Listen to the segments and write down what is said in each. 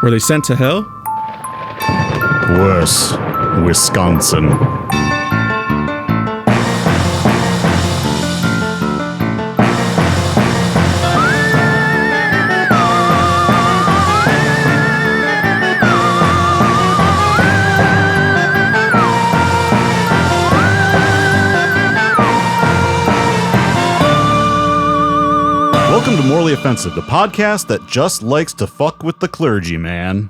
Were they sent to hell? Worse, Wisconsin. Welcome to Morally Offensive, the podcast that just likes to fuck with the clergy, man.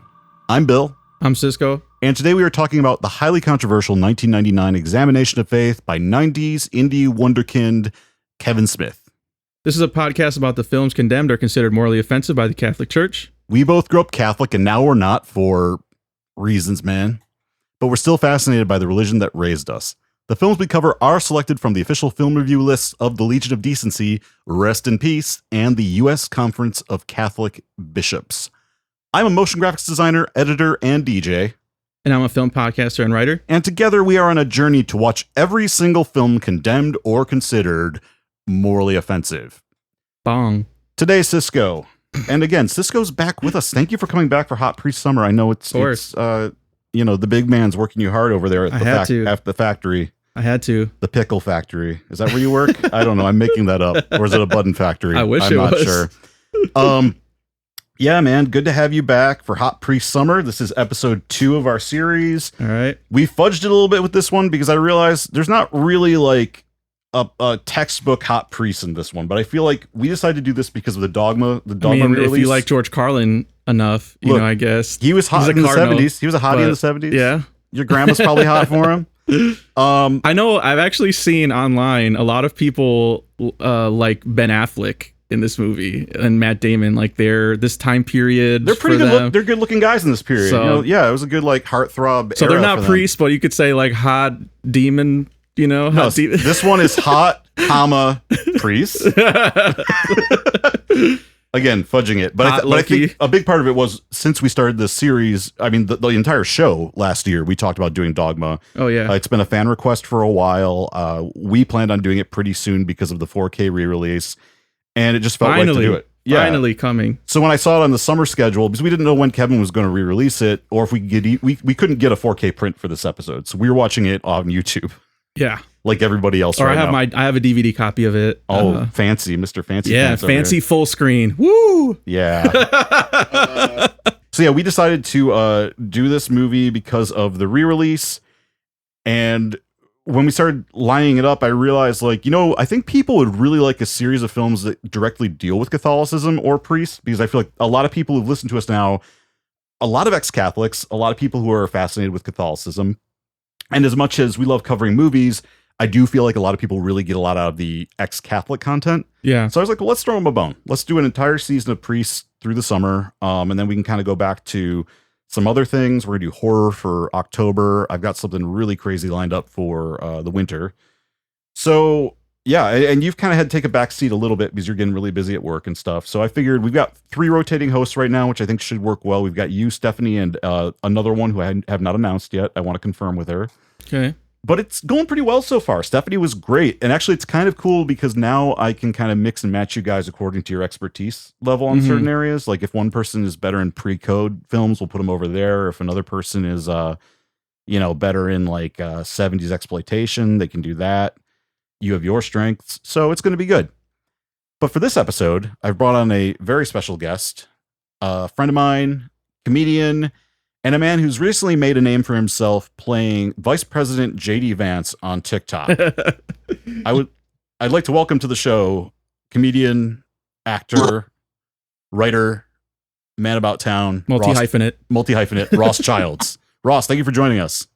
I'm Bill. I'm Cisco. And today we are talking about the highly controversial 1999 Examination of Faith by 90s indie wonderkind Kevin Smith. This is a podcast about the films condemned or considered morally offensive by the Catholic Church. We both grew up Catholic, and now we're not for reasons, man. But we're still fascinated by the religion that raised us. The films we cover are selected from the official film review lists of the Legion of Decency, Rest in Peace, and the U.S. Conference of Catholic Bishops. I'm a motion graphics designer, editor, and DJ. And I'm a film podcaster and writer. And together we are on a journey to watch every single film condemned or considered morally offensive. Bong. Today, Cisco. And again, Cisco's back with us. Thank you for coming back for Hot Pre-Summer. I know it's the big man's working you hard over there at the factory. I had to. The pickle factory. Is that where you work? I don't know. I'm making that up. Or is it a button factory? I wish I'm it not was. sure. Yeah, man. Good to have you back for Hot Pre-Summer. This is episode 2 of our series. All right. We fudged it a little bit with this one because I realized there's not really like a textbook Hot Priest in this one, but I feel like we decided to do this because of the Dogma re-release. If you like George Carlin enough, I guess. He was hot in the 70s. He was a hottie in the 70s. Yeah. Your grandma's probably hot for him. I know I've actually seen online a lot of people like Ben Affleck in this movie and Matt Damon, like this time period. They're pretty good. They're good looking guys in this period. So, it was a good like heartthrob. So they're not priests, but you could say like hot demon. This one is hot, priest. Again, fudging it. But I think a big part of it was, since we started this series, I mean, the entire show last year, we talked about doing Dogma. Oh, yeah. It's been a fan request for a while. We planned on doing it pretty soon because of the 4K re-release, and it just felt right to do it. Yeah. Finally coming. So when I saw it on the summer schedule, because we didn't know when Kevin was going to re-release it, or if we could get, we couldn't get a 4K print for this episode, so we were watching it on YouTube. Yeah. Like everybody else. Or I have a DVD copy of it. Oh, fancy, Mr. Fancy. Yeah, fancy full screen. Woo! Yeah. So we decided to do this movie because of the re-release. And when we started lining it up, I realized, I think people would really like a series of films that directly deal with Catholicism or priests, because I feel like a lot of people who've listened to us now, a lot of ex-Catholics, a lot of people who are fascinated with Catholicism. And as much as we love covering movies, I do feel like a lot of people really get a lot out of the ex-Catholic content. Yeah. So I was like, well, let's throw them a bone. Let's do an entire season of priests through the summer. And then we can kind of go back to some other things. We're going to do horror for October. I've got something really crazy lined up for the winter. So, yeah. And you've kind of had to take a back seat a little bit because you're getting really busy at work and stuff. So I figured we've got 3 rotating hosts right now, which I think should work well. We've got you, Stephanie, and another one who I have not announced yet. I want to confirm with her. Okay. But it's going pretty well so far. Stephanie was great. And actually, it's kind of cool because now I can kind of mix and match you guys according to your expertise level on certain areas. Like if one person is better in pre-code films, we'll put them over there. If another person is, better in 70s exploitation, they can do that. You have your strengths. So it's going to be good. But for this episode, I've brought on a very special guest, a friend of mine, comedian, and a man who's recently made a name for himself playing Vice President J.D. Vance on TikTok. I'd like to welcome to the show comedian, actor, writer, man about town, multi-hyphenate, Ross Childs. Ross, thank you for joining us.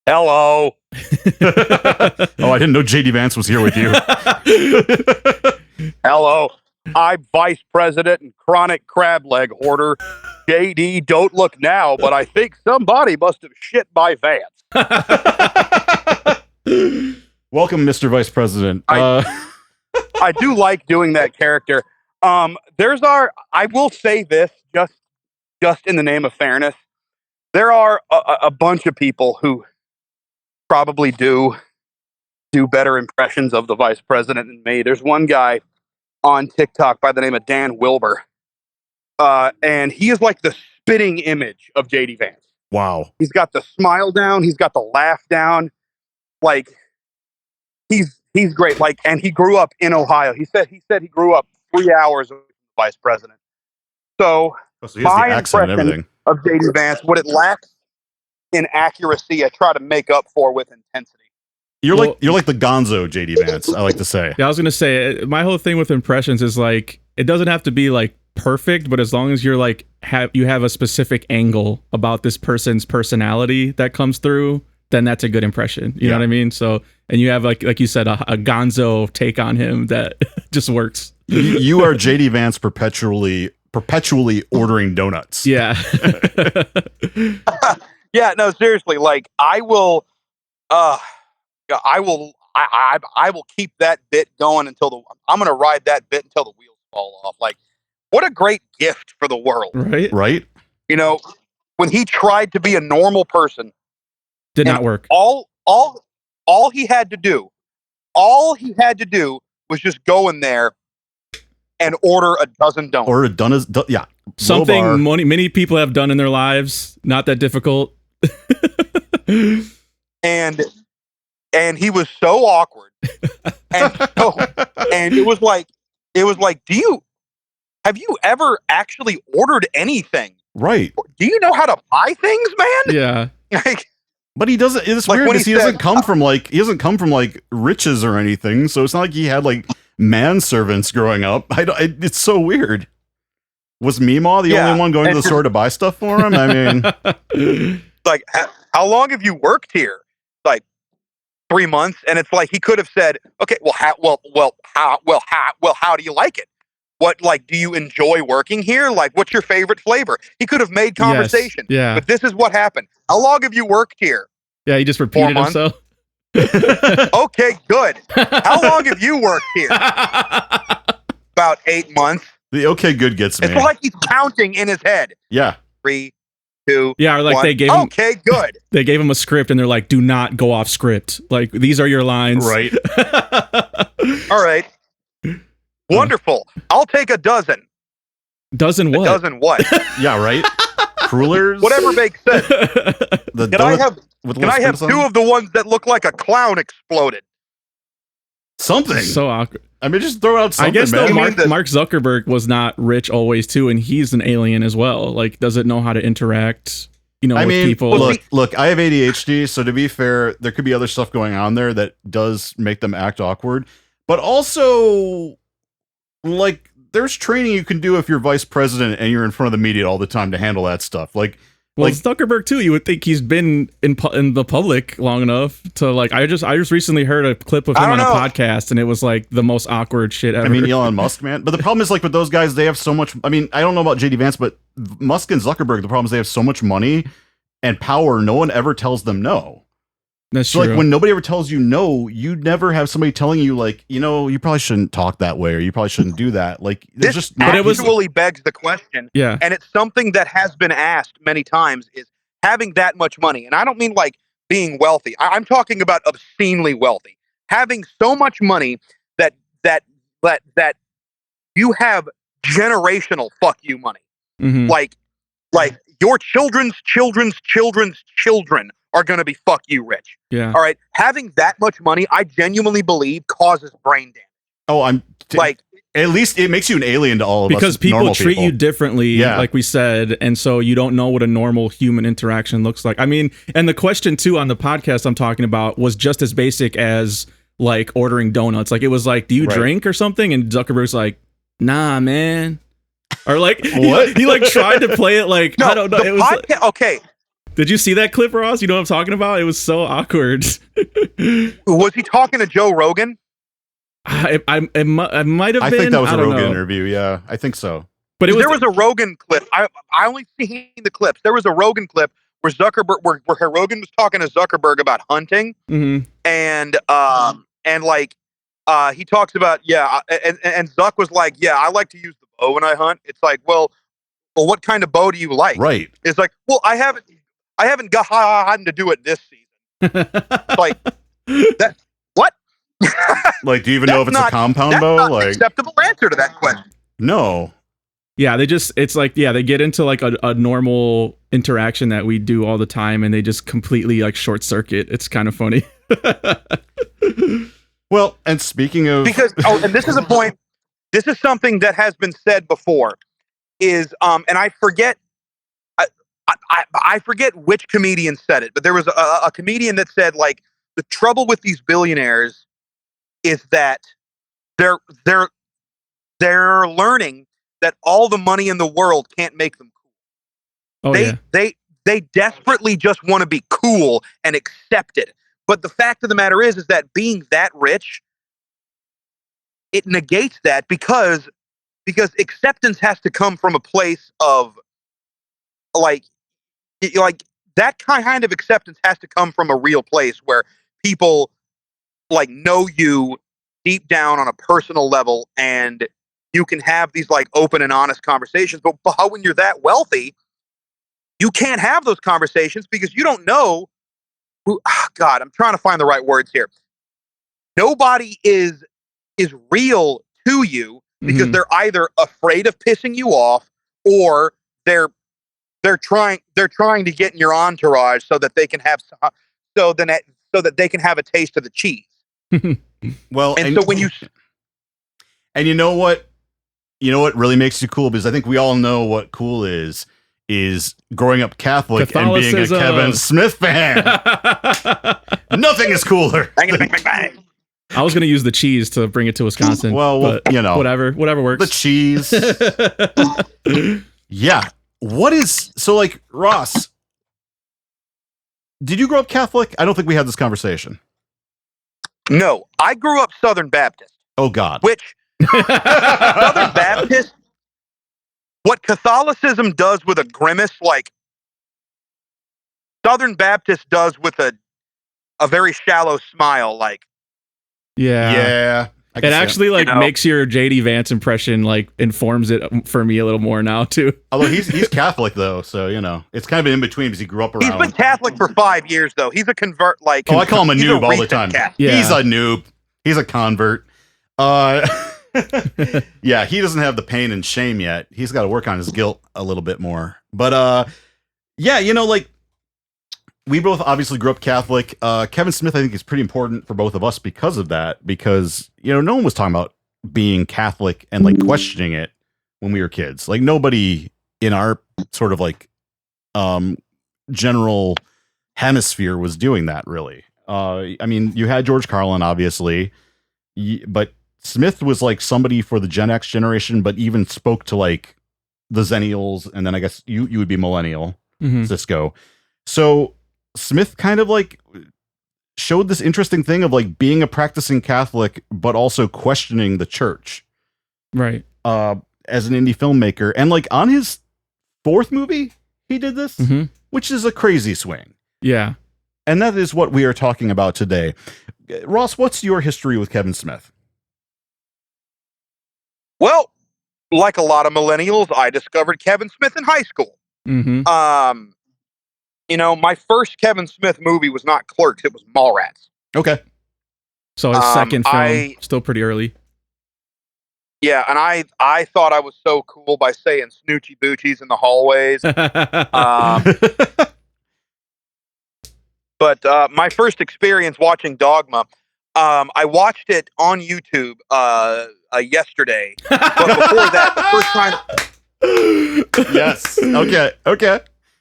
Hello. Oh, I didn't know J.D. Vance was here with you. Hello. I'm Vice President and chronic crab leg hoarder. JD, don't look now, but I think somebody must have shit my Vance. Welcome, Mr. Vice President. I do like doing that character. I will say this, just in the name of fairness. There are a bunch of people who probably do better impressions of the Vice President than me. There's one guy on TikTok by the name of Dan Wilbur. And he is like the spitting image of JD Vance. Wow. He's got the smile down. He's got the laugh down. Like, he's great. Like, and he grew up in Ohio. He said he grew up 3 hours away from the vice president. So he has my the accent and impression everything of JD Vance, what it lacks in accuracy, I try to make up for with intensity. You're like the Gonzo JD Vance, I like to say. Yeah, I was gonna say my whole thing with impressions is like it doesn't have to be like perfect, but as long as you're like you have a specific angle about this person's personality that comes through, then that's a good impression. You know what I mean? So, and you have like you said, a Gonzo take on him that just works. You are JD Vance perpetually ordering donuts. Yeah. Yeah, no, seriously. Like, I will keep that bit going I'm going to ride that bit until the wheels fall off. Like, what a great gift for the world. Right. You know, when he tried to be a normal person, did not work. All he had to do was just go in there and order a dozen donuts. Something many people have done in their lives. Not that difficult. and he was so awkward, and it was like, have you ever actually ordered anything? Right. Do you know how to buy things, man? Yeah. Like, but he doesn't. It's like weird because he doesn't come from like riches or anything. So it's not like he had like manservants growing up. It's so weird. Was Meemaw the only one going to the store to buy stuff for him? I mean, like, how long have you worked here? Like 3 months, and it's like he could have said, "Okay, how do you like it? What, like, do you enjoy working here? Like, what's your favorite flavor?" He could have made conversation. Yes, yeah. But this is what happened. How long have you worked here? Yeah, he just repeated himself. Okay, good. How long have you worked here? About 8 months. The okay good gets me. It's like he's counting in his head. Yeah. 3, 2, yeah, or like 1. they gave him, okay, good. They gave him a script and they're like, do not go off script. Like, these are your lines. Right. All right. Wonderful. I'll take a dozen. Dozen what? A dozen what? Yeah, right. Crullers. Whatever makes sense. Can I have 2 of the ones that look like a clown exploded? Something. So awkward. I mean, just throw out something. I guess man. though, Mark Zuckerberg was not rich always too, and he's an alien as well. Like, doesn't know how to interact, with people. Look, I have ADHD, so to be fair, there could be other stuff going on there that does make them act awkward. But also, like, there's training you can do if you're vice president and you're in front of the media all the time to handle that stuff. Like Zuckerberg too. You would think he's been in the public long enough to like. I just recently heard a clip of him on a podcast, and it was like the most awkward shit ever. I mean, Elon Musk, man. But the problem is, like, with those guys, they have so much. I mean, I don't know about JD Vance, but Musk and Zuckerberg, the problem is they have so much money and power. No one ever tells them no. That's so true. Like, when nobody ever tells you no, you never have somebody telling you, like, you probably shouldn't talk that way, or you probably shouldn't do that. Like, there's this just. But it actually begs the question. Yeah. And it's something that has been asked many times: is having that much money, and I don't mean like being wealthy. I'm talking about obscenely wealthy. Having so much money that you have generational fuck you money. Mm-hmm. Like your children's children are going to be fuck you rich. Yeah. All right. Having that much money, I genuinely believe causes brain damage. Oh, at least it makes you an alien to all of us. Because people treat you differently, like we said, and so you don't know what a normal human interaction looks like. I mean, and the question too on the podcast I'm talking about was just as basic as like ordering donuts. Like, it was like, do you drink or something? And Zuckerberg's like, nah, man. Or like, what? he like tried to play it like, I don't know. It was okay. Did you see that clip, Ross? You know what I'm talking about? It was so awkward. Was he talking to Joe Rogan? It might have been. I think that was a Rogan know. interview. Yeah, I think so. But there was a Rogan clip. I only seen the clips. There was a Rogan clip where where Rogan was talking to Zuckerberg about hunting, and he talks about and Zuck was like, yeah, I like to use the bow when I hunt. It's like, well, what kind of bow do you like? Right. It's like, well, I haven't gotten to do it this season. Like that. What? Like, do you even know if it's a compound bow? Not like, an acceptable answer to that question. No. Yeah, it's like, yeah, they get into like a normal interaction that we do all the time, and they just completely like short circuit. It's kind of funny. Well, and speaking of, Because and this is a point. This is something that has been said before. And I forget. I forget which comedian said it, but there was a comedian that said, like, the trouble with these billionaires is that they're they're they're learning that all the money in the world can't make them cool. Oh yeah. They desperately just want to be cool and accepted. But the fact of the matter is that being that rich, it negates that because acceptance has to come from a place of like that kind of acceptance has to come from a real place where people like know you deep down on a personal level, and you can have these like open and honest conversations. But when you're that wealthy, you can't have those conversations because you don't know who. Oh God, I'm trying to find the right words here. Nobody is real to you because they're either afraid of pissing you off, or they're trying to get in your entourage so that they can have so that they can have a taste of the cheese. well, and so when you and you know what really makes you cool, because I think we all know what cool is growing up Catholic and being a Kevin Smith fan. Nothing is cooler. Bang, bang, bang, bang. I was gonna use the cheese to bring it to Wisconsin. Well, but you know, whatever works. The cheese. Yeah. What is so like, Ross? Did you grow up Catholic? I don't think we had this conversation. No, I grew up Southern Baptist. Oh God. Which Southern Baptist? What Catholicism does with a grimace, like Southern Baptist does with a very shallow smile, like. Yeah. It actually like makes your JD Vance impression, like informs it for me a little more now too. Although he's Catholic though, so you know it's kind of in between because he grew up around. He's been Catholic for 5 years though. He's a convert. Like, I call him a noob all the time. Yeah. He's a noob. He's a convert. Yeah, he doesn't have the pain and shame yet. He's got to work on his guilt a little bit more. But yeah, you know, like we both obviously grew up Catholic. Kevin Smith, I think, is pretty important for both of us because of that. Because, you know, no one was talking about being Catholic and like questioning it when we were kids. Like nobody in our sort of like general hemisphere was doing that really. I mean, you had George Carlin, obviously, but Smith was like somebody for the Gen X generation, but even spoke to like the Zennials, and then I guess you would be millennial, Cisco. So Smith kind of like showed this interesting thing of like being a practicing Catholic, but also questioning the church. Right. As an indie filmmaker. And like on his fourth movie, he did this, which is a crazy swing. Yeah. And that is what we are talking about today. Ross, what's your history with Kevin Smith? Well, like a lot of millennials, I discovered Kevin Smith in high school. You know, my first Kevin Smith movie was not Clerks, it was Mallrats. Okay. So his second film, still pretty early. Yeah, and I thought I was so cool by saying snoochie boochies in the hallways. But my first experience watching Dogma, I watched it on YouTube yesterday. But before that, the first time... Yes. Okay.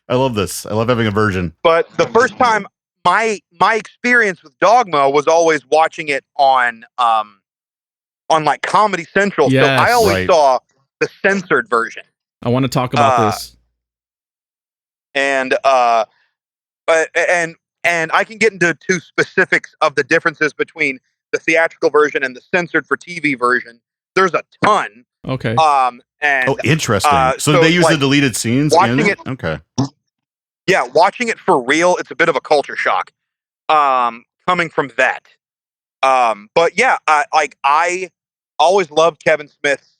I love this. I love having a version. But the first time, my experience with Dogma was always watching it on like Comedy Central. Yes, so I always saw the censored version. I want to talk about this. And I can get into two specifics of the differences between the theatrical version and the censored for TV version. There's a ton. Okay. And interesting. So they use like, the deleted scenes watching in it. Okay. Yeah, watching it for real, it's a bit of a culture shock. Coming from that. But yeah, I always loved Kevin Smith's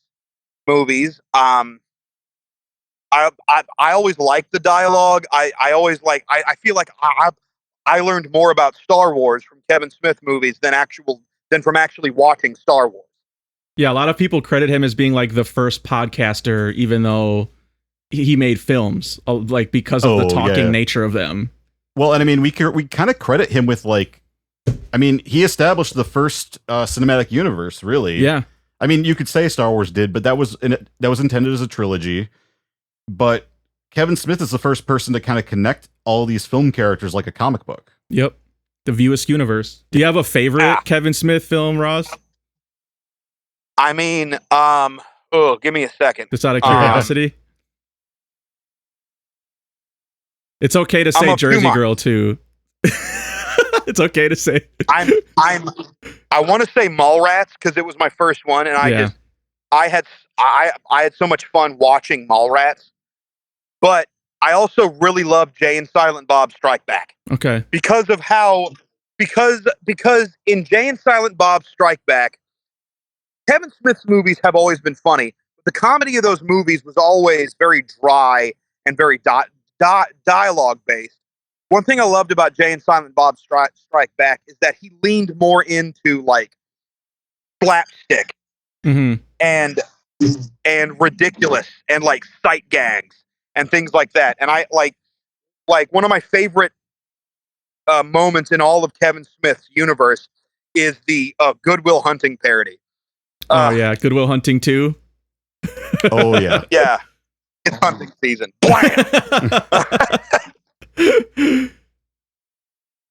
movies. I always liked the dialogue. I always like. I feel like I learned more about Star Wars from Kevin Smith movies than from actually watching Star Wars. Yeah, a lot of people credit him as being like the first podcaster, even though he made films, like because of the talking nature of them. Well, and I mean, we kind of credit him with like, I mean, he established the first cinematic universe, really. Yeah. I mean, you could say Star Wars did, but that was intended as a trilogy. But Kevin Smith is the first person to kind of connect all these film characters like a comic book. Yep. The Viewist universe. Do you have a favorite Kevin Smith film, Ross? I mean, give me a second. Just out of curiosity. It's okay to say Jersey Girl too. It's okay to say. I want to say Mallrats because it was my first one, and I had so much fun watching Mallrats. But I also really love Jay and Silent Bob Strike Back. Okay. Because in Jay and Silent Bob Strike Back, Kevin Smith's movies have always been funny. But the comedy of those movies was always very dry and very dialogue based. One thing I loved about Jay and Silent Bob Strike Back is that he leaned more into like slapstick and ridiculous and like sight gags and things like that. And I like one of my favorite moments in all of Kevin Smith's universe is the Good Will Hunting parody. Good Will Hunting 2. Oh yeah. Yeah. It's hunting season. Blam!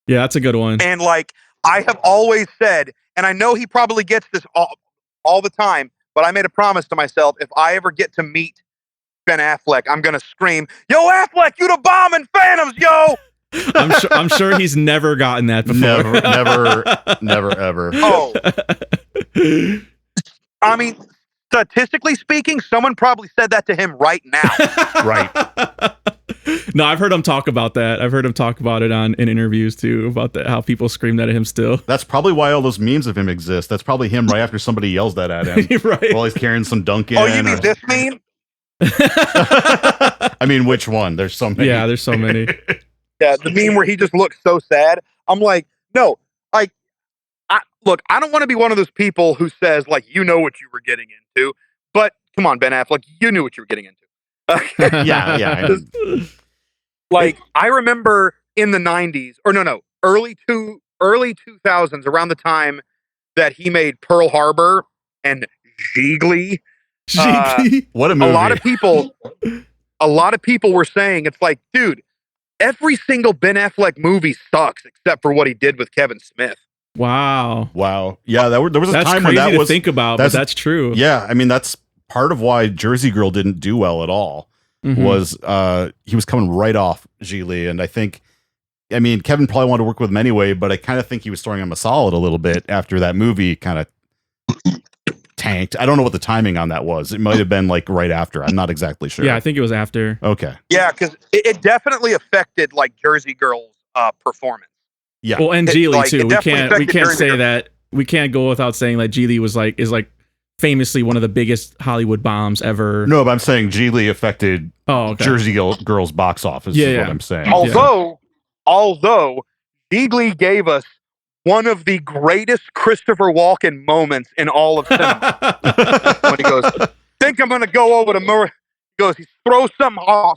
Yeah, that's a good one. And like I have always said, and I know he probably gets this all the time, but I made a promise to myself, if I ever get to meet Ben Affleck, I'm gonna scream, "Yo, Affleck, you the bomb in Phantoms, yo!" I'm sure he's never gotten that before. Never, ever. Oh, I mean, statistically speaking, someone probably said that to him right now. Right. No, I've heard him talk about that. I've heard him talk about it in interviews too, about how people scream that at him still. That's probably why all those memes of him exist. That's probably him right after somebody yells that at him. Right. While he's carrying some Dunkin'. Oh, you mean this meme? I mean, which one? There's so many. Yeah, there's so many. Yeah, the meme where he just looks so sad. I'm like, no, like, I don't want to be one of those people who says, like, you know what you were getting into. But come on, Ben Affleck, you knew what you were getting into. Yeah. Like, I remember in the 90s, or early 2000s, around the time that he made Pearl Harbor and Gigli. What a movie. A lot of people were saying, it's like, dude, every single Ben Affleck movie sucks except for what he did with Kevin Smith. Wow. Yeah, there was a time when that crazy was to think about, but that's true. Yeah, I mean, that's part of why Jersey Girl didn't do well at all. Was he was coming right off Gigli, and I mean, Kevin probably wanted to work with him anyway, but I kind of think he was throwing him a solid a little bit after that movie kind of tanked. I don't know what the timing on that was. It might have been like right after. I'm not exactly sure. Yeah, I think it was after. Okay. Yeah, because it definitely affected like Jersey Girl's performance. Yeah. Well, and Gigli too. We can't say Girl. that. We can't go without saying that Gigli is famously one of the biggest Hollywood bombs ever. No, but I'm saying Gigli affected Jersey Girl's box office. Is what I'm saying. Although Gigli gave us one of the greatest Christopher Walken moments in all of cinema. When he goes, think I'm going to go over to Marie. He goes, he throws some on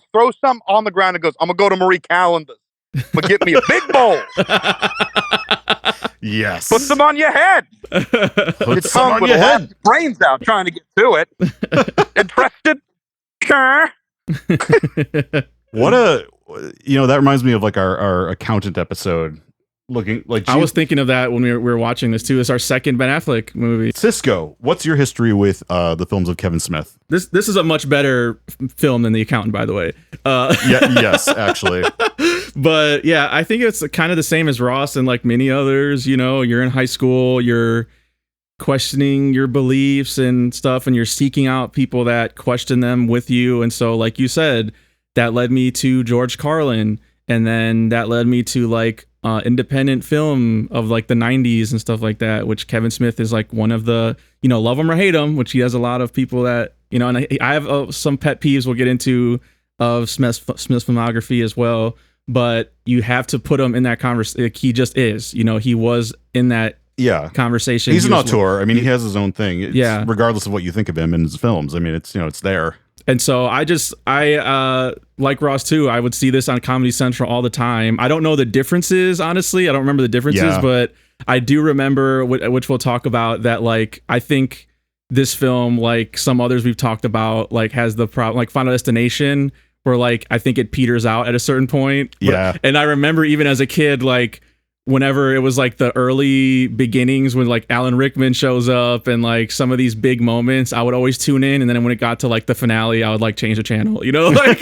the ground and goes, I'm going to go to Marie Callender's. But get me a big bowl. Yes. Put some on your head. Put some on your head. Brains out trying to get to it. Interested? Sure. That reminds me of like our accountant episode. Looking like I was thinking of that when we were watching this too. It's our second Ben Affleck movie. Cisco, what's your history with the films of Kevin Smith? This is a much better film than The Accountant, by the way. Yes, actually. But yeah, I think it's kind of the same as Ross and like many others. You know, you're in high school, you're questioning your beliefs and stuff, and you're seeking out people that question them with you. And so, like you said, that led me to George Carlin, and then that led me to like independent film of like the 90s and stuff like that, which Kevin Smith is like one of the, love him or hate him, which he has a lot of people that, and I have some pet peeves we'll get into of Smith's filmography as well, but you have to put him in that conversation. Like, he just is, he was in that Yeah. conversation. He's an He was- auteur. I mean, he has his own thing. It's, Yeah. regardless of what you think of him in his films. I mean, it's, you know, it's there. And so I like Ross too. I would see this on Comedy Central all the time. I don't know the differences, honestly. I don't remember the differences, Yeah. but I do remember, which we'll talk about, that like I think this film, like some others we've talked about, like has the problem, like Final Destination, where like I think it peters out at a certain point. Yeah. And I remember even as a kid, like whenever it was like the early beginnings when like Alan Rickman shows up and like some of these big moments, I would always tune in, and then when it got to like the finale, I would like change the channel, you know, like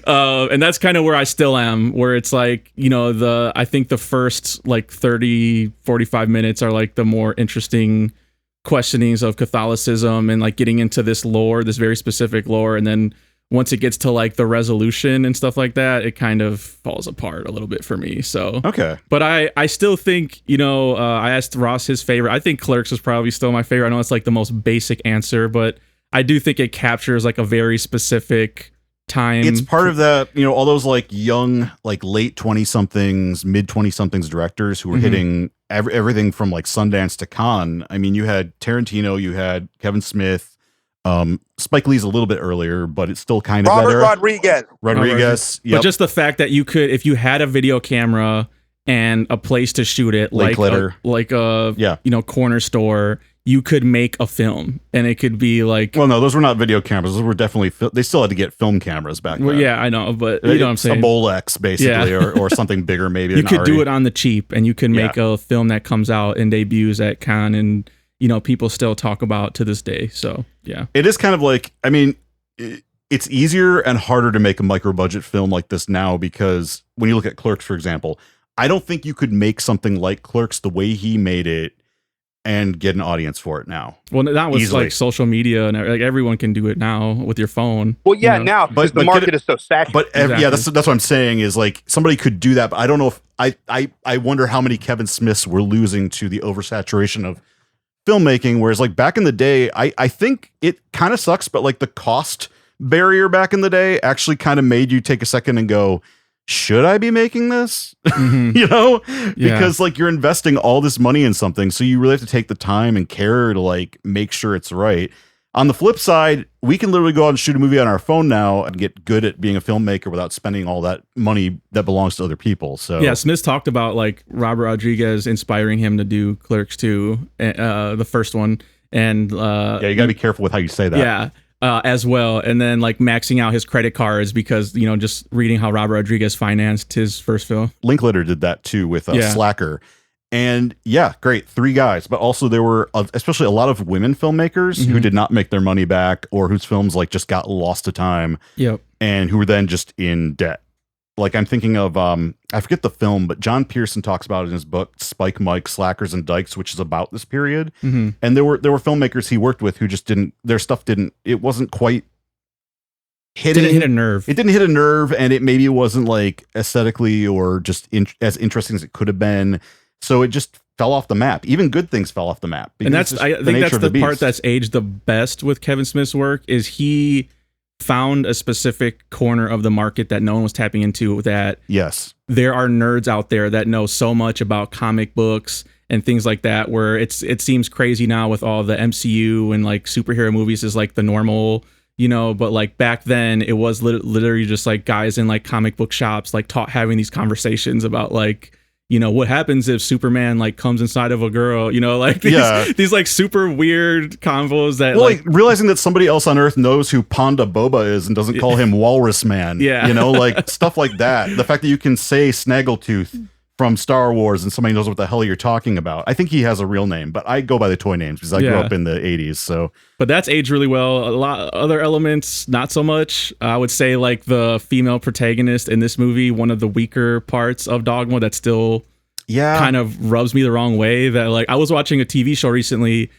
and that's kind of where I still am, where it's like, you know, I think the first like 30-45 minutes are like the more interesting questionings of Catholicism and like getting into this lore, this very specific lore, and then once it gets to like the resolution and stuff like that, it kind of falls apart a little bit for me. So, Okay. but I still think, you know, I asked Ross his favorite. I think Clerks is probably still my favorite. I know it's like the most basic answer, but I do think it captures like a very specific time. It's part of that, you know, all those like young, like late 20-somethings, mid 20-somethings directors who were hitting everything from like Sundance to Cannes. I mean, you had Tarantino, you had Kevin Smith, Spike Lee's a little bit earlier, but it's still kind of Robert better. Rodriguez. But just the fact that you could, if you had a video camera and a place to shoot it, like a Yeah. you know, corner store, you could make a film, and it could be like, Well, no, those were not video cameras. Those were definitely, they still had to get film cameras back then. well, yeah, I know, but you know what I'm saying. A Bolex, basically, or something bigger, maybe. You could do it on the cheap, and you could make a film that comes out and debuts at Cannes, and you know, people still talk about to this day. So yeah, it is kind of like, I mean, it's easier and harder to make a micro budget film like this now, because when you look at Clerks, for example, I don't think you could make something like Clerks the way he made it and get an audience for it now. well, that was Easily. like social media, and like everyone can do it now with your phone. Well, yeah, you know? now because the market is so saturated. But Exactly. yeah, that's what I'm saying is like somebody could do that, but I don't know if I wonder how many Kevin Smiths we're losing to the oversaturation of filmmaking. Whereas like back in the day, I think it kind of sucks, but like the cost barrier back in the day actually kind of made you take a second and go, should I be making this? You know, because like you're investing all this money in something, so you really have to take the time and care to like make sure it's right. On the flip side, we can literally go out and shoot a movie on our phone now and get good at being a filmmaker without spending all that money that belongs to other people. So yeah, Smith talked about like Robert Rodriguez inspiring him to do Clerks 2, the first one, and yeah, you gotta be careful with how you say that. yeah, as well, and then like maxing out his credit cards because, you know, just reading how Robert Rodriguez financed his first film. Linklater did that too with Yeah. Slacker. And yeah, great. 3 guys, but also there were especially a lot of women filmmakers who did not make their money back, or whose films like just got lost to time, Yep. and who were then just in debt. Like I'm thinking of I forget the film, but John Pearson talks about it in his book Spike, Mike, Slackers, and Dykes, which is about this period. And there were filmmakers he worked with who just it wasn't quite hitting. Didn't hit a nerve. It didn't hit a nerve, and it maybe wasn't like aesthetically or just as interesting as it could have been. So it just fell off the map. Even good things fell off the map. And that's, I think that's the part that's aged the best with Kevin Smith's work, is he found a specific corner of the market that no one was tapping into, that yes, there are nerds out there that know so much about comic books and things like that, where it seems crazy now with all the MCU and like superhero movies is like the normal, you know, but like back then it was literally just like guys in like comic book shops like having these conversations about like, you know, what happens if Superman like comes inside of a girl, you know, like these like super weird combos that like realizing that somebody else on Earth knows who Ponda Boba is and doesn't call him Walrus Man. Yeah. You know, like stuff like that. The fact that you can say Snaggletooth from Star Wars and somebody knows what the hell you're talking about. I think he has a real name, but I go by the toy names because I grew up in the 80s. So, but that's aged really well. A lot other elements, not so much. I would say like the female protagonist in this movie, one of the weaker parts of Dogma that still kind of rubs me the wrong way. That like I was watching a TV show recently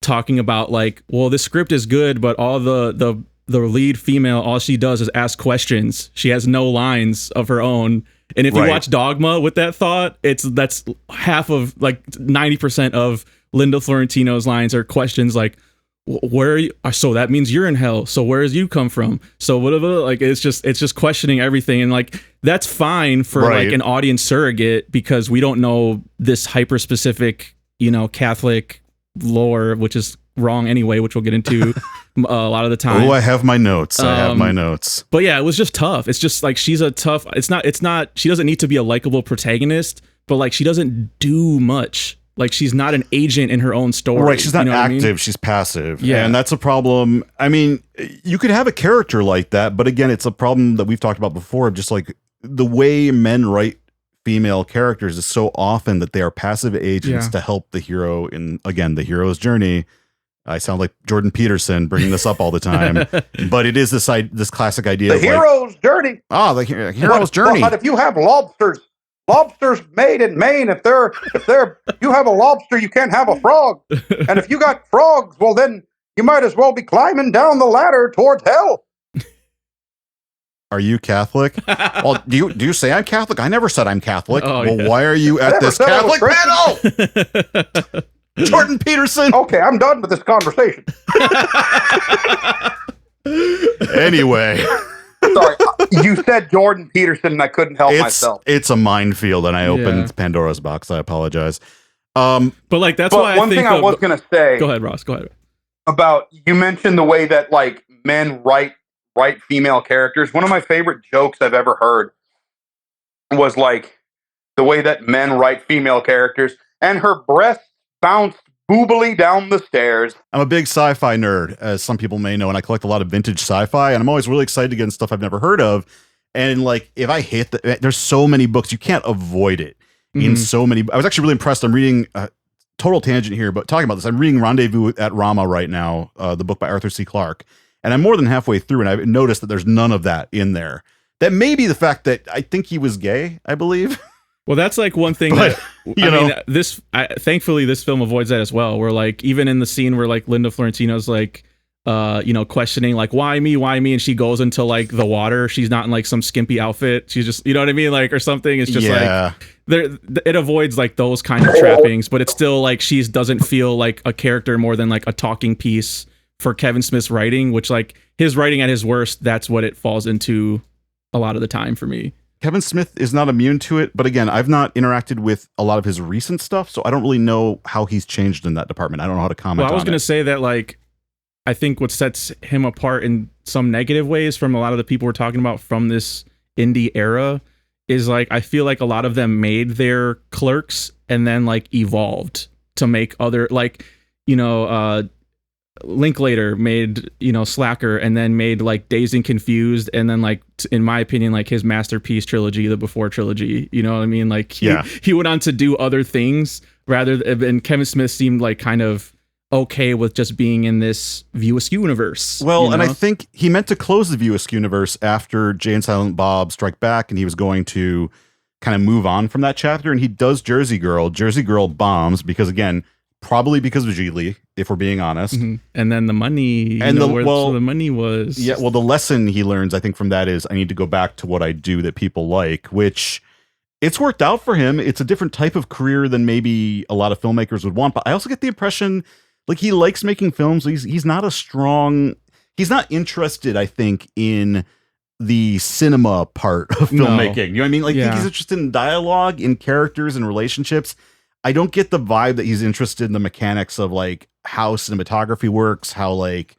talking about like, well, this script is good, but all the lead female, all she does is ask questions. She has no lines of her own. And if you watch Dogma with that thought, that's half of like 90% of Linda Fiorentino's lines are questions like, where are you? So that means you're in hell. So where does you come from? So whatever. Like it's just questioning everything, and like that's fine for like an audience surrogate because we don't know this hyper specific, Catholic lore, which is wrong anyway, which we'll get into a lot of the time. Oh, I have my notes. But yeah, it was just tough. It's just like she's a tough. It's not. She doesn't need to be a likable protagonist, but like she doesn't do much. Like she's not an agent in her own story. Right, she's not active, I mean? she's passive. Yeah. And that's a problem. I mean, you could have a character like that, but again, it's a problem that we've talked about before of just like the way men write female characters is so often that they are passive agents to help the hero in, again, the hero's journey. I sound like Jordan Peterson bringing this up all the time, but it is this classic idea of hero's journey. The hero's journey. But if you have lobsters made in Maine, if you have a lobster, you can't have a frog. And if you got frogs, well then you might as well be climbing down the ladder towards hell. Are you Catholic? Well, do you say I'm Catholic? I never said I'm Catholic. Oh, well, why are you at this Catholic panel? Jordan Peterson. Okay, I'm done with this conversation. Anyway. Sorry, you said Jordan Peterson and I couldn't help myself. It's a minefield and I opened Pandora's box. I apologize. But like, that's why one thing I was going to say. Go ahead, Ross. Go ahead. About, you mentioned the way that like men write female characters. One of my favorite jokes I've ever heard was like the way that men write female characters, and her breasts bounced boobily down the stairs. I'm a big sci-fi nerd, as some people may know, and I collect a lot of vintage sci-fi, and I'm always really excited to get into stuff I've never heard of. And like, if I hit there's so many books, you can't avoid it in so many. I was actually really impressed. I'm reading total tangent here, but talking about this, I'm reading Rendezvous at Rama right now, the book by Arthur C. Clarke, and I'm more than halfway through, and I've noticed that there's none of that in there. That may be the fact that I think he was gay, I believe. Well, that's like one thing that thankfully this film avoids that as well. Where like even in the scene where like Linda Fiorentino's like, questioning like why me, and she goes into like the water. She's not in like some skimpy outfit. She's just, you know what I mean, like or something. It's just like it avoids like those kind of trappings, but it's still like she doesn't feel like a character more than like a talking piece for Kevin Smith's writing, which like his writing at his worst, that's what it falls into a lot of the time for me. Kevin Smith is not immune to it, but again, I've not interacted with a lot of his recent stuff, so I don't really know how he's changed in that department. I don't know how to comment on it. Well, I was going to say that, like, I think what sets him apart in some negative ways from a lot of the people we're talking about from this indie era is, like, I feel like a lot of them made their Clerks and then, like, evolved to make other, like, Linklater made, Slacker and then made like Dazed and Confused and then like in my opinion like his masterpiece trilogy, the Before trilogy, you know what I mean? Like he went on to do other things and Kevin Smith seemed like kind of okay with just being in this View Askew universe. Well, and I think he meant to close the View Askew universe after Jay and Silent Bob Strike Back, and he was going to kind of move on from that chapter, and he does Jersey Girl. Jersey Girl bombs because again, probably because of Gigli, if we're being honest. And then the money, and where the money was. Yeah, well, the lesson he learns, I think, from that is I need to go back to what I do that people like, which it's worked out for him. It's a different type of career than maybe a lot of filmmakers would want. But I also get the impression like he likes making films. He's not interested, I think, in the cinema part of filmmaking. You know what I mean? Like, I think he's interested in dialogue, in characters and relationships. I don't get the vibe that he's interested in the mechanics of like how cinematography works, how like,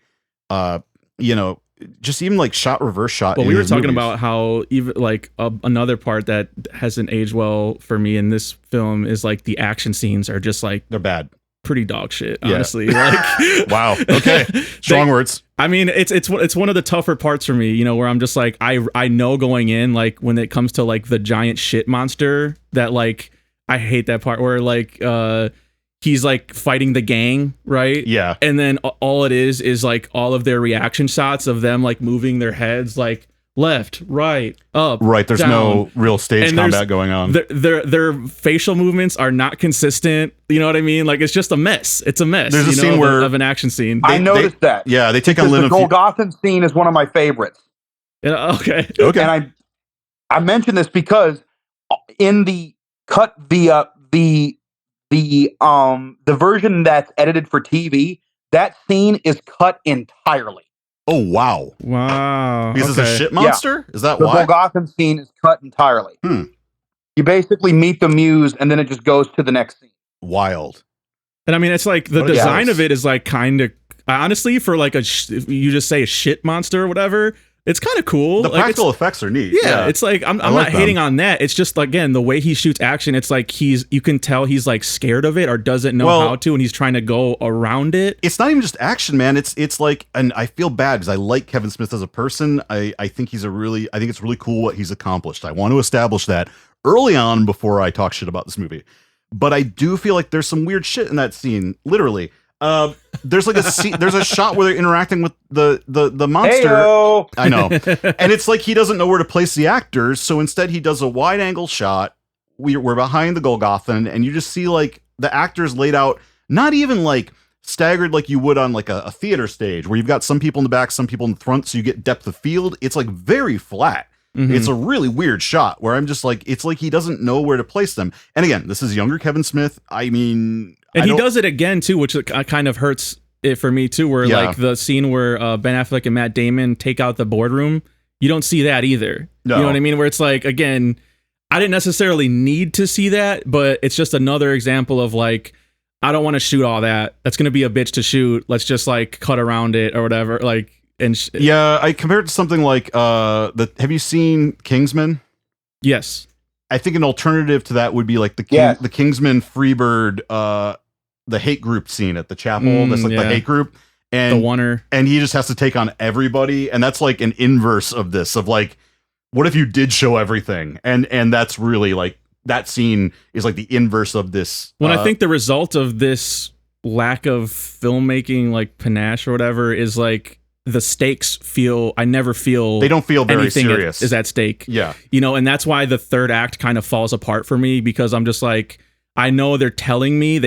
just even like shot, reverse shot. Well, we were talking about how even like another part that hasn't aged well for me in this film is like the action scenes are just like, they're bad. Pretty dog shit, honestly. Like, wow. Okay. Strong words. I mean, it's one of the tougher parts for me, where I'm just like, I know going in, like when it comes to like the giant shit monster that like, I hate that part where like he's like fighting the gang, right? Yeah. And then all it is like all of their reaction shots of them like moving their heads like left, right, up, right. There's down. No real stage combat going on. Their facial movements are not consistent. You know what I mean? Like it's just a mess. It's a mess. There's a scene of an action scene. I noticed that. Yeah, they take on the Golgothan scene is one of my favorites. Yeah, okay. And I mention this because in the cut the version that's edited for TV, That scene is cut entirely. Oh, wow. Wow. Because it's a shit monster? Is that The why? Golgothan scene is cut entirely. Hmm. You basically meet the Mewes, and then it just goes to the next scene. Wild. And I mean, it's like the What a design choice. of it is like kind of, honestly, for like you just say a shit monster or whatever, it's kind of cool. The Like, practical effects are neat. yeah, it's like I'm like not them. hating on that. It's just, again, the way he shoots action. It's like you can tell he's like scared of it or doesn't know how to, and he's trying to go around it. It's not even just action, man. It's like, and I feel bad because I like Kevin Smith as a person. I think it's really cool what he's accomplished. I want to establish that early on before I talk shit about this movie. But I do feel like there's some weird shit in that scene. Literally, there's like a scene, there's a shot where they're interacting with the monster. Heyo! I know, and it's like he doesn't know where to place the actors, so instead he does a wide angle shot. We're behind the Golgothan, and you just see like the actors laid out, not even like staggered like you would on like a theater stage, where you've got some people in the back, some people in the front, so you get depth of field. It's like very flat. Mhm. It's a really weird shot where I'm just like, it's like he doesn't know where to place them. And again, this is younger Kevin Smith. I mean, And he does it again too, which kind of hurts it for me too, where like the scene where Ben Affleck and Matt Damon take out the boardroom, you don't see that either. No. You know what I mean? Where it's like, again, I didn't necessarily need to see that, but it's just another example of like, I don't want to shoot all that. That's going to be a bitch to shoot. Let's just like cut around it or whatever. Like, yeah, I compared it to something like have you seen Kingsman? Yes. I think an alternative to that would be like the Kingsman Freebird, the hate group scene at the chapel. That's like the hate group. And the oneer. And he just has to take on everybody. And that's like an inverse of this, of like, what if you did show everything? And that's really like, that scene is like the inverse of this. When I think the result of this lack of filmmaking, like panache or whatever, is like the stakes I never feel they don't feel very anything serious is at stake. Yeah. You know, and that's why the third act kind of falls apart for me, because I'm just like, I know they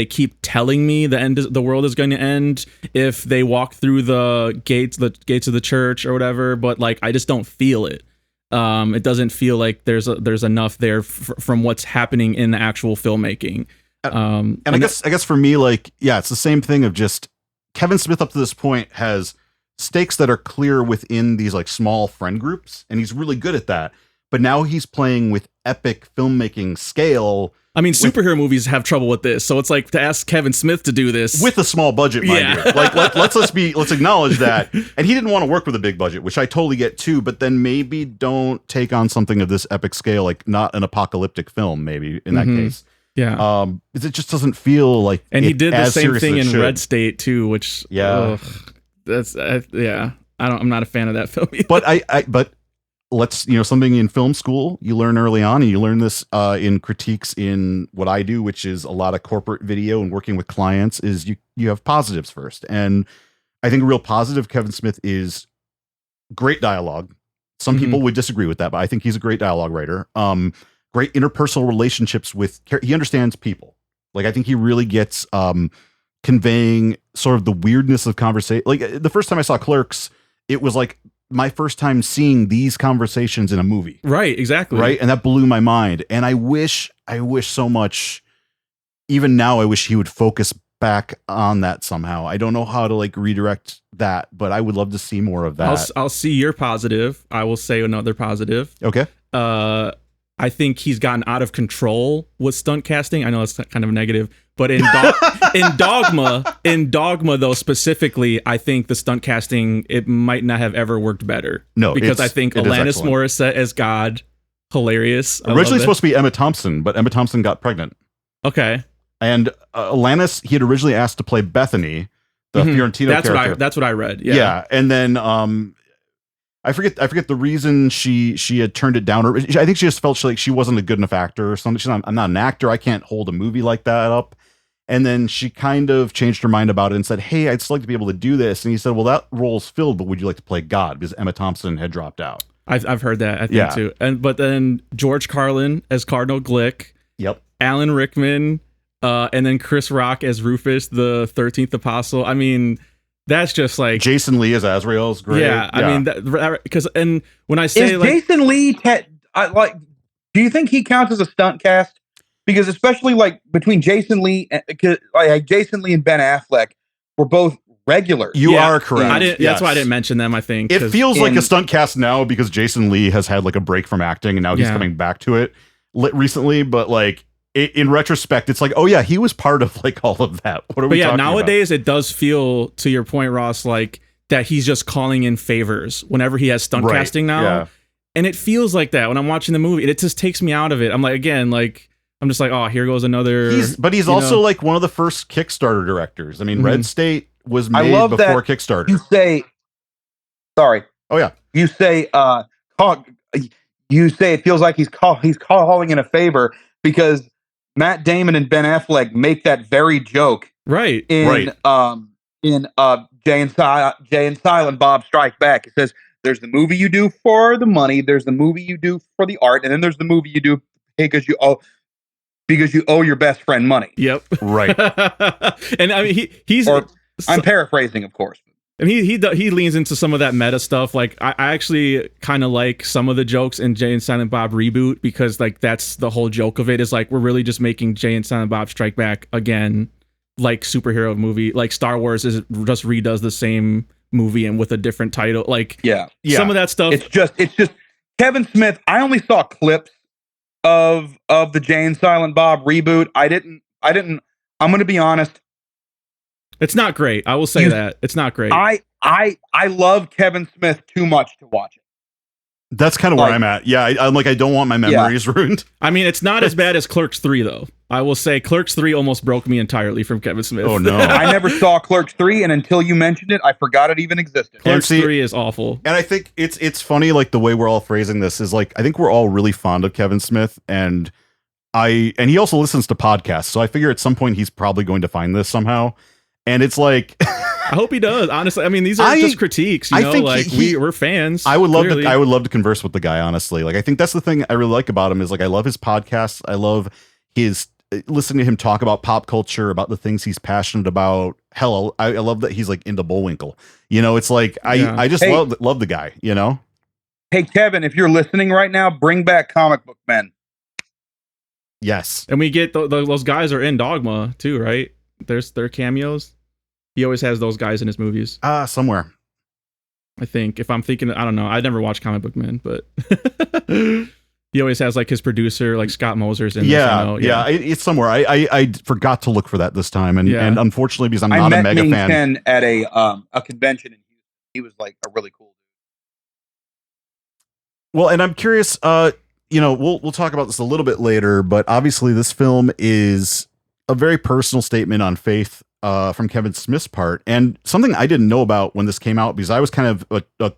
keep telling me the world is going to end if they walk through the gates of the church or whatever, but like I just don't feel it. It doesn't feel like there's enough there from what's happening in the actual filmmaking. And I guess for me, like, yeah, it's the same thing of just Kevin Smith up to this point has stakes that are clear within these like small friend groups, and he's really good at that. But now he's playing with epic filmmaking scale. I mean, superhero movies have trouble with this, so it's like to ask Kevin Smith to do this with a small budget, mind you. Like let's acknowledge that. And he didn't want to work with a big budget, which I totally get too. But then maybe don't take on something of this epic scale, like not an apocalyptic film, maybe in that case. Yeah. It just doesn't feel like. And he did the same thing in should. Red State too, which I'm not a fan of that film either. But let's, something in film school you learn early on, and you learn this in critiques in what I do, which is a lot of corporate video and working with clients, is you have positives first. And I think a real positive Kevin Smith is great dialogue. Some people would disagree with that, but I think he's a great dialogue writer. Great interpersonal relationships he understands people. Like, I think he really gets conveying sort of the weirdness of conversation. Like the first time I saw Clerks, it was like my first time seeing these conversations in a movie. Right, exactly. Right. And that blew my mind. And I wish so much, even now, I wish he would focus back on that somehow. I don't know how to like redirect that, but I would love to see more of that. I'll see your positive. I will say another positive. Okay. I think he's gotten out of control with stunt casting. I know it's kind of negative, but in Dogma though, specifically, I think the stunt casting, it might not have ever worked better. No, because I think Alanis Morrisette as God, hilarious. Originally supposed to be Emma Thompson, but Emma Thompson got pregnant. Okay. And Alanis, he had originally asked to play Bethany, the Fiorentino character. That's what I read. Yeah. Yeah, and then I forget the reason she had turned it down. Or I think she just felt like she wasn't a good enough actor or something. She's not, I'm not an actor. I can't hold a movie like that up. And then she kind of changed her mind about it and said, "Hey, I'd still like to be able to do this." And he said, "Well, that role's filled, but would you like to play God?" Because Emma Thompson had dropped out. I've heard that. I think too. But then George Carlin as Cardinal Glick. Yep. Alan Rickman, and then Chris Rock as Rufus, the 13th Apostle. I mean, that's just like Jason Lee as Azrael is great. Yeah, I mean, because and when I say Jason Lee, do you think he counts as a stunt cast? Because especially like between Jason Lee and Ben Affleck were both regulars. You are correct. That's why I didn't mention them, I think. It feels like a stunt cast now because Jason Lee has had like a break from acting and now he's coming back to it recently. But like in retrospect, it's like, oh yeah, he was part of like all of that. What are we talking nowadays it does feel, to your point, Ross, like that he's just calling in favors whenever he has stunt casting now. Yeah. And it feels like that when I'm watching the movie. It just takes me out of it. I'm like, again, like, I'm just like, oh, here goes another. But he's also like one of the first Kickstarter directors. I mean, Red State was made before Kickstarter. You say, sorry. Oh yeah. You say, it feels like he's calling in a favor because Matt Damon and Ben Affleck make that very joke. Right. In Jay and Silent Bob Strike Back. It says, there's the movie you do for the money, there's the movie you do for the art, and then there's the movie you do because you owe your best friend money. Yep. Right. And I mean he's I'm paraphrasing, of course. And he leans into some of that meta stuff. Like I actually kind of like some of the jokes in Jay and Silent Bob Reboot because like that's the whole joke of it is like we're really just making Jay and Silent Bob Strike Back again like superhero movie. Like Star Wars just redoes the same movie and with a different title. Like some of that stuff. It's just Kevin Smith. I only saw clips of the Jay and Silent Bob Reboot. I didn't. I'm going to be honest. It's not great. I will say that it's not great. I love Kevin Smith too much to watch it. That's kind of where I'm at. Yeah, I'm like, I don't want my memories ruined. I mean, it's not as bad as Clerks 3, though. I will say Clerks 3 almost broke me entirely from Kevin Smith. Oh, no. I never saw Clerks 3, and until you mentioned it, I forgot it even existed. Clerks 3 is awful. And I think it's funny, like, the way we're all phrasing this is, like, I think we're all really fond of Kevin Smith, and he also listens to podcasts, so I figure at some point he's probably going to find this somehow. And it's like... I hope he does. Honestly, I mean, these are just critiques. You know, think like we're fans. I would love to converse with the guy. Honestly, like I think that's the thing I really like about him is like I love his podcasts. I love his listening to him talk about pop culture, about the things he's passionate about. Hell, I love that he's like into Bullwinkle. You know, it's like I just love the guy. You know. Hey Kevin, if you're listening right now, bring back Comic Book Men. Yes, and we get those guys are in Dogma too, right? There's their cameos. He always has those guys in his movies. Somewhere. I think. If I'm thinking, I don't know. I never watched Comic Book Men, but he always has like his producer, like Scott Moser's in. Yeah. It's somewhere. I forgot to look for that this time, and unfortunately, because I'm not a mega fan. I met Ming Chen at a convention in Houston. He was like a really cool dude. Well, and I'm curious. We'll talk about this a little bit later, but obviously, this film is a very personal statement on faith. From Kevin Smith's part, and something I didn't know about when this came out because I was kind of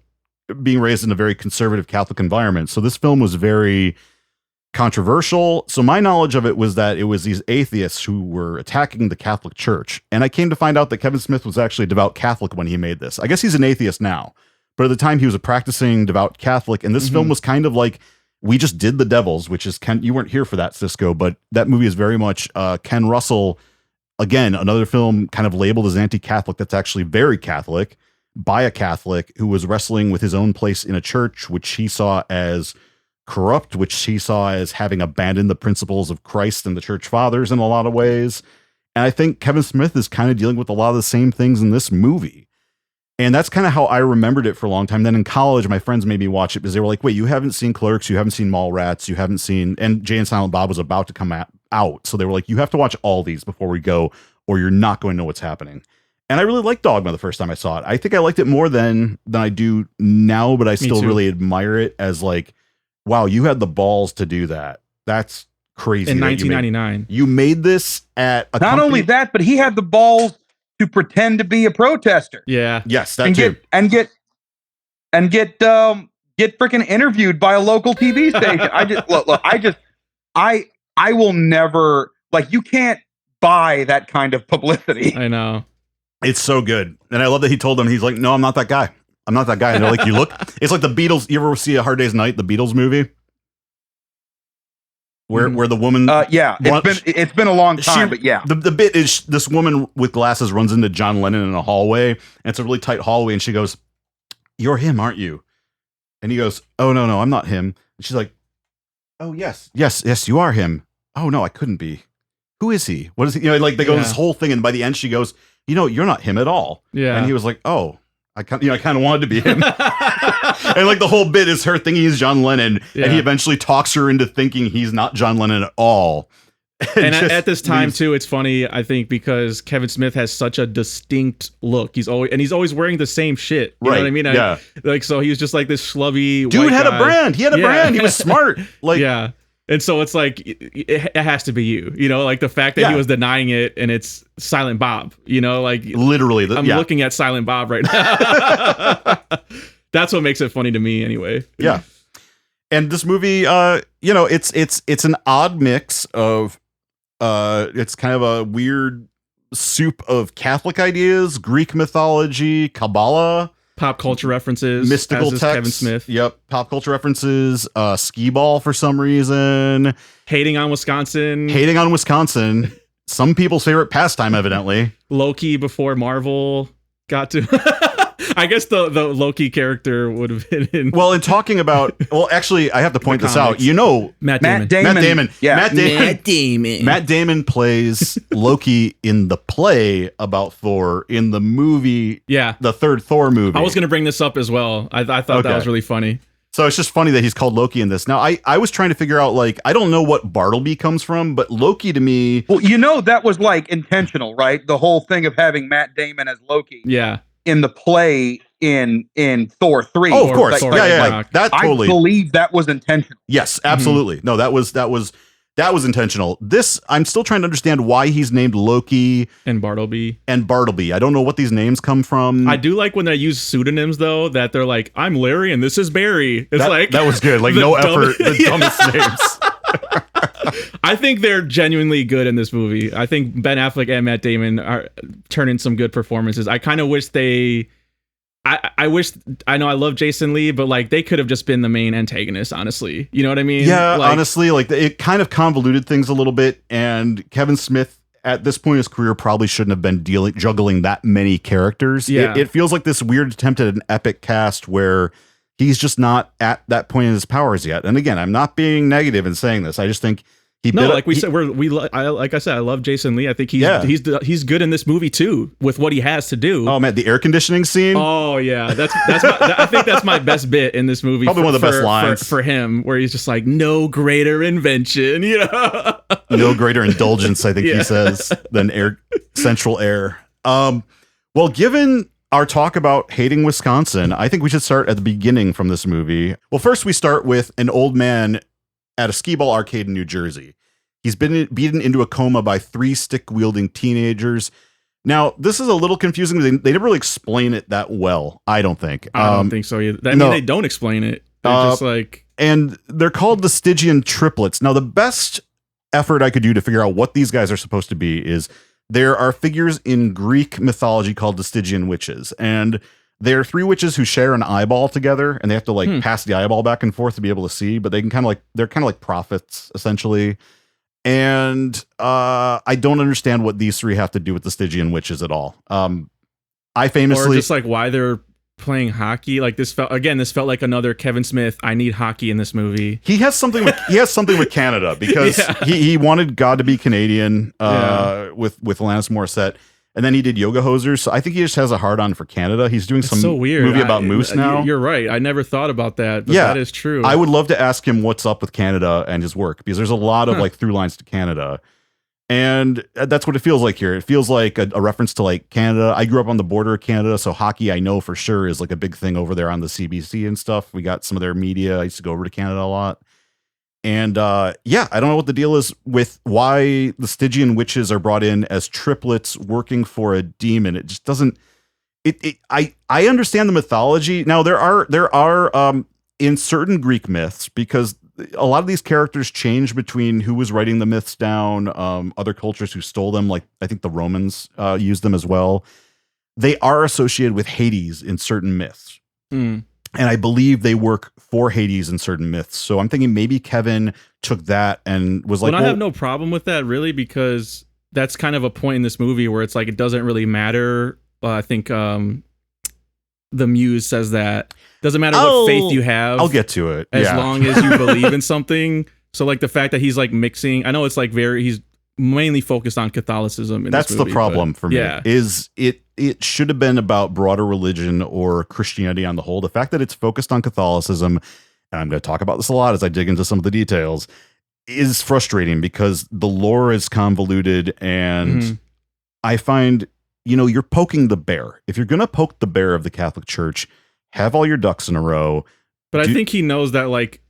being raised in a very conservative Catholic environment. So this film was very controversial. So my knowledge of it was that it was these atheists who were attacking the Catholic Church. And I came to find out that Kevin Smith was actually a devout Catholic when he made this. I guess he's an atheist now, but at the time he was a practicing devout Catholic. And this film was kind of like, we just did The Devils, which is you weren't here for that, Cisco, but that movie is very much Ken Russell. Again, another film kind of labeled as anti-Catholic that's actually very Catholic by a Catholic who was wrestling with his own place in a church, which he saw as corrupt, which he saw as having abandoned the principles of Christ and the church fathers in a lot of ways. And I think Kevin Smith is kind of dealing with a lot of the same things in this movie. And that's kind of how I remembered it for a long time. Then in college, my friends made me watch it because they were like, wait, you haven't seen Clerks, you haven't seen Mallrats, you haven't seen, and Jay and Silent Bob was about to come out. So they were like, you have to watch all these before we go, or you're not going to know what's happening. And I really liked Dogma the first time I saw it. I think I liked it more than I do now, but I still really admire it as like, wow, you had the balls to do that. That's crazy. In 1999. You made this at a Not only that, but he had the balls to pretend to be a protester. Yeah. Yes, that too. Get freaking interviewed by a local TV station. I will never, like, you can't buy that kind of publicity. I know. It's so good. And I love that he told them, he's like, no, I'm not that guy. I'm not that guy. And they're like, you look, it's like the Beatles. You ever see A Hard Day's Night, the Beatles movie? Where the woman. It's been a long time, but yeah. The bit is this woman with glasses runs into John Lennon in a hallway. And it's a really tight hallway. And she goes, you're him, aren't you? And he goes, oh, no, I'm not him. And she's like, oh, yes, you are him. Oh, no, I couldn't be. Who is he? What is he? You know, like they go this whole thing. And by the end, she goes, you're not him at all. Yeah. And he was like, oh, I kind of wanted to be him. And like the whole bit is her thinking he's John Lennon, and he eventually talks her into thinking he's not John Lennon at all. And at this time too, it's funny, I think, because Kevin Smith has such a distinct look. He's always wearing the same shit. You know what I mean? Yeah. So he was just like this schlubby dude white had guy. a brand. He had a brand. He was smart. Like, yeah. And so it's like, it has to be you, like the fact that he was denying it, and it's Silent Bob, like literally. I'm looking at Silent Bob right now. That's what makes it funny to me anyway. Yeah. And this movie, it's an odd mix of, it's kind of a weird soup of Catholic ideas, Greek mythology, Kabbalah, pop culture references, mystical text. Kevin Smith. Yep, pop culture references. Skee ball for some reason. Hating on Wisconsin. Some people's favorite pastime, evidently. Loki before Marvel got to. I guess the Loki character would have been in. Well, in talking about, actually, I have to point this out. Matt Damon. Matt Damon. Yeah. Matt Damon. Matt Damon plays Loki in the play about Thor. In the movie, the third Thor movie. I was going to bring this up as well. I thought that was really funny. So it's just funny that he's called Loki in this. Now, I was trying to figure out, like, I don't know what Bartleby comes from, but Loki to me. Well, that was like intentional, right? The whole thing of having Matt Damon as Loki. Yeah. In the play in Thor 3. Oh, of course. Like, Yeah. That totally. I believe that was intentional. Yes, absolutely. No, that was intentional. This, I'm still trying to understand why he's named Loki and Bartleby. I don't know what these names come from. I do like when they use pseudonyms, though, that they're like, I'm Larry and this is Barry. It's that was good. Like, no effort, the dumbest names. I think they're genuinely good in this movie. I think Ben Affleck and Matt Damon are turning some good performances. I kind of wish I know I love Jason Lee, but like they could have just been the main antagonist, honestly. You know what I mean? Yeah, honestly, like it kind of convoluted things a little bit, and Kevin Smith at this point in his career probably shouldn't have been juggling that many characters. Yeah. It feels like this weird attempt at an epic cast where he's just not at that point in his powers yet. And again, I'm not being negative in saying this. I just think like I said, I love Jason Lee. I think he's good in this movie too, with what he has to do. Oh man, the air conditioning scene. Oh yeah, I think that's my best bit in this movie. Probably one of the best lines for him, where he's just like, no greater invention, no greater indulgence. I think he says than central air. Well, given our talk about hating Wisconsin, I think we should start at the beginning from this movie. Well, first we start with an old man at a skee ball arcade in New Jersey. He's been beaten into a coma by 3 stick-wielding teenagers. Now, this is a little confusing. They never really explain it that well, I don't think. I don't think so either. I mean, they don't explain it. They're just like... And they're called the Stygian triplets. Now, the best effort I could do to figure out what these guys are supposed to be is there are figures in Greek mythology called the Stygian witches. And they're 3 witches who share an eyeball together, and they have to like pass the eyeball back and forth to be able to see, but they're kind of like prophets essentially. And I don't understand what these 3 have to do with the Stygian witches at all. I famously, or just like why they're playing hockey. Like this felt like another Kevin Smith. I need hockey in this movie. He has something with Canada because he wanted God to be Canadian with Alanis Morrisette. And then he did Yoga Hosers. So I think he just has a hard on for Canada. He's doing some movie about moose now. You're right. I never thought about that. But that is true. I would love to ask him what's up with Canada and his work, because there's a lot of like through lines to Canada. And that's what it feels like here. It feels like a reference to like Canada. I grew up on the border of Canada, so hockey I know for sure is like a big thing over there on the CBC and stuff. We got some of their media. I used to go over to Canada a lot. And I don't know what the deal is with why the Stygian witches are brought in as triplets working for a demon. It just doesn't. I understand the mythology. Now there are in certain Greek myths, because a lot of these characters change between who was writing the myths down, other cultures who stole them. Like I think the Romans used them as well. They are associated with Hades in certain myths. And I believe they work for Hades in certain myths. So I'm thinking maybe Kevin took that and was like, I have no problem with that, really, because that's kind of a point in this movie where it's like, it doesn't really matter. I think the Mewes says that. Doesn't matter what faith you have. I'll get to it. As long as you believe in something. So like the fact that he's like mixing, I know it's like he's mainly focused on Catholicism. That's this movie, the problem for me. Yeah. Is it should have been about broader religion or Christianity on the whole. The fact that it's focused on Catholicism, and I'm going to talk about this a lot as I dig into some of the details, is frustrating because the lore is convoluted, and I find, you're poking the bear. If you're going to poke the bear of the Catholic Church, have all your ducks in a row. But I think he knows that, like,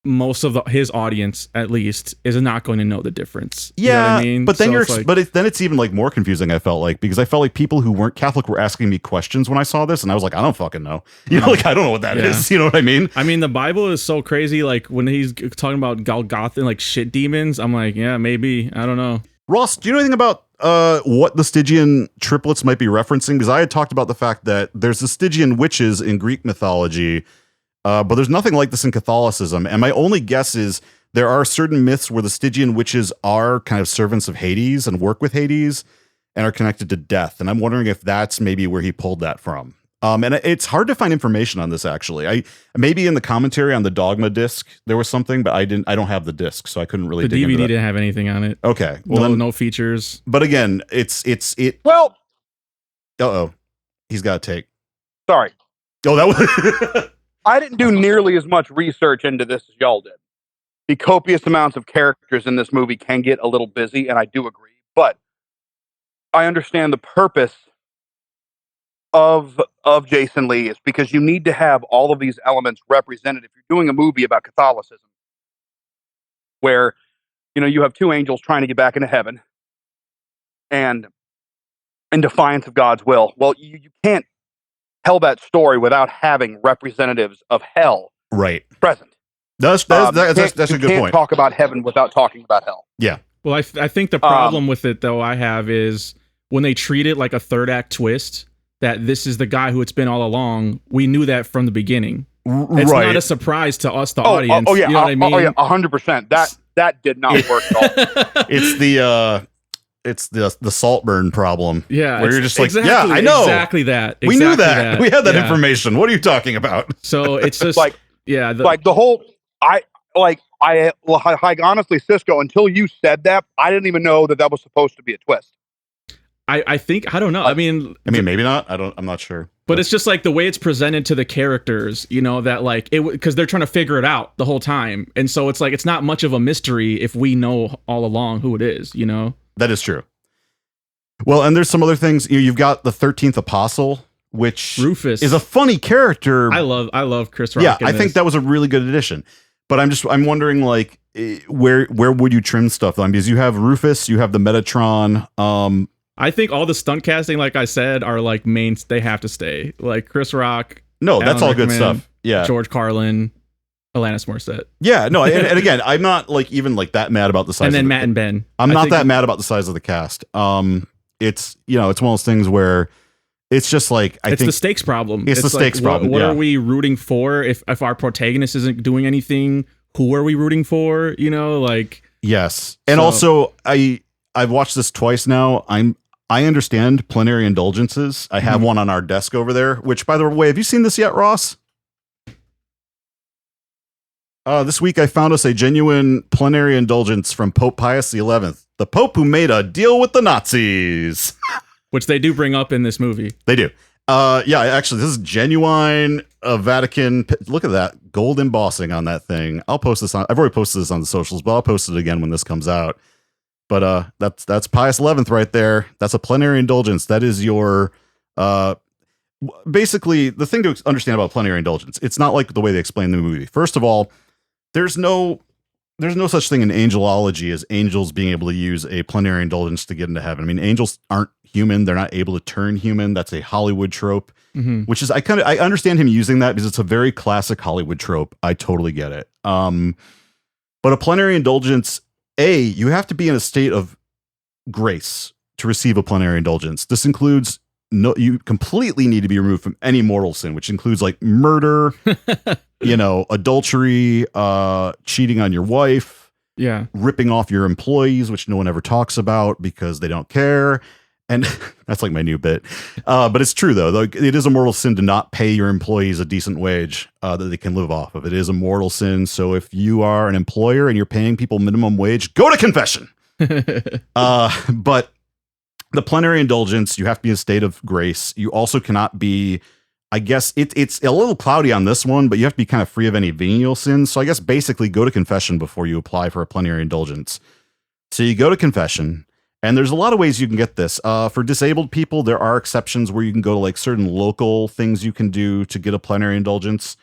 most of his audience, at least, is not going to know the difference. Yeah, you know what I mean? But then so then it's even like more confusing. I felt like, because I felt like people who weren't Catholic were asking me questions when I saw this, and I was like, I don't fucking know. Like, I don't know what that is. You know what I mean? I mean, the Bible is so crazy. Like, when he's talking about Golgotha and like shit demons, I'm like, yeah, maybe. I don't know. Ross, do you know anything about what the Stygian triplets might be referencing? Because I had talked about the fact that there's the Stygian witches in Greek mythology. But there's nothing like this in Catholicism. And my only guess is there are certain myths where the Stygian witches are kind of servants of Hades and work with Hades and are connected to death. And I'm wondering if that's maybe where he pulled that from. And it's hard to find information on this, actually. Maybe in the commentary on the Dogma disc, there was something, but I don't have the disc, so I couldn't really dig into The DVD that. didn't have anything on it. Okay. Well, no features. But again, Well, uh-oh. He's got a take. sorry. Oh, that was... I didn't do nearly as much research into this as y'all did. The copious amounts of characters in this movie can get a little busy, and I do agree. But I understand the purpose of Jason Lee is because you need to have all of these elements represented. If you're doing a movie about Catholicism, where you have two angels trying to get back into heaven, and in defiance of God's will, well, you can't tell that story without having representatives of hell present. That's a good point. You can't talk about heaven without talking about hell. Yeah. Well, I think the problem with it, though, I have is when they treat it like a third act twist, that this is the guy who it's been all along. We knew that from the beginning. It's not a surprise to us, the audience. Oh yeah, you know what I mean? 100%. That did not work at all. It's the Saltburn problem. Yeah. Where you're just like, exactly, yeah, I know. Exactly that. We knew that. We had that information. What are you talking about? So it's just like, yeah. Like the whole, I honestly, Cisco, until you said that, I didn't even know that was supposed to be a twist. I think, I don't know. I mean, maybe not. I'm not sure. But it's just like the way it's presented to the characters, that like because they're trying to figure it out the whole time. And so it's like, it's not much of a mystery if we know all along who it is, That is true. Well, and there's some other things. You've got the 13th Apostle, which Rufus is a funny character. I love Chris Rock. Yeah, I think that was a really good addition. But I'm wondering, like, where would you trim stuff? Because you have Rufus, you have the Metatron. I think all the stunt casting, like I said, are like mains. They have to stay. Like Chris Rock. No, that's all Rickman, good stuff. Yeah, George Carlin, Alanis Morrisette. Yeah, no, and again, I'm not like even like that mad about the size. And then Matt and Ben. I'm not that mad about the size of the cast. It's it's one of those things where it's just like I think the stakes problem. It's the stakes problem. What are we rooting for if our protagonist isn't doing anything? Who are we rooting for? Yes, and also I've watched this twice now. I understand plenary indulgences. I have one on our desk over there. Which, by the way, have you seen this yet, Ross? This week I found us a genuine plenary indulgence from Pope Pius XI, the Pope who made a deal with the Nazis. Which they do bring up in this movie. They do. Yeah, actually, this is genuine Vatican. Look at that gold embossing on that thing. I'll post this on. I've already posted this on the socials, but I'll post it again when this comes out. But that's Pius XI right there. That's a plenary indulgence. That is your basically the thing to understand about plenary indulgence. It's not like the way they explain the movie. First of all, there's no such thing in angelology as angels being able to use a plenary indulgence to get into heaven. I mean, angels aren't human. They're not able to turn human. That's a Hollywood trope, which is I understand him using that because it's a very classic Hollywood trope. I totally get it. But a plenary indulgence, you have to be in a state of grace to receive a plenary indulgence. This includes you completely need to be removed from any mortal sin, which includes like murder, adultery, cheating on your wife, ripping off your employees, which no one ever talks about because they don't care. And that's like my new bit. But it's true though. Like, it is a mortal sin to not pay your employees a decent wage that they can live off of. It is a mortal sin. So if you are an employer and you're paying people minimum wage, go to confession. But the plenary indulgence, you have to be in a state of grace. You also cannot be, I guess it's a little cloudy on this one, but you have to be kind of free of any venial sins. So I guess basically go to confession before you apply for a plenary indulgence. So you go to confession, and there's a lot of ways you can get this. For disabled people, there are exceptions where you can go to like certain local things you can do to get a plenary indulgence.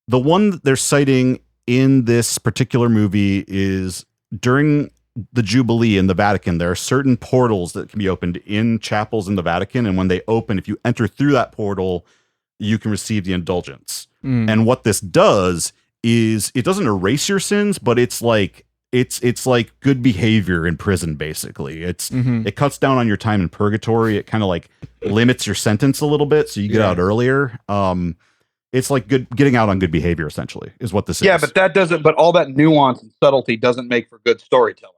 The one that they're citing in this particular movie is during the Jubilee in the Vatican, there are certain portals that can be opened in chapels in the Vatican. And when they open, if you enter through that portal, you can receive the indulgence. And what this does is it doesn't erase your sins, but it's like good behavior in prison. Basically, it cuts down on your time in purgatory. It kind of like limits your sentence a little bit, so you get out earlier. It's like getting out on good behavior, essentially, is what this is. Yeah, but that doesn't. But all that nuance and subtlety doesn't make for good storytelling.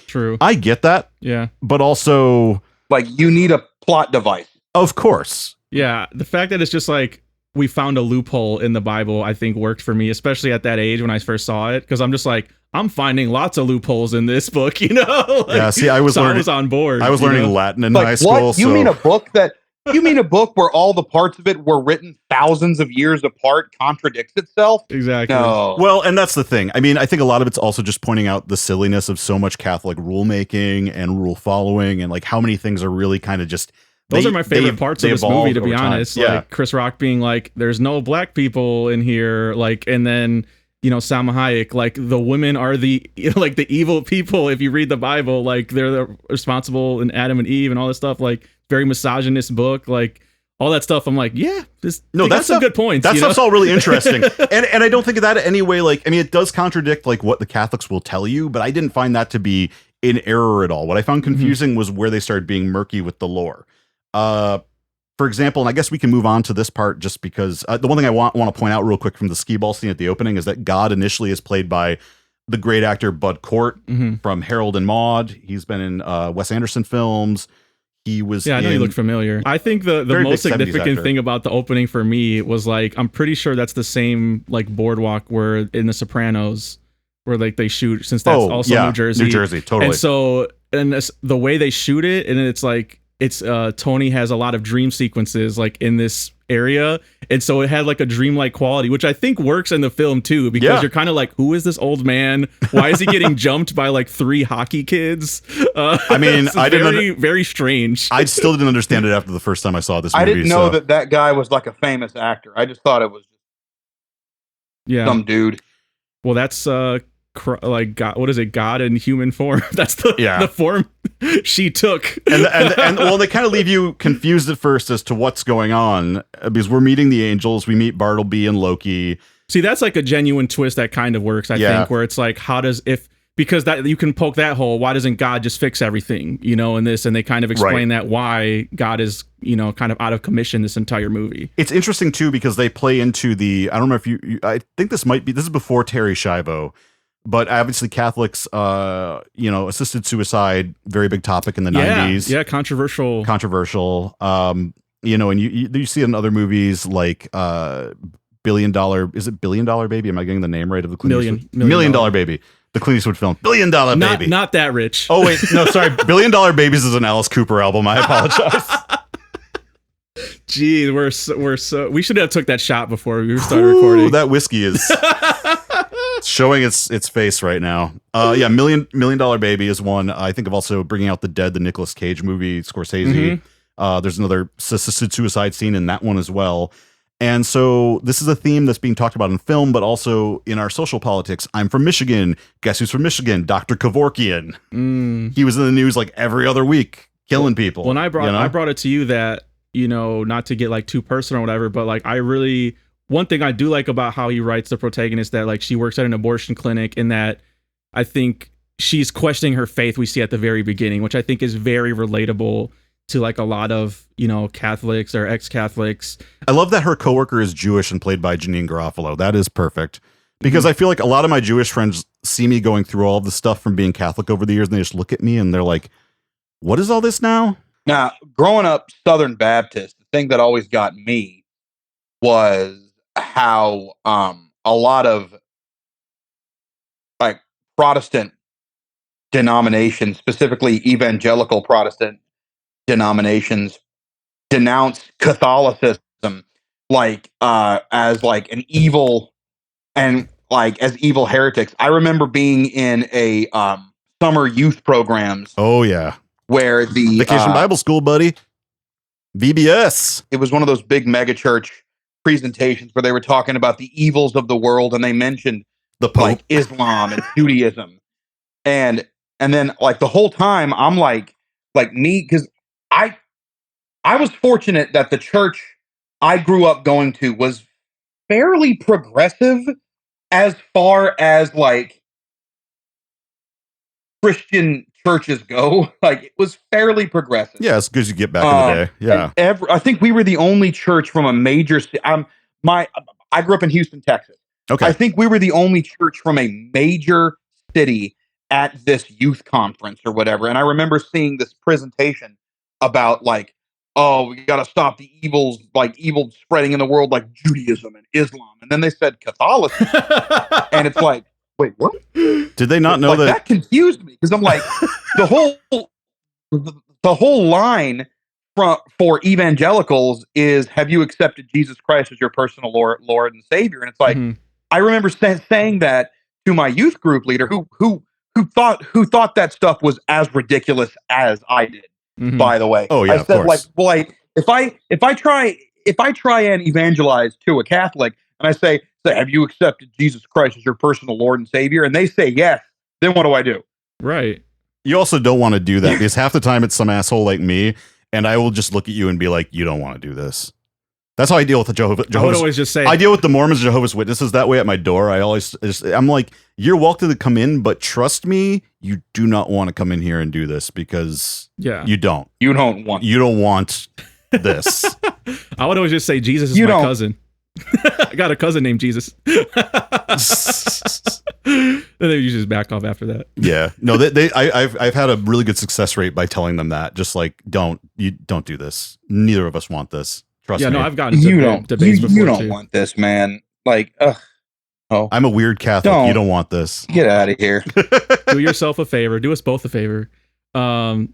True. I get that. Yeah. But also, like, you need a plot device. Of course. Yeah. The fact that it's just like we found a loophole in the Bible, I think worked for me, especially at that age when I first saw it, because I'm just like, I'm finding lots of loopholes in this book, you know? Like, yeah. See, I was on board. I was learning Latin in high school. What? You mean a book that? You mean a book where all the parts of it were written thousands of years apart contradicts itself? Exactly. No. Well, and that's the thing. I mean, I think a lot of it's also just pointing out the silliness of so much Catholic rulemaking and rule following, and like how many things are really kind of just. Those are my favorite parts of this movie, to be honest. Yeah. Like Chris Rock being like, "There's no black people in here," like, and then Salma Hayek, like the women are the like the evil people. If you read the Bible, like they're the responsible in Adam and Eve and all this stuff. Like very misogynist book, like all that stuff. I'm like, yeah, that's some good points. That stuff's all really interesting, and I don't think of that any way. Like, I mean, it does contradict like what the Catholics will tell you, but I didn't find that to be in error at all. What I found confusing was where they started being murky with the lore. For example, and I guess we can move on to this part just because the one thing I want to point out real quick from the skee ball scene at the opening is that God initially is played by the great actor Bud Cort from Harold and Maude. He's been in Wes Anderson films. He was I know you look familiar. I think the most significant thing about the opening for me was like, I'm pretty sure that's the same like boardwalk where in The Sopranos where like they shoot, since that's also New Jersey. New Jersey, totally. And so, the way they shoot it, and it's like, Tony has a lot of dream sequences like in this area, and so it had like a dreamlike quality, which I think works in the film too, because you're kind of like, who is this old man? Why is he getting jumped by like 3 hockey kids? I mean, I didn't very strange. I still didn't understand it after the first time I saw this movie. I didn't know that guy was like a famous actor. I just thought it was some dude. Well, that's like God, what is it? God in human form. That's the form she took. and well, they kind of leave you confused at first as to what's going on, because we're meeting the angels. We meet Bartleby and Loki. See, that's like a genuine twist that kind of works, I think, where it's like, because that you can poke that hole, why doesn't God just fix everything, in this? And they kind of explain that why God is, kind of out of commission this entire movie. It's interesting too, because they play into I don't know if I think this is before Terry Schiavo. But obviously Catholics, assisted suicide, very big topic in the 90s. Yeah, controversial. And you see it in other movies like $1 Billion Dollar, is it $1 Billion Baby? Am I getting the name right of the Clint Eastwood? Million Dollar Baby. The Clint Eastwood film. $1 Billion Baby. Not that rich. Oh, wait. No, sorry. $1 Billion Babies is an Alice Cooper album. I apologize. Gee, we should have took that shot before we started recording. That whiskey is showing its face right now. Million Dollar Baby is one. I think of also Bringing Out the Dead, the Nicolas Cage movie, Scorsese. There's another assisted suicide scene in that one as well. And so this is a theme that's being talked about in film, but also in our social politics. I'm from Michigan. Guess who's from Michigan? Dr. Kevorkian. He was in the news like every other week, killing people. When I brought it to you that, not to get like too personal or whatever, but like one thing I do like about how he writes the protagonist, that like she works at an abortion clinic, and that I think she's questioning her faith we see at the very beginning, which I think is very relatable to like a lot of, Catholics or ex-Catholics. I love that her coworker is Jewish and played by Janine Garofalo. That is perfect. Because I feel like a lot of my Jewish friends see me going through all of the stuff from being Catholic over the years, and they just look at me and they're like, what is all this now? Now, growing up Southern Baptist, the thing that always got me was how a lot of like Protestant denominations, specifically evangelical Protestant denominations, denounce Catholicism as like an evil and like as evil heretics. I remember being in a summer youth programs. Oh yeah, where the Vacation Bible School, buddy, VBS. It was one of those big mega church presentations where they were talking about the evils of the world, and they mentioned the Pope, like Islam and Judaism, and then like the whole time I'm like me, because I was fortunate that the church I grew up going to was fairly progressive as far as like Christian churches go. Like it was fairly progressive. Yeah, as good as you get back in the day. Yeah, I think we were the only church from a major. I grew up in Houston, Texas. Okay, I think we were the only church from a major city at this youth conference or whatever. And I remember seeing this presentation about like, oh, we got to stop the evils, like evil spreading in the world, like Judaism and Islam. And then they said Catholicism, and it's like, wait, what? Did they not know that confused me, because I'm like, the whole line for evangelicals is, have you accepted Jesus Christ as your personal Lord and Savior? And it's like, I remember saying that to my youth group leader who thought that stuff was as ridiculous as I did. By the way, oh yeah, I said like, well, if I try and evangelize to a Catholic and I say, have you accepted Jesus Christ as your personal Lord and Savior? And they say yes, then what do I do? Right. You also don't want to do that because half the time it's some asshole like me, and I will just look at you and be like, you don't want to do this. That's how I deal with the Jehovah's. I would always just say, I deal with the Mormons, Jehovah's Witnesses that way at my door. I'm like, you're welcome to come in, but trust me, you do not want to come in here and do this because you don't want this. I would always just say, Jesus is my cousin. I got a cousin named Jesus. And then you just back off after that. Yeah, no, I've had a really good success rate by telling them that, just like, don't do this. Neither of us want this. Trust me. No, I've gotten debates before. You don't want this, man. Like, I'm a weird Catholic. You don't want this. Get out of here. Do yourself a favor. Do us both a favor. No,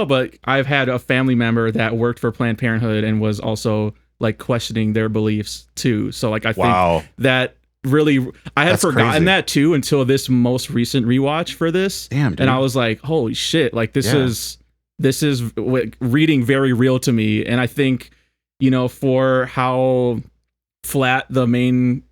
but I've had a family member that worked for Planned Parenthood and was also like questioning their beliefs too. So like I think that really, I had forgotten that too until this most recent rewatch for this. Damn, dude. And I was like, holy shit! Like this is reading very real to me. And I think, for how flat the main,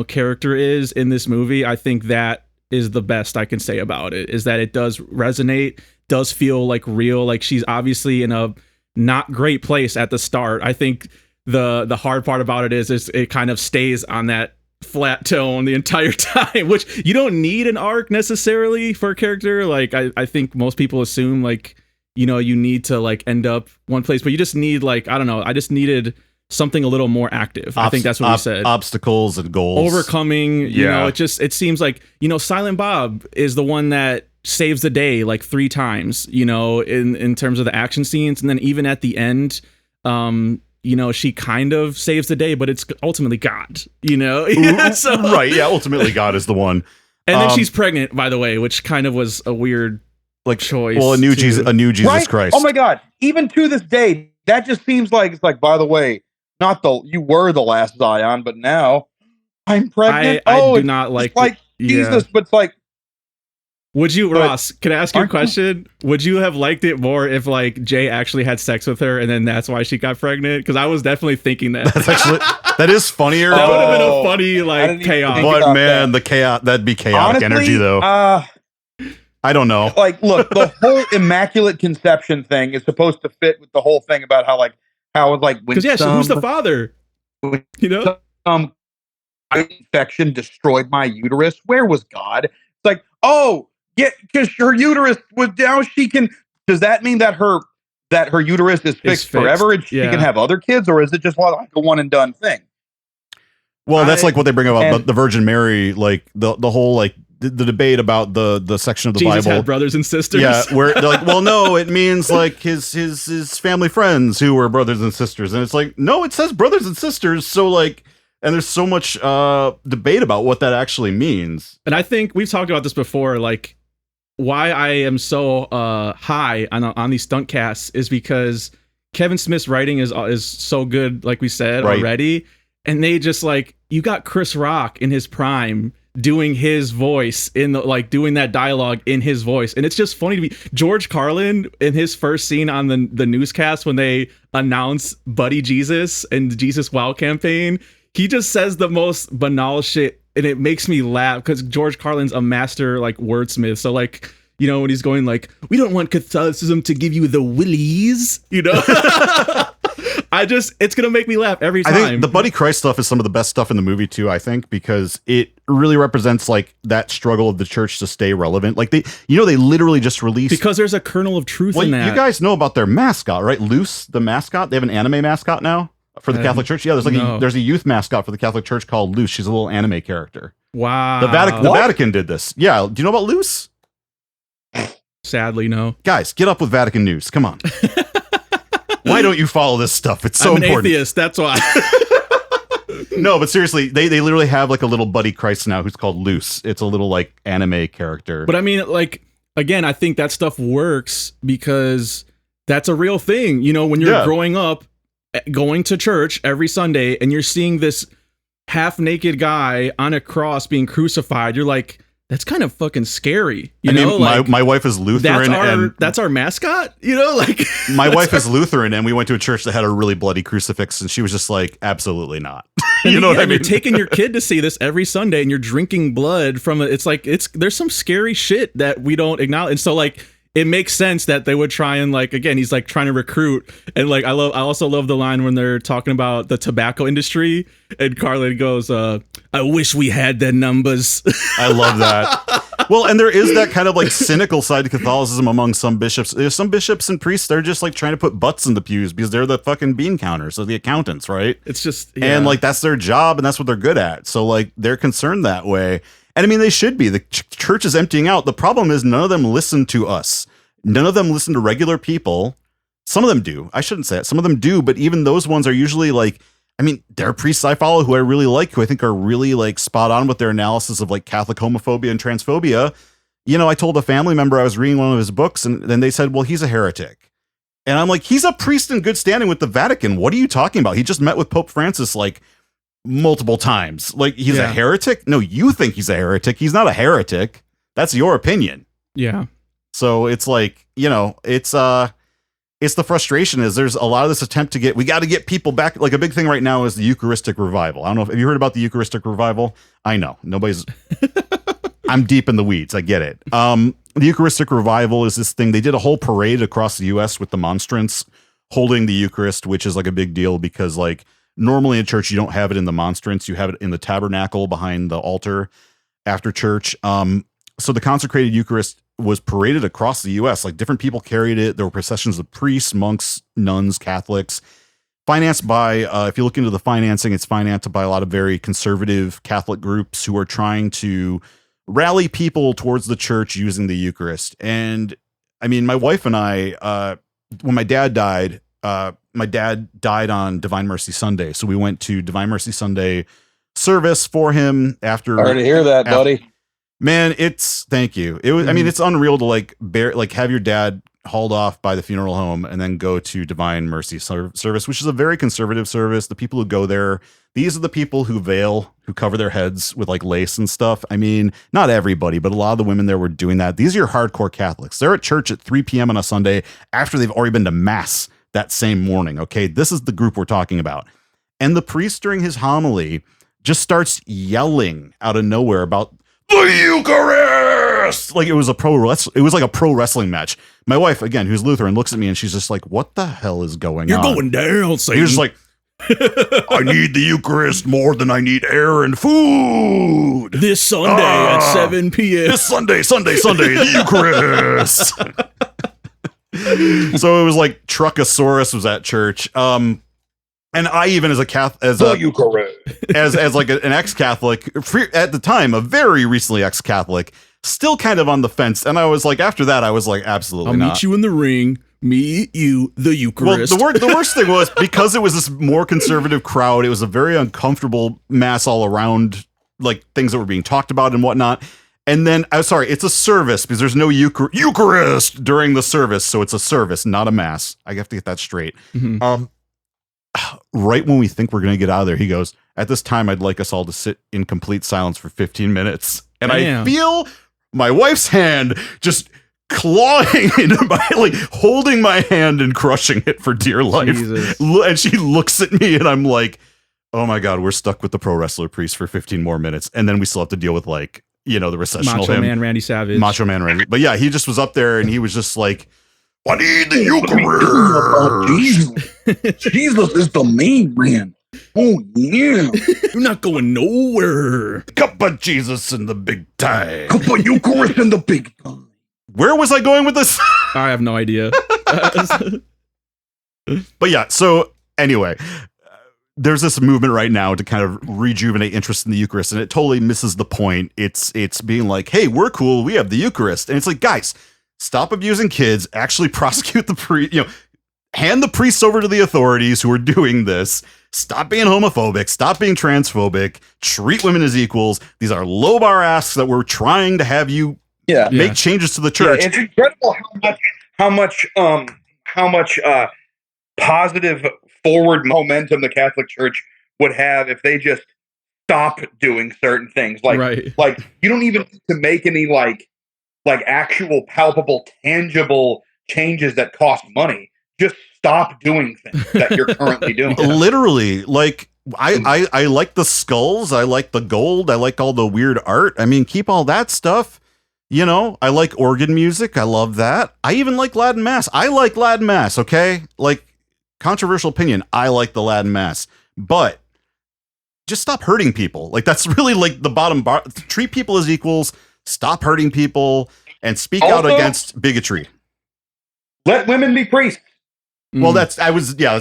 character is in this movie, I think that is the best I can say about it, is that it does resonate, does feel like real. Like she's obviously in a not great place at the start. I think the hard part about it is it kind of stays on that flat tone the entire time, which you don't need an arc necessarily for a character. Like I think most people assume like, you need to like end up one place, but you just need like, I don't know, I just needed something a little more active. I think that's what we said. Obstacles and goals. Overcoming, it seems like, Silent Bob is the one that saves the day like 3 times, in terms of the action scenes. And then even at the end, she kind of saves the day, but it's ultimately God, So, right. Yeah. Ultimately God is the one. And then she's pregnant, by the way, which kind of was a weird choice. Well, a new Jesus right? Christ. Oh my God. Even to this day, that just seems like, it's like, by the way, you were the last Zion, but now I'm pregnant. I do not like Jesus, but it's like, would you, Ross, can I ask you a question? Would you have liked it more if like Jay actually had sex with her and then that's why she got pregnant? Because I was definitely thinking that. That is funnier. That would have been a funny chaos. But man, the chaos, that'd be chaotic energy though. I don't know. Like, look, the whole immaculate conception thing is supposed to fit with the whole thing about how it's like, because who's the father? Infection destroyed my uterus. Where was God? It's like, because her uterus was down. Does that mean that her uterus is fixed forever and she can have other kids, or is it just like a one and done thing? Well, that's like what they bring about the Virgin Mary, like the whole like the debate about the section of the Jesus Bible. Had brothers and sisters. Yeah, where they're like, well, no, it means like his family friends who were brothers and sisters, and it's like, no, it says brothers and sisters. So like, and there's so much debate about what that actually means. And I think we've talked about this before, like why I am so high on these stunt casts is because Kevin Smith's writing is so good, like we said already, and they just like, you got Chris Rock in his prime doing his voice in the, like, doing that dialogue in his voice, and it's just funny to be George Carlin in his first scene on the newscast when they announce Buddy Jesus and the Jesus Wow campaign. He just says the most banal shit, and it makes me laugh because George Carlin's a master like wordsmith. So like, you know, when he's going like, we don't want Catholicism to give you the willies, you know. It's gonna make me laugh every time. I think the Buddy Christ stuff is some of the best stuff in the movie too, I think, because it really represents like that struggle of the church to stay relevant. Like they literally just released, because there's a kernel of truth in that. You guys know about their mascot, right? Loose, the mascot. They have an anime mascot now for the Catholic Church. Yeah, there's a youth mascot for the Catholic Church called Loose. She's a little anime character. Wow. The Vatican did this. Yeah. Do you know about Loose? Sadly, no. Guys, get up with Vatican news. Come on. Why don't you follow this stuff? It's so I'm an important. atheist, that's why. No, but seriously, they literally have like a little Buddy Christ now who's called Loose. It's a little like anime character. But I mean, like, again, I think that stuff works because that's a real thing. You know, when you're growing up, going to church every Sunday, and you're seeing this half-naked guy on a cross being crucified, you're like, that's kind of fucking scary. You know, like, my wife is Lutheran. That's our mascot. You know, like my wife is Lutheran, and we went to a church that had a really bloody crucifix, and she was just like, absolutely not. You know what I mean? You're taking your kid to see this every Sunday, and you're drinking blood from it. It's like there's some scary shit that we don't acknowledge, and so like, it makes sense that they would try and like, again, he's like trying to recruit, and like I also love the line when they're talking about the tobacco industry, and Carlin goes, I wish we had the numbers. I love that. Well, and there is that kind of like cynical side to Catholicism among some bishops. There's some bishops and priests, they're just like trying to put butts in the pews because they're the fucking bean counters, so the accountants, right? It's just, and like that's their job and that's what they're good at. So like they're concerned that way. And I mean, they should be. The church is emptying out. The problem is none of them listen to us. None of them listen to regular people. Some of them do. I shouldn't say it. Some of them do, but even those ones are usually like, I mean, there are priests I follow who I really like, who I think are really like spot on with their analysis of like Catholic homophobia and transphobia. You know, I told a family member I was reading one of his books, and then they said, well, he's a heretic. And I'm like, he's a priest in good standing with the Vatican. What are you talking about? He just met with Pope Francis like multiple times. Like, he's a heretic? No, you think he's a heretic. He's not a heretic. That's your opinion. Yeah. So it's like, you know, it's the frustration is there's a lot of this attempt to we got to get people back. Like a big thing right now is the Eucharistic revival. I don't know have you heard about the Eucharistic revival? I know I'm deep in the weeds. I get it. The Eucharistic revival is this thing. They did a whole parade across the US with the monstrance holding the Eucharist, which is like a big deal because like normally in church, you don't have it in the monstrance. You have it in the tabernacle behind the altar after church. So the consecrated Eucharist was paraded across the U.S. Like different people carried it. There were processions of priests, monks, nuns, Catholics, financed by, if you look into the financing, it's financed by a lot of very conservative Catholic groups who are trying to rally people towards the church using the Eucharist. And I mean, my wife and I, when my dad died on Divine Mercy Sunday. So we went to Divine Mercy Sunday service for him after. Sorry to hear that, buddy. Man, thank you. It was, I mean, it's unreal to have your dad hauled off by the funeral home and then go to Divine Mercy service, which is a very conservative service. The people who go there, these are the people who veil, who cover their heads with like lace and stuff. I mean, not everybody, but a lot of the women there were doing that. These are your hardcore Catholics. They're at church at 3 p.m. on a Sunday after they've already been to mass that same morning. Okay. This is the group we're talking about. And the priest during his homily just starts yelling out of nowhere about the Eucharist. Like it was like a pro wrestling match. My wife, again, who's Lutheran, looks at me and she's just like, what the hell is going on? You're going down, Satan. He was just like, I need the Eucharist more than I need air and food. This Sunday at 7 p.m. This Sunday, the Eucharist. So it was like Truckosaurus was at church. And I even as a Catholic, as like an ex-Catholic, at the time, a very recently ex-Catholic, still kind of on the fence. And I was like, after that, I was like, absolutely not. I'll meet you in the ring. Me, you, the Eucharist. Well, the worst thing was because it was this more conservative crowd. It was a very uncomfortable mass all around, like things that were being talked about and whatnot. And then, I'm sorry, it's a service because there's no Eucharist during the service. So it's a service, not a mass. I have to get that straight. Mhm. Right when we think we're going to get out of there, he goes, at this time, I'd like us all to sit in complete silence for 15 minutes. And Damn. I feel my wife's hand just clawing into my, like, holding my hand and crushing it for dear life. Jesus. And she looks at me and I'm like, oh my God, we're stuck with the pro wrestler priest for 15 more minutes. And then we still have to deal with, like, you know, the recessional Macho hymn. Man Randy Savage. Macho Man Randy. But yeah, he just was up there and he was just like, I need the Eucharist. Jesus is the main man. Oh, yeah. You're not going nowhere. Cup of Jesus in the big time. Cup of Eucharist in the big time. Where was I going with this? I have no idea. But yeah, so anyway, there's this movement right now to kind of rejuvenate interest in the Eucharist, and it totally misses the point. It's being like, hey, we're cool, we have the Eucharist. And it's like, guys, stop abusing kids, actually prosecute the priest, you know, hand the priests over to the authorities who are doing this. Stop being homophobic, stop being transphobic, treat women as equals. These are low bar asks that we're trying to have you make changes to the church. Yeah, it's incredible how much positive forward momentum the Catholic Church would have if they just stopped doing certain things. Like you don't even need to make any like actual palpable, tangible changes that cost money. Just stop doing things that you're currently doing. Literally, like I like the skulls, I like the gold, I like all the weird art. I mean, keep all that stuff. You know, I like organ music. I love that. I even like Latin Mass. I like Latin Mass, okay? Like, controversial opinion, I like the Latin Mass. But just stop hurting people. Like, that's really like the bottom bar. Treat people as equals, stop hurting people, and speak out against bigotry. Let women be priests. Well, that's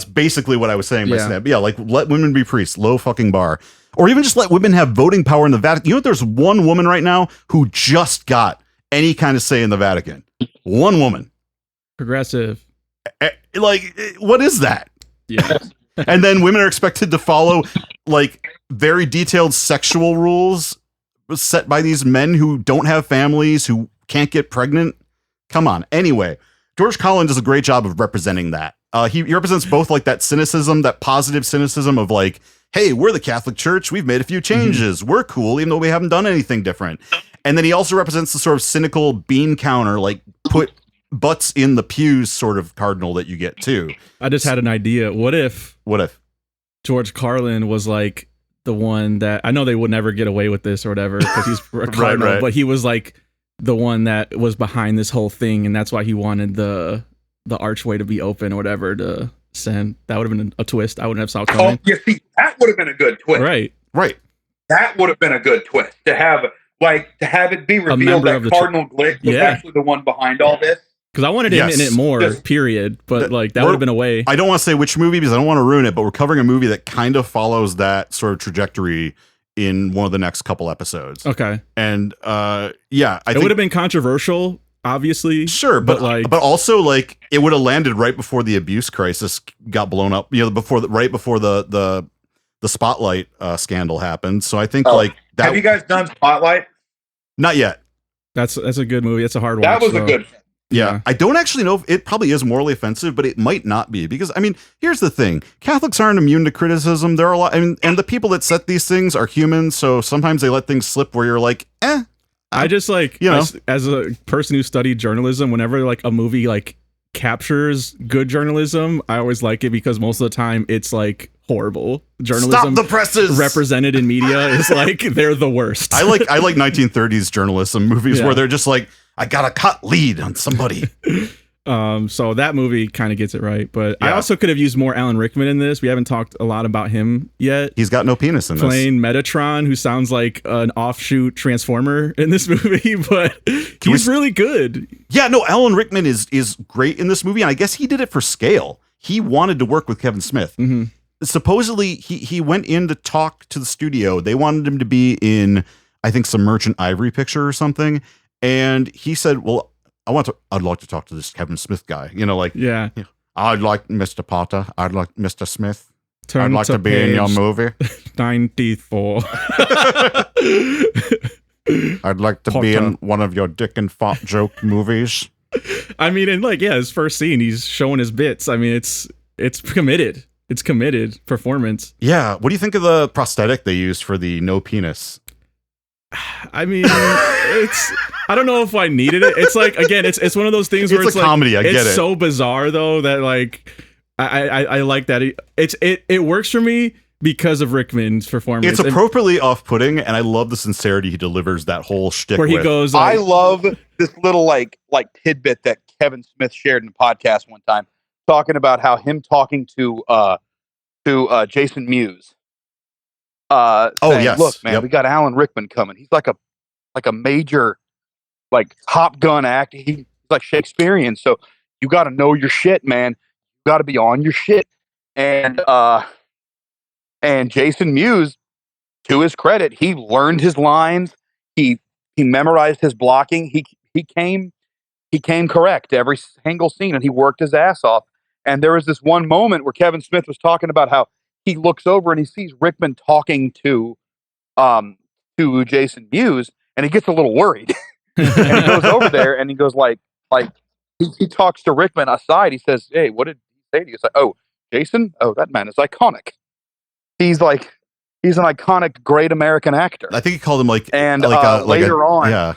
basically what I was saying by saying that. Yeah, like, let women be priests, low fucking bar. Or even just let women have voting power in the Vatican. You know, there's one woman right now who just got any kind of say in the Vatican. One woman. Progressive. Like, what is that? Yeah. And then women are expected to follow, like, very detailed sexual rules set by these men who don't have families, who can't get pregnant. Come on. Anyway, George Carlin does a great job of representing that. He represents both, like, that cynicism, that positive cynicism of, like, hey, we're the Catholic Church. We've made a few changes. We're cool, even though we haven't done anything different. And then he also represents the sort of cynical bean counter, like, put butts in the pews sort of cardinal that you get too. I just had an idea. What if George Carlin was like the one that, I know they would never get away with this or whatever because he's a cardinal, right. But he was like the one that was behind this whole thing, and that's why he wanted the archway to be open or whatever to send. That would have been a twist I wouldn't have saw coming. Oh, you see, that would have been a good twist. Right. That would have been a good twist to have it be revealed that Cardinal Glick was actually the one behind all this. Because I wanted him in it more, period. But like that would have been a way. I don't want to say which movie because I don't want to ruin it, but we're covering a movie that kind of follows that sort of trajectory in one of the next couple episodes. Okay. And I think it would have been controversial, obviously. Sure, but also like it would have landed right before the abuse crisis got blown up. You know, right before the Spotlight scandal happened. So I think like that. Have you guys done Spotlight? Not yet. That's a good movie. It's a hard one. That was a good. Yeah, I don't actually know if it probably is morally offensive, but it might not be because, I mean, here's the thing. Catholics aren't immune to criticism. There are a lot, and the people that set these things are humans, so sometimes they let things slip where you're like, I just like, you know, as a person who studied journalism, whenever like a movie like captures good journalism, I always like it because most of the time it's like horrible. Journalism Stop the presses! Represented in media is like, they're the worst. I like 1930s journalism movies where they're just like, I got a cut lead on somebody. So that movie kind of gets it right, but I also could have used more Alan Rickman in this. We haven't talked a lot about him yet. He's got no penis in this. Playing Metatron, who sounds like an offshoot Transformer in this movie, but he's really good. Yeah, no, Alan Rickman is great in this movie, and I guess he did it for scale. He wanted to work with Kevin Smith. Mm-hmm. Supposedly, he went in to talk to the studio. They wanted him to be in, I think, some Merchant Ivory picture or something. And he said, well, I'd like to talk to this Kevin Smith guy. You know, like, I'd like Mr. Potter. I'd like Mr. Smith. I'd like to be in your movie. 94. I'd like to be in one of your dick and fart joke movies. I mean, and like, yeah, his first scene, he's showing his bits. I mean, it's committed. It's committed performance. Yeah. What do you think of the prosthetic they used for the no penis? I mean, I don't know if I needed it. It's like, again, it's one of those things where it's a like, comedy. I get it. It's so bizarre though that like, I like that. It works for me because of Rickman's performance. It's appropriately off-putting, and I love the sincerity he delivers that whole shtick where he goes. Like, I love this little like tidbit that Kevin Smith shared in a podcast one time, talking about how him talking to Jason Mewes. Saying, yes, look, man, we got Alan Rickman coming. He's like a major, like Top Gun actor. He's like Shakespearean. So you got to know your shit, man. You got to be on your shit. And Jason Mewes, to his credit, he learned his lines. He memorized his blocking. He came correct every single scene, and he worked his ass off. And there was this one moment where Kevin Smith was talking about how he looks over and he sees Rickman talking to Jason Mewes, and he gets a little worried. And he goes over there and he goes like he talks to Rickman aside. He says, "Hey, what did he say to you?" It's like, "Oh, Jason, that man is iconic. He's an iconic, great American actor." I think he called him later on, yeah.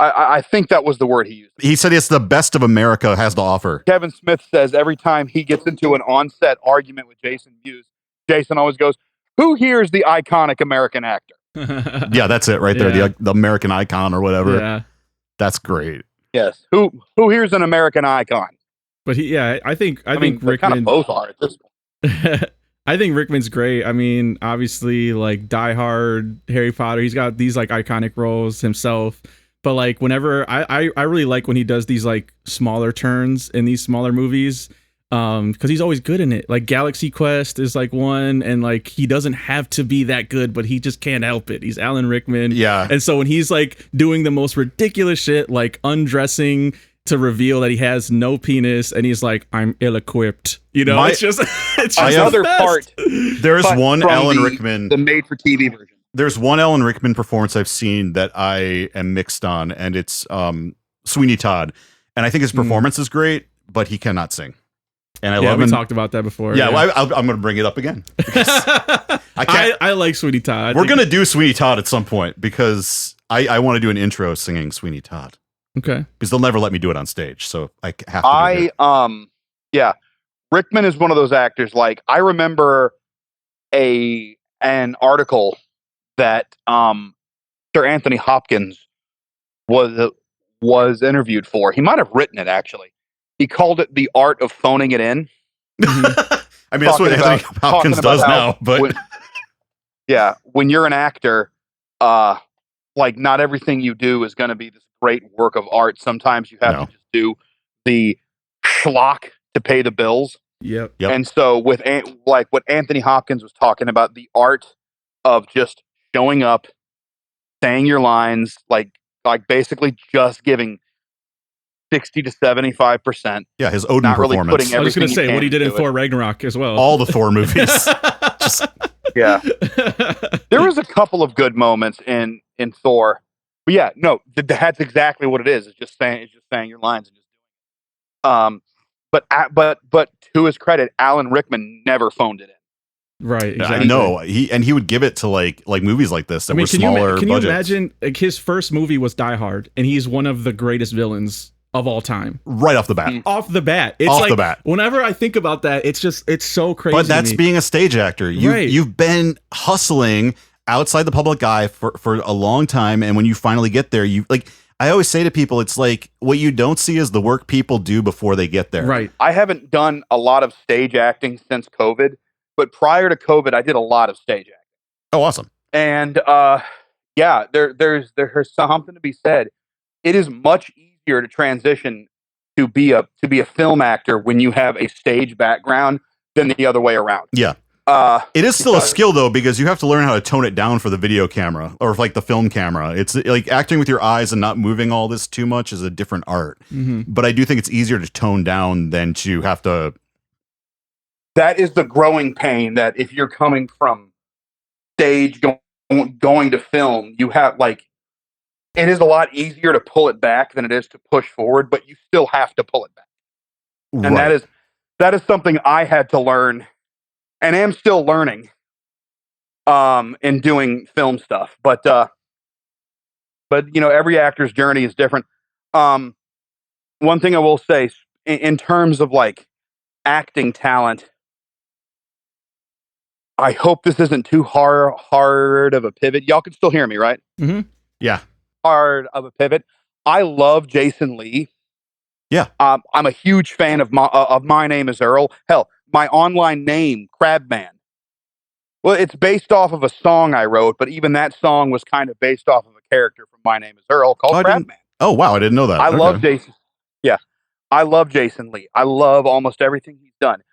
I think that was the word he used. He said it's the best of America has to offer. Kevin Smith says every time he gets into an on-set argument with Jason Mewes, Jason always goes, "Who here is the iconic American actor?" Yeah, that's it right there. Yeah. The American icon or whatever. Yeah. That's great. Yes. Who here's an American icon? But I think mean, Rickman kind of both are at this point. I think Rickman's great. I mean, obviously, like Die Hard, Harry Potter, he's got these like iconic roles himself. But like whenever I really like when he does these like smaller turns in these smaller movies, because he's always good in it. Like Galaxy Quest is like one, and like he doesn't have to be that good, but he just can't help it. He's Alan Rickman. Yeah. And so when he's like doing the most ridiculous shit, like undressing to reveal that he has no penis, and he's like, "I'm ill-equipped," you know. It's just another part. There's one Alan Rickman, the made-for-TV version. There's one Alan Rickman performance I've seen that I am mixed on, and it's Sweeney Todd, and I think his performance is great, but he cannot sing. And I love him. We talked about that before. Yeah, well, I'm going to bring it up again. I like Sweeney Todd. We're going to do Sweeney Todd at some point because I want to do an intro singing Sweeney Todd. Okay. Because they'll never let me do it on stage, so I have to. Yeah, Rickman is one of those actors. Like I remember an article that Sir Anthony Hopkins was interviewed for. He might have written it actually. He called it the art of phoning it in. I mean, that's what Anthony Hopkins does now. But when you're an actor, like not everything you do is going to be this great work of art. Sometimes you have to just do the schlock to pay the bills. Yep. And so with like what Anthony Hopkins was talking about, the art of just showing up, saying your lines, like basically just giving 60 to 75%. Yeah, his Odin performance. I was going to say what he did in Thor Ragnarok as well. All the Thor movies. Yeah. There was a couple of good moments in Thor. But yeah, no, that's exactly what it is. It's just saying your lines and just but to his credit, Alan Rickman never phoned it in. Right, exactly. No, he would give it to like movies like this that were smaller. Can you imagine? Like his first movie was Die Hard, and he's one of the greatest villains of all time. Right off the bat. Off the bat. It's off like, the bat. Whenever I think about that, it's so crazy. But that's being a stage actor. You've been hustling outside the public eye for a long time, and when you finally get there, I always say to people, it's like what you don't see is the work people do before they get there. Right. I haven't done a lot of stage acting since COVID. But prior to COVID, I did a lot of stage acting. Oh, awesome! And there's something to be said. It is much easier to transition to be a film actor when you have a stage background than the other way around. Yeah, it is still a skill though, because you have to learn how to tone it down for the video camera or like the film camera. It's like acting with your eyes and not moving all this too much is a different art. Mm-hmm. But I do think it's easier to tone down than to have to. That is the growing pain, that if you're coming from stage going going to film, you have like, it is a lot easier to pull it back than it is to push forward, but you still have to pull it back. And that is something I had to learn and am still learning in doing film stuff. But you know, every actor's journey is different. One thing I will say in terms of like acting talent, I hope this isn't too hard of a pivot. Y'all can still hear me, right? Mm-hmm. Yeah. Hard of a pivot. I love Jason Lee. Yeah. I'm a huge fan of My Name Is Earl. Hell, my online name, Crabman. Well, it's based off of a song I wrote, but even that song was kind of based off of a character from My Name Is Earl called Crabman. Oh, wow. I didn't know that. I love Jason. Yeah. I love Jason Lee. I love almost everything he's done.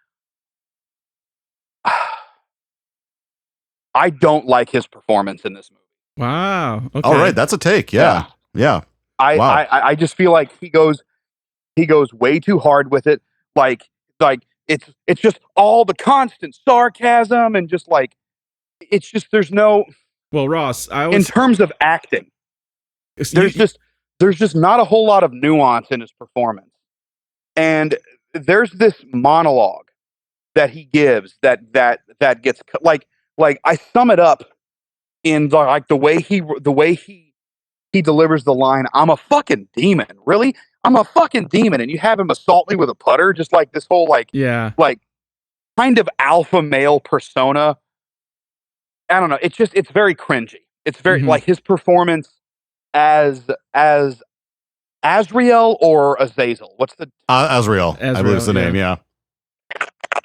I don't like his performance in this movie. Wow. Okay. All right. That's a take. Yeah. I just feel like he goes way too hard with it. Like it's just all the constant sarcasm and just like, it's just, there's no, Well, Ross, in terms of acting, there's just not a whole lot of nuance in his performance. And there's this monologue that he gives that gets like I sum it up in the way he delivers the line, "I'm a fucking demon." Really? I'm a fucking demon, and you have him assault me with a putter, just like this whole like kind of alpha male persona. I don't know. It's very cringy. It's very like his performance as Azrael or Azazel. What's the Azrael? I believe it's the name. Yeah.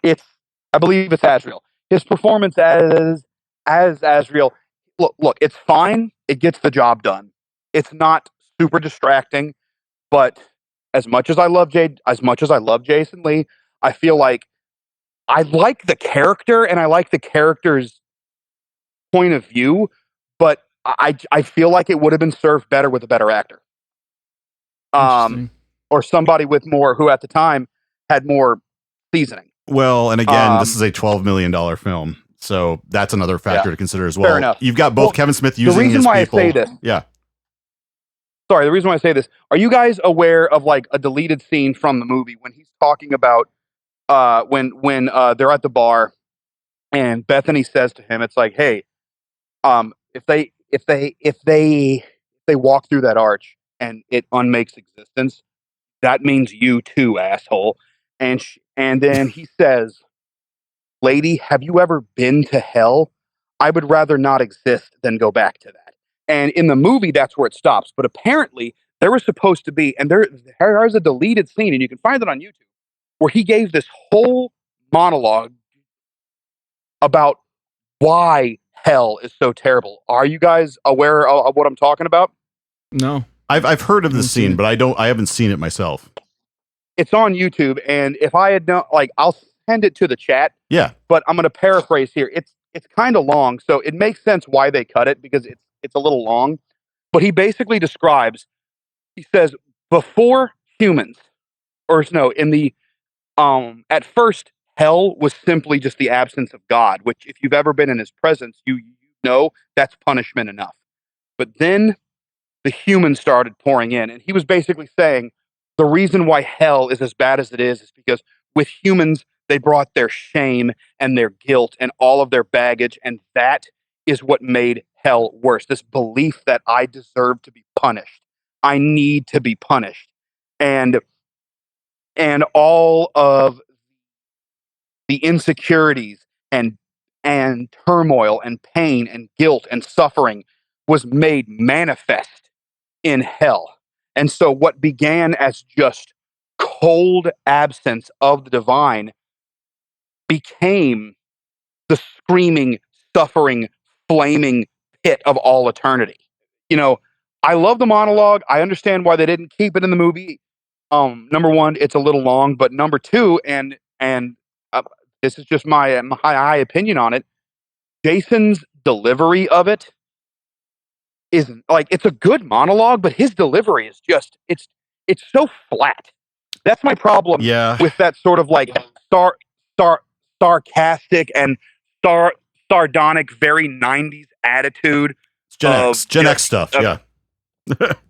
I believe it's Azrael. His performance as Azrael. Look, it's fine. It gets the job done. It's not super distracting, but as much as I love Jason Lee, I feel like I like the character and I like the character's point of view, but I feel like it would have been served better with a better actor. Or somebody with more, who at the time had more seasoning. Well, and again, this is a $12 million film, so that's another factor to consider as well. Fair enough. You've got both Kevin Smith using his people. I say this. Yeah. Sorry, the reason why I say this. Are you guys aware of like a deleted scene from the movie when he's talking about when they're at the bar and Bethany says to him, it's like, hey, if they walk through that arch and it unmakes existence, that means you too, asshole. And then he says, lady, have you ever been to hell? I would rather not exist than go back to that. And in the movie, that's where it stops. But apparently, there was supposed to be, and there's a deleted scene, and you can find it on YouTube, where he gave this whole monologue about why hell is so terrible. Are you guys aware of what I'm talking about? No. I've heard of this scene, but I haven't seen it myself. It's on YouTube, and if I had known, like, I'll send it to the chat. Yeah. But I'm going to paraphrase here. It's kind of long, so it makes sense why they cut it, because it's a little long. But he basically describes, he says, before humans, or no, in the at first, hell was simply just the absence of God, which if you've ever been in his presence, you know that's punishment enough. But then the humans started pouring in, and he was basically saying the reason why hell is as bad as it is because with humans, they brought their shame and their guilt and all of their baggage, and that is what made hell worse. This belief that I deserve to be punished. I need to be punished. And all of the insecurities and turmoil and pain and guilt and suffering was made manifest in hell. And so what began as just cold absence of the divine became the screaming, suffering, flaming pit of all eternity. You know, I love the monologue. I understand why they didn't keep it in the movie. Number one, it's a little long, but number two, and this is just my high opinion on it, Jason's delivery of it is like, it's a good monologue, but his delivery is just, it's so flat. That's my problem with that sort of like sarcastic and sardonic, very 90s attitude. It's Gen X stuff. Yeah.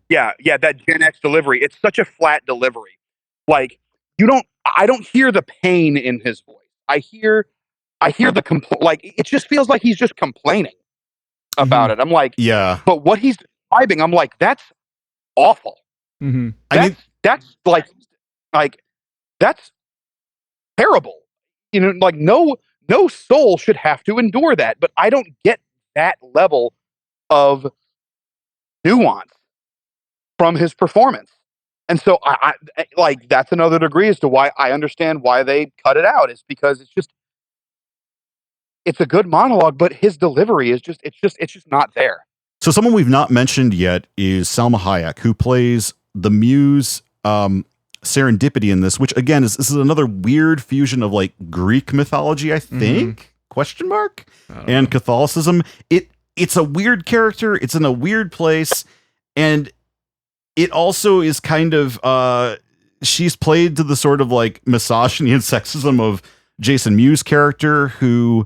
Yeah, that Gen X delivery. It's such a flat delivery. Like, I don't hear the pain in his voice. I hear the like, it just feels like he's just complaining about it. I'm like, yeah. But what he's describing, I'm like, that's awful. Mm-hmm. That's that's terrible. You know, like no soul should have to endure that. But I don't get that level of nuance from his performance. And so I like, that's another degree as to why I understand why they cut it out, is because it's a good monologue, but his delivery is just not there. So someone we've not mentioned yet is Salma Hayek, who plays the Mewes Serendipity in this, which again this is another weird fusion of like Greek mythology, I think, question mark, and Catholicism. It's a weird character. It's in a weird place. And it also is kind of, she's played to the sort of like misogyny and sexism of Jason Mewes' character, who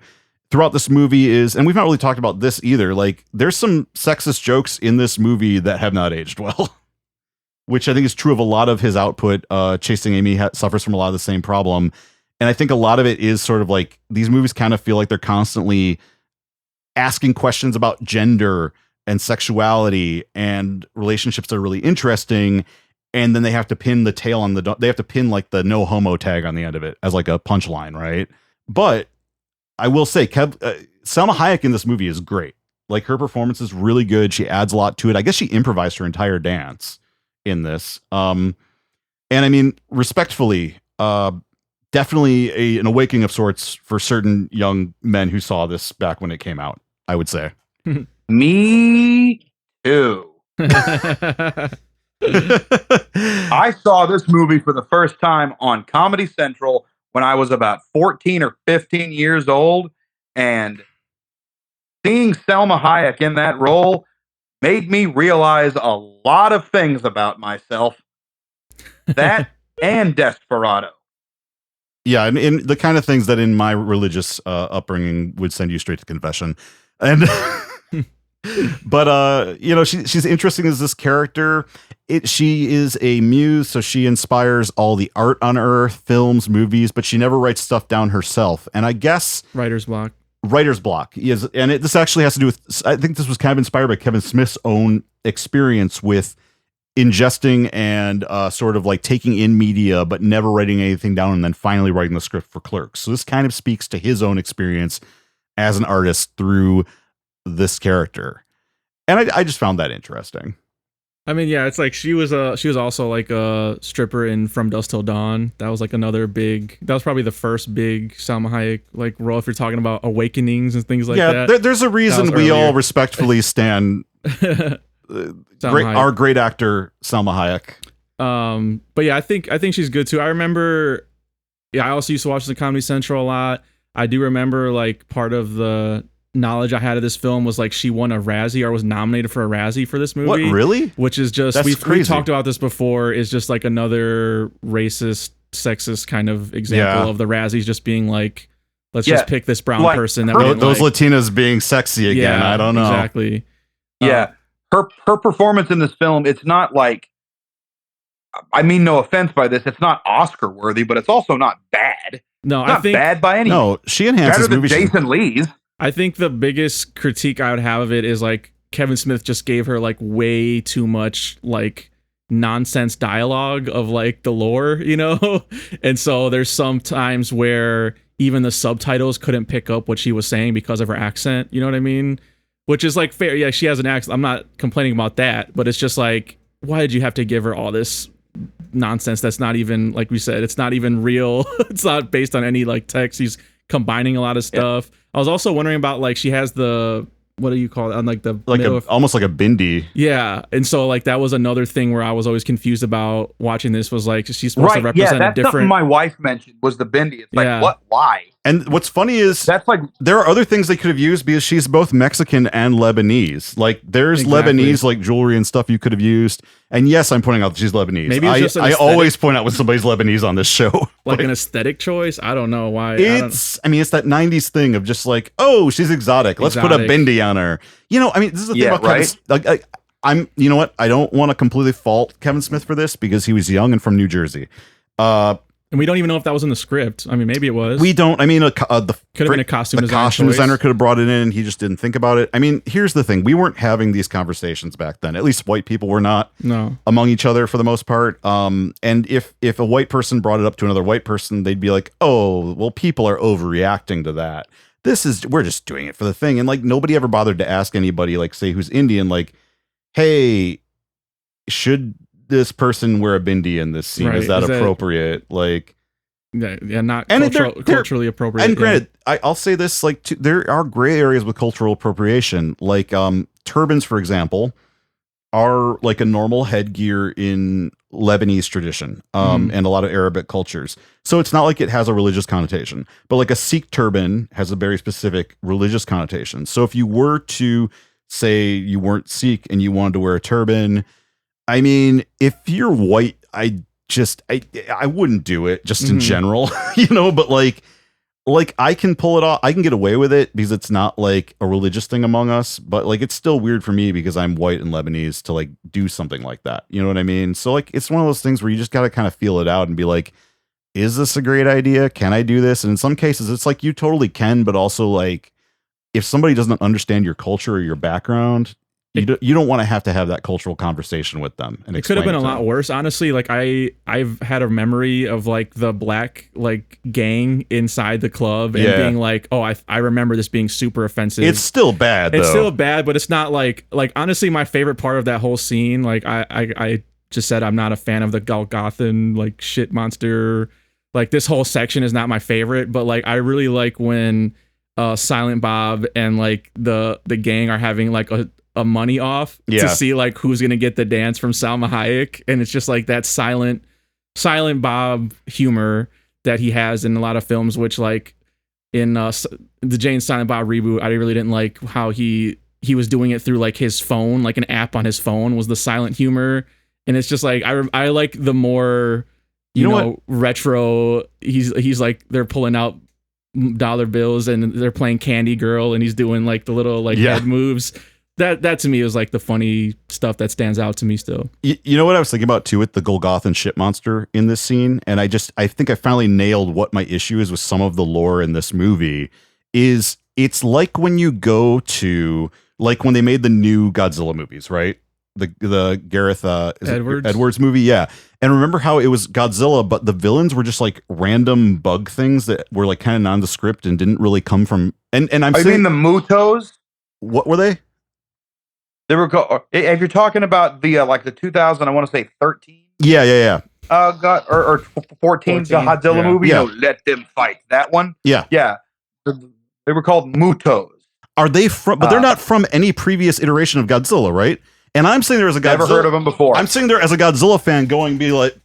throughout this movie is, and we've not really talked about this either, like there's some sexist jokes in this movie that have not aged well, which I think is true of a lot of his output. Chasing Amy suffers from a lot of the same problem. And I think a lot of it is sort of like, these movies kind of feel like they're constantly asking questions about gender and sexuality and relationships that are really interesting. And then they have to pin the tail on they have to pin like the no homo tag on the end of it as like a punchline. Right. But I will say Salma Hayek in this movie is great. Like, her performance is really good. She adds a lot to it. I guess she improvised her entire dance in this. And I mean, respectfully, definitely an awakening of sorts for certain young men who saw this back when it came out, I would say. Me too. I saw this movie for the first time on Comedy Central when I was about 14 or 15 years old, and seeing Salma Hayek in that role made me realize a lot of things about myself. That and Desperado. Yeah, and in the kind of things that in my religious upbringing would send you straight to confession. And but you know, she's interesting as this character. She is a muse, so she inspires all the art on Earth, films, movies, but she never writes stuff down herself. And I guess writer's block. Yes, and this actually has to do with, I think this was kind of inspired by Kevin Smith's own experience with ingesting and sort of like taking in media, but never writing anything down, and then finally writing the script for Clerks. So this kind of speaks to his own experience as an artist through this character. And I just found that interesting. I mean, yeah, it's like she was also like a stripper in From Dusk Till Dawn. That was like another big, that was probably the first big Salma Hayek like role, if you're talking about awakenings and things like that. Yeah, there's a reason we all respectfully stand our great actor Salma Hayek. But yeah, I think she's good too. I remember, I also used to watch the Comedy Central a lot. I do remember like part of the knowledge I had of this film was like she won a Razzie, or was nominated for a Razzie for this movie. What, really? Which is just, we talked about this before, is just like another racist, sexist kind of example of the Razzies just being like, let's just pick this brown person that those Latinas being sexy again. I don't know. Exactly. Yeah. Her performance in this film, it's not like, I mean, no offense by this, it's not Oscar worthy, but it's also not bad. No, I think bad by any. No, she enhances better than Jason Lee's. I think the biggest critique I would have of it is like Kevin Smith just gave her like way too much like nonsense dialogue of like the lore, you know? And so there's some times where even the subtitles couldn't pick up what she was saying because of her accent, you know what I mean? Which is like fair. Yeah, she has an accent. I'm not complaining about that, but it's just like, why did you have to give her all this nonsense that's not even, like we said, it's not even real. It's not based on any like text. He's combining a lot of stuff. I was also wondering about like, she has the, what do you call it, on like the almost like a bindi. Yeah, and so like that was another thing where I was always confused about watching this, was like she's supposed to represent a different. Something my wife mentioned was the bindi. It's like, what? Why? And what's funny is that's like, there are other things they could have used, because she's both Mexican and Lebanese. Like there's Lebanese like jewelry and stuff you could have used, And yes, I'm pointing out that she's Lebanese. Maybe it's just an I aesthetic. always point out when somebody's Lebanese on this show. Like an aesthetic choice. I don't know why. It's that 90s thing of just like, oh, she's exotic. Let's put a bindi on her. You know, I mean, this is the thing about Kevin. You know what? I don't want to completely fault Kevin Smith for this because he was young and from New Jersey. And we don't even know if that was in the script. I mean, maybe it was. We don't. I mean, the could have been a costume design. The costume designer could have brought it in. He just didn't think about it. I mean, here's the thing: we weren't having these conversations back then. At least white people were not. No. Among each other for the most part. And if a white person brought it up to another white person, they'd be like, "Oh, well, people are overreacting to that. We're just doing it for the thing." And like nobody ever bothered to ask anybody, like say who's Indian, like, "Hey, should this person wear a bindi in this scene? Right. Is that appropriate?" Like, yeah, not culturally appropriate. And granted, I'll say this: like, there are gray areas with cultural appropriation. Like, turbans, for example, are like a normal headgear in Lebanese tradition, and a lot of Arabic cultures. So it's not like it has a religious connotation. But like a Sikh turban has a very specific religious connotation. So if you were to say you weren't Sikh and you wanted to wear a turban, I mean, if you're white, I wouldn't do it just in general, you know, but like I can pull it off. I can get away with it because it's not like a religious thing among us, but like, it's still weird for me because I'm white and Lebanese to like do something like that. You know what I mean? So like, it's one of those things where you just got to kind of feel it out and be like, is this a great idea? Can I do this? And in some cases it's like, you totally can, but also like, if somebody doesn't understand your culture or your background, you don't want to have that cultural conversation with them. And it could have been a lot worse, honestly. Like I've had a memory of like the black like gang inside the club and being like, oh, I remember this being super offensive. It's still bad. It's still bad, but it's not like honestly, my favorite part of that whole scene. Like I just said, I'm not a fan of the Golgothan like shit monster. Like this whole section is not my favorite, but like I really like when Silent Bob and like the gang are having like a money off to see like who's gonna get the dance from Salma Hayek, and it's just like that silent Bob humor that he has in a lot of films, which like in the Jay and Silent Bob reboot, I really didn't like how he was doing it through like his phone, like an app on his phone was the silent humor, and it's just like I like the more you know retro. He's like they're pulling out dollar bills and they're playing Candy Girl and he's doing like the little like head moves. That to me is like the funny stuff that stands out to me still. You know what I was thinking about too with the Golgothan shit monster in this scene, and I think I finally nailed what my issue is with some of the lore in this movie. Is it's like when you go to like when they made the new Godzilla movies, right? The Gareth Edwards movie, yeah. And remember how it was Godzilla, but the villains were just like random bug things that were like kind of nondescript and didn't really come from. And I'm saying, you mean the Mutos? What were they? They were called. If you're talking about the like the 2000, I want to say 13. Yeah. Or 14 Godzilla movie. Yeah. You know, Let Them Fight. That one. Yeah. They were called Mutos. Are they from? But they're not from any previous iteration of Godzilla, right? And I'm sitting there as a Godzilla. Never heard of them before. I'm sitting there as a Godzilla fan,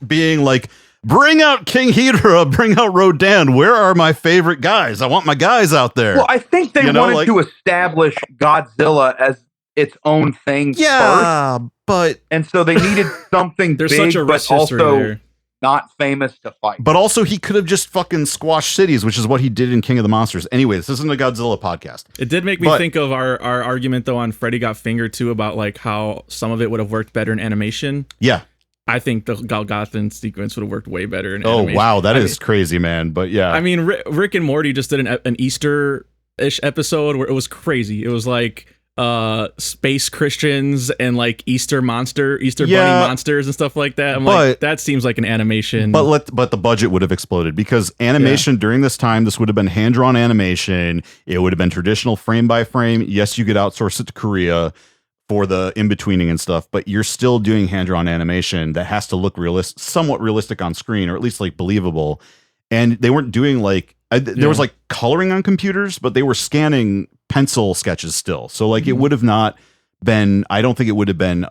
being like, bring out King Ghidorah, bring out Rodan. Where are my favorite guys? I want my guys out there. Well, I think they wanted to establish Godzilla as its own thing first. And so they needed something There's big, such a but also not famous to fight. But also he could have just fucking squashed cities, which is what he did in King of the Monsters. Anyway, this isn't a Godzilla podcast. It did make me think of our argument though on Freddy Got Fingered too, about like how some of it would have worked better in animation. Yeah. I think the Golgothan sequence would have worked way better in animation. Oh, wow. That is crazy, man. But yeah. I mean, Rick and Morty just did an Easter-ish episode where it was crazy. It was like space Christians and like Easter bunny monsters and stuff like that. I'm like, that seems like an animation. But the budget would have exploded because animation during this time, this would have been hand-drawn animation. It would have been traditional frame by frame. Yes, you could outsource it to Korea for the in-betweening and stuff, but you're still doing hand-drawn animation that has to look somewhat realistic on screen, or at least like believable. And they weren't doing like there was like coloring on computers, but they were scanning pencil sketches still. So like it would have not been, I don't think it would have been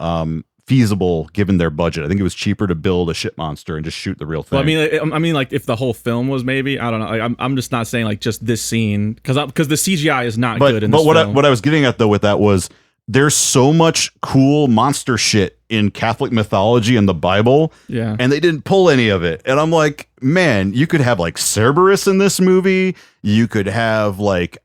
feasible given their budget. I think it was cheaper to build a shit monster and just shoot the real thing. Well, I mean, like if the whole film was maybe, I don't know. Like, I'm just not saying like just this scene because the CGI is not good in this film. What I was getting at though with that was there's so much cool monster shit in Catholic mythology and the Bible. Yeah. And they didn't pull any of it. And I'm like, man, you could have like Cerberus in this movie. You could have like,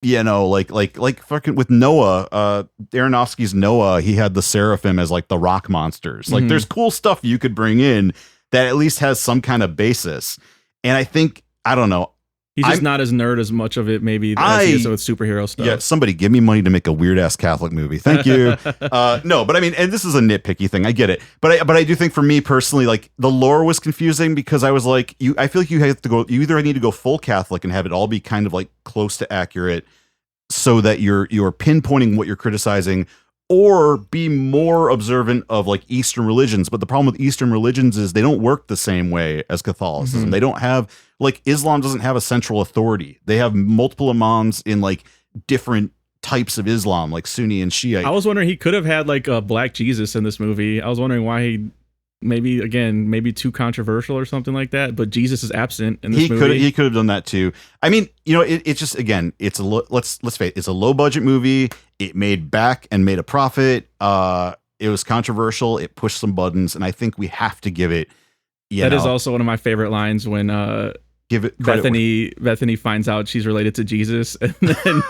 you know, like fucking with Noah, Aronofsky's Noah, he had the seraphim as like the rock monsters. Like there's cool stuff you could bring in that at least has some kind of basis. And I think, I don't know. He's just not as nerd as much of it, maybe, as he is with superhero stuff. Yeah, somebody give me money to make a weird ass Catholic movie. Thank you. No, but I mean, and this is a nitpicky thing. I get it, but I do think for me personally, like the lore was confusing because I was like, I feel like you have to go. You either need to go full Catholic and have it all be kind of like close to accurate, so that you're pinpointing what you're criticizing, or be more observant of like Eastern religions. But the problem with Eastern religions is they don't work the same way as Catholicism. They don't have, like, Islam doesn't have a central authority. They have multiple imams in like different types of Islam, like Sunni and Shiite. I was wondering, he could have had like a black Jesus in this movie. I was wondering why he, maybe too controversial or something like that, but Jesus is absent in this movie. He could have done that too. I mean, you know, it's just, again, it's let's face it, it's a low budget movie. It made back and made a profit. It was controversial. It pushed some buttons, and I think we have to give it. That is also one of my favorite lines when give it Bethany finds out she's related to Jesus, and then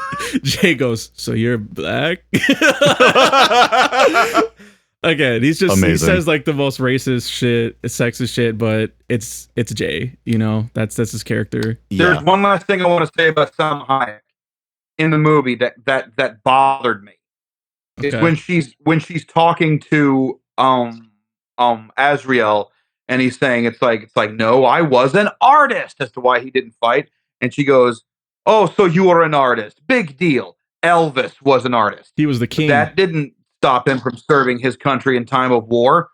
Jay goes, "So you're black?" Again, he's just amazing. He says like the most racist shit, sexist shit, but it's Jay. You know, that's his character. Yeah. There's one last thing I want to say about Salma Hayek in the movie that bothered me. Okay. It's when she's talking to Azrael, and he's saying it's like no, I was an artist as to why he didn't fight, and she goes, "Oh, so you were an artist? Big deal. Elvis was an artist. He was the king. That didn't stop him from serving his country in time of war.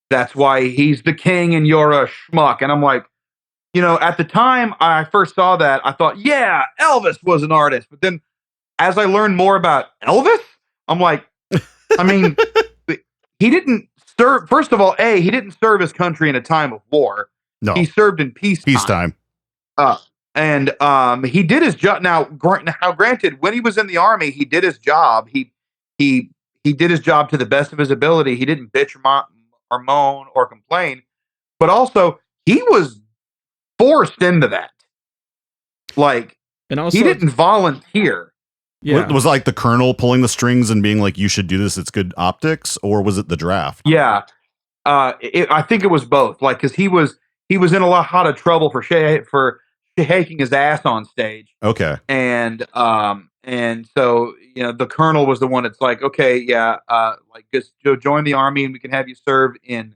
That's why he's the king and you're a schmuck." And I'm like, you know, at the time I first saw that, I thought, yeah, Elvis was an artist. But then as I learned more about Elvis, I'm like, I mean, he didn't serve. First of all, he didn't serve his country in a time of war. No, he served in peacetime. And he did his job. Now, granted, when he was in the army, he did his job. He did his job to the best of his ability. He didn't bitch or moan or complain. But also, he was forced into that. Like, and also, he didn't volunteer. Yeah. Was it like the colonel pulling the strings and being like, "You should do this, it's good optics," or was it the draft? Yeah. I think it was both. Like, because he was in a lot of trouble for shaking his ass on stage. Okay. And so, you know, the colonel was the one that's like, okay, yeah, like just join the army and we can have you serve in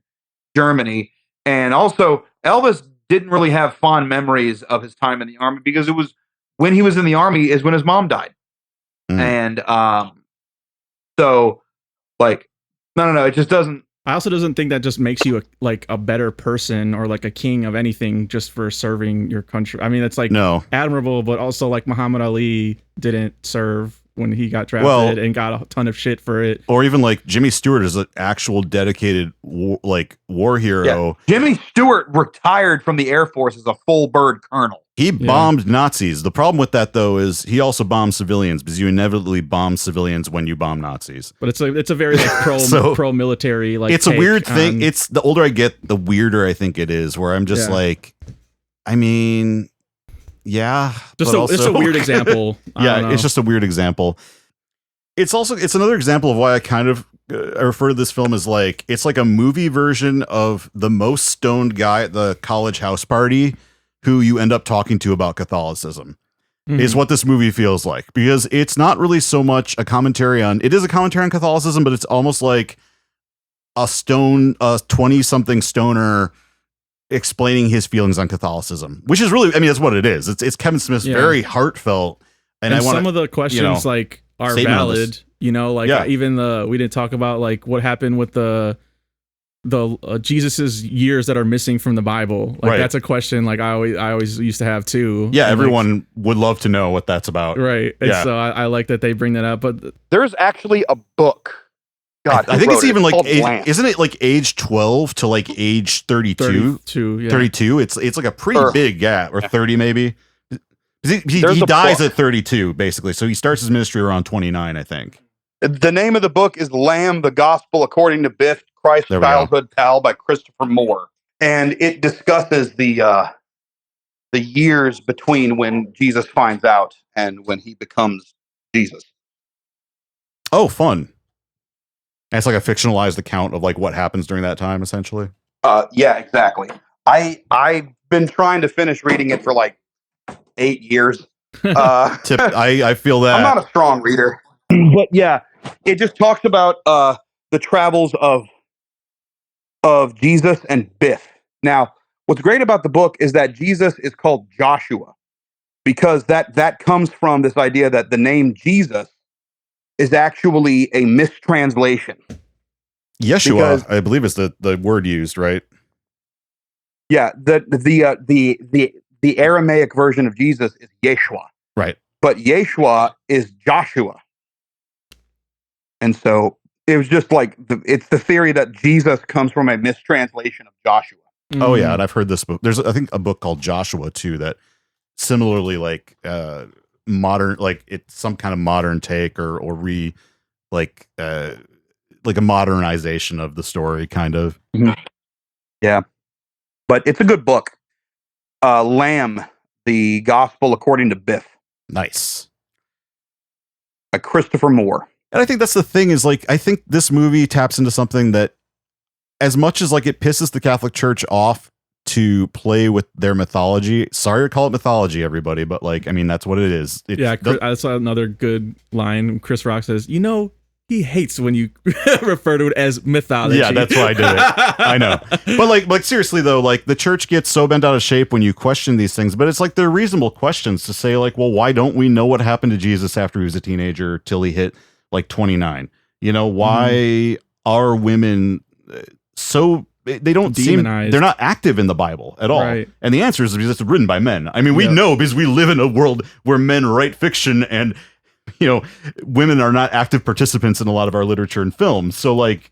Germany. And also, Elvis didn't really have fond memories of his time in the army because it was when he was in the army is when his mom died. And so, like, no, it just doesn't. I also doesn't think that just makes you a better person or like a king of anything just for serving your country. I mean, it's like admirable, but also like Muhammad Ali didn't serve when he got drafted and got a ton of shit for it. Or even like Jimmy Stewart is an actual dedicated war hero. Yeah. Jimmy Stewart retired from the Air Force as a full bird colonel. He bombed Nazis. The problem with that, though, is he also bombed civilians because you inevitably bomb civilians when you bomb Nazis. But it's a very like pro military like. It's a weird thing. It's the older I get, the weirder I think it is. Where I'm just like, I mean, yeah, it's a weird example. It's just a weird example. It's another example of why I kind of I refer to this film as like it's like a movie version of the most stoned guy at the college house party who you end up talking to about Catholicism is what this movie feels like, because it's not really so much a commentary on, it is a commentary on Catholicism, but it's almost like a 20-something stoner explaining his feelings on Catholicism, which is really, I mean, that's what it is. It's Kevin Smith's very heartfelt. And some of the questions like are valid, you know, like even we didn't talk about like what happened with the Jesus's years that are missing from the Bible. Like that's a question like I always used to have too. Yeah, and everyone would love to know what that's about. Right. And so I like that they bring that up. But there's actually a book. God, I think it's even like isn't it like age 12 to like age 32? 32. It's like a pretty big gap, or 30 maybe. He dies at 32 basically. So he starts his ministry around 29, I think. The name of the book is Lamb, the Gospel According to Biff, Christ's Childhood Pal by Christopher Moore. And it discusses the years between when Jesus finds out and when he becomes Jesus. Oh, fun. And it's like a fictionalized account of like what happens during that time, essentially. Yeah, exactly. I've been trying to finish reading it for like 8 years. I feel that. I'm not a strong reader. But yeah, it just talks about the travels of Jesus and Biff. Now, what's great about the book is that Jesus is called Joshua because that comes from this idea that the name Jesus is actually a mistranslation. Yeshua, I believe, is the word used, right? Yeah, the Aramaic version of Jesus is Yeshua. Right. But Yeshua is Joshua. And so it was just like it's the theory that Jesus comes from a mistranslation of Joshua. Oh yeah, and I've heard this book. There's I think a book called Joshua too that similarly like modern, like it's some kind of modern take or like a modernization of the story kind of. Mm-hmm. Yeah. But it's a good book. Lamb, the Gospel According to Biff. Nice. By Christopher Moore. And I think that's the thing is like, I think this movie taps into something that as much as like it pisses the Catholic Church off to play with their mythology. Sorry to call it mythology, everybody, but like, I mean, that's what it is. That's another good line. Chris Rock says, he hates when you refer to it as mythology. Yeah, that's why I did it. I know. But like seriously though, like the church gets so bent out of shape when you question these things, but it's like they're reasonable questions to say like, well, why don't we know what happened to Jesus after he was a teenager till he hit like 29? Why are women so they don't demonized? They're not active in the Bible at all. Right. And the answer is because it's written by men. I mean, we know because we live in a world where men write fiction and women are not active participants in a lot of our literature and films. So like,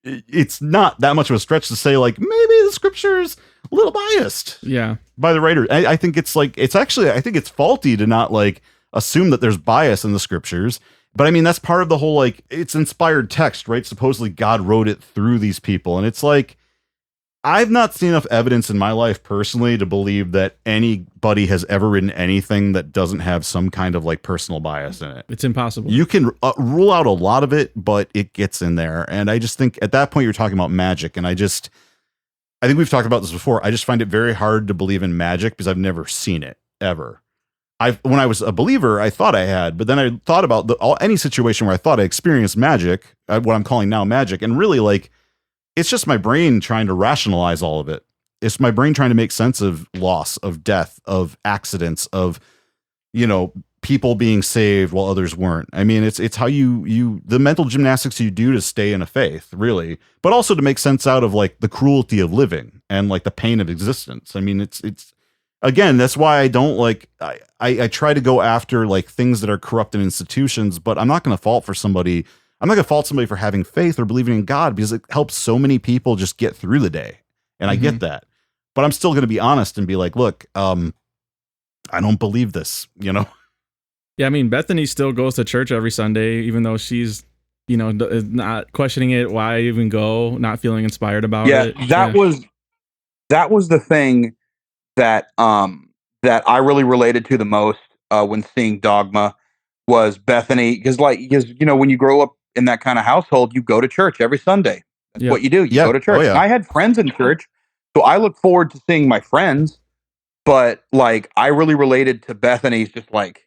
it's not that much of a stretch to say like, maybe the scripture is a little biased. Yeah. By the writer. I think it's like, I think it's faulty to not like assume that there's bias in the scriptures. But I mean, that's part of the whole, like, it's inspired text, right? Supposedly God wrote it through these people. And it's like, I've not seen enough evidence in my life personally to believe that anybody has ever written anything that doesn't have some kind of like personal bias in it. It's impossible. You can rule out a lot of it, but it gets in there. And I just think at that point you're talking about magic. And I think we've talked about this before. I just find it very hard to believe in magic because I've never seen it ever. When I was a believer, I thought I had, but then I thought about any situation where I thought I experienced magic, what I'm calling now magic. And really like, it's just my brain trying to rationalize all of it. It's my brain trying to make sense of loss, of death, of accidents, of, people being saved while others weren't. I mean, it's how the mental gymnastics you do to stay in a faith, really, but also to make sense out of like the cruelty of living and like the pain of existence. I mean, it's again, that's why I don't like, I try to go after like things that are corrupted institutions, but I'm not going to fault somebody for having faith or believing in God because it helps so many people just get through the day. And I get that, but I'm still going to be honest and be like, look, I don't believe this, Yeah. I mean, Bethany still goes to church every Sunday, even though she's, not questioning it. Why even go? Not feeling inspired about it. That was the thing that I really related to the most when seeing Dogma was Bethany, because when you grow up in that kind of household, you go to church every Sunday. That's what you do. You go to church. I had friends in church, so I look forward to seeing my friends. But like, I really related to Bethany's just like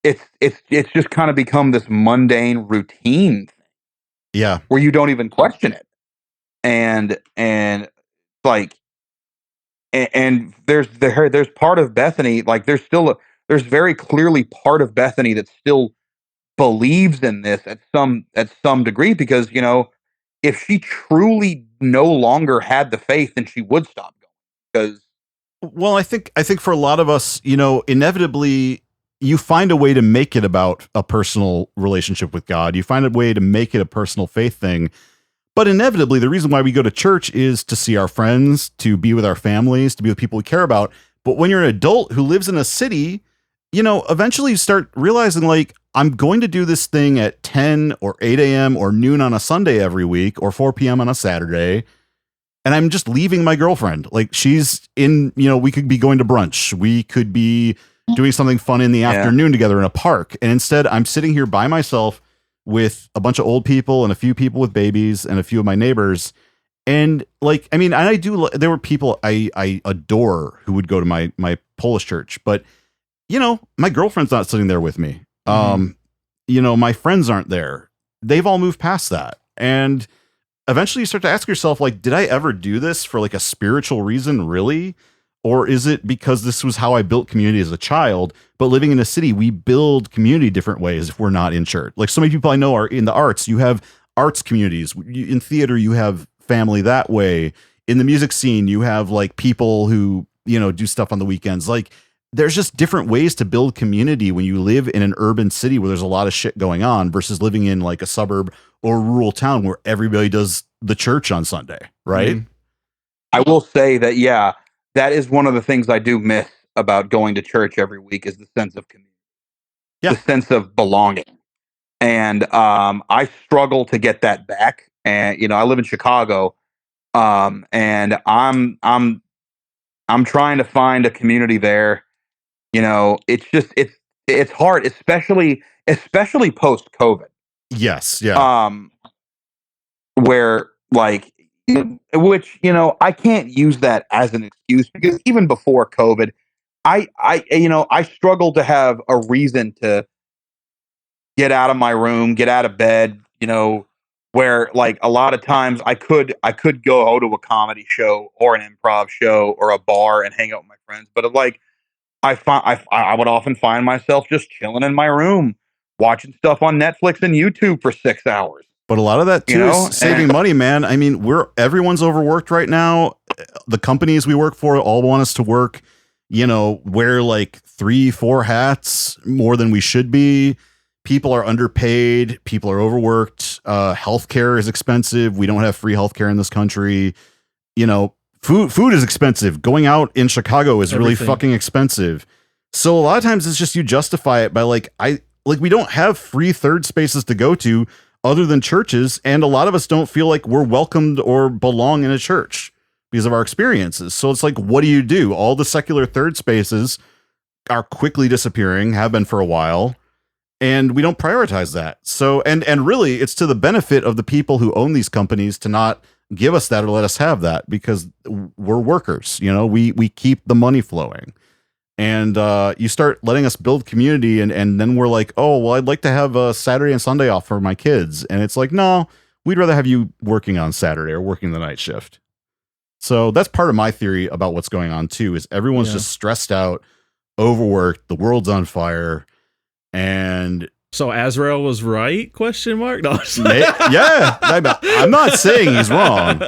it's just kind of become this mundane routine thing. Yeah, where you don't even question it, and like. And there's part of Bethany, like there's very clearly part of Bethany that still believes in this at some degree, because if she truly no longer had the faith, then she would stop going. Well, I think for a lot of us, inevitably you find a way to make it about a personal relationship with God. You find a way to make it a personal faith thing. But inevitably, the reason why we go to church is to see our friends, to be with our families, to be with people we care about. But when you're an adult who lives in a city, eventually you start realizing like, I'm going to do this thing at 10 or 8 a.m. or noon on a Sunday every week or 4 p.m. on a Saturday. And I'm just leaving my girlfriend. Like she's in, we could be going to brunch. We could be doing something fun in the afternoon together in a park. And instead I'm sitting here by myself with a bunch of old people and a few people with babies and a few of my neighbors. And like, I mean, there were people I adore who would go to my Polish church, but my girlfriend's not sitting there with me. My friends aren't there. They've all moved past that. And eventually you start to ask yourself, like, did I ever do this for like a spiritual reason, really? Or is it because this was how I built community as a child? But living in a city, we build community different ways if we're not in church. Like so many people I know are in the arts. You have arts communities. In theater, you have family that way. In the music scene, you have like people who, do stuff on the weekends. Like there's just different ways to build community when you live in an urban city where there's a lot of shit going on versus living in like a suburb or a rural town where everybody does the church on Sunday, right? Mm-hmm. I will say that, that is one of the things I do miss about going to church every week is the sense of community, the sense of belonging. And I struggle to get that back. And, I live in Chicago, and I'm trying to find a community there. It's hard, especially post COVID. Yes. Yeah. Where like, which, I can't use that as an excuse because even before COVID, I struggled to have a reason to get out of my room, get out of bed, where like a lot of times I could go to a comedy show or an improv show or a bar and hang out with my friends. But like, I would often find myself just chilling in my room, watching stuff on Netflix and YouTube for 6 hours. But a lot of that too is saving money, man. I mean, everyone's overworked right now. The companies we work for all want us to work, wear like 3-4 hats more than we should be. People are underpaid. People are overworked. Healthcare is expensive. We don't have free healthcare in this country. Food is expensive. Going out in Chicago is really fucking expensive. So a lot of times it's just you justify it by we don't have free third spaces to go to other than churches, and a lot of us don't feel like we're welcomed or belong in a church because of our experiences. So it's like, what do? All the secular third spaces are quickly disappearing, have been for a while, and we don't prioritize that. So and really it's to the benefit of the people who own these companies to not give us that or let us have that because we're workers. We keep the money flowing. And you start letting us build community, and then we're like, oh, well, I'd like to have a Saturday and Sunday off for my kids. And it's like, no, we'd rather have you working on Saturday or working the night shift. So that's part of my theory about what's going on, too, is everyone's just stressed out, overworked, the world's on fire. And so Azrael was right? Question mark? No. Yeah. I'm not saying he's wrong.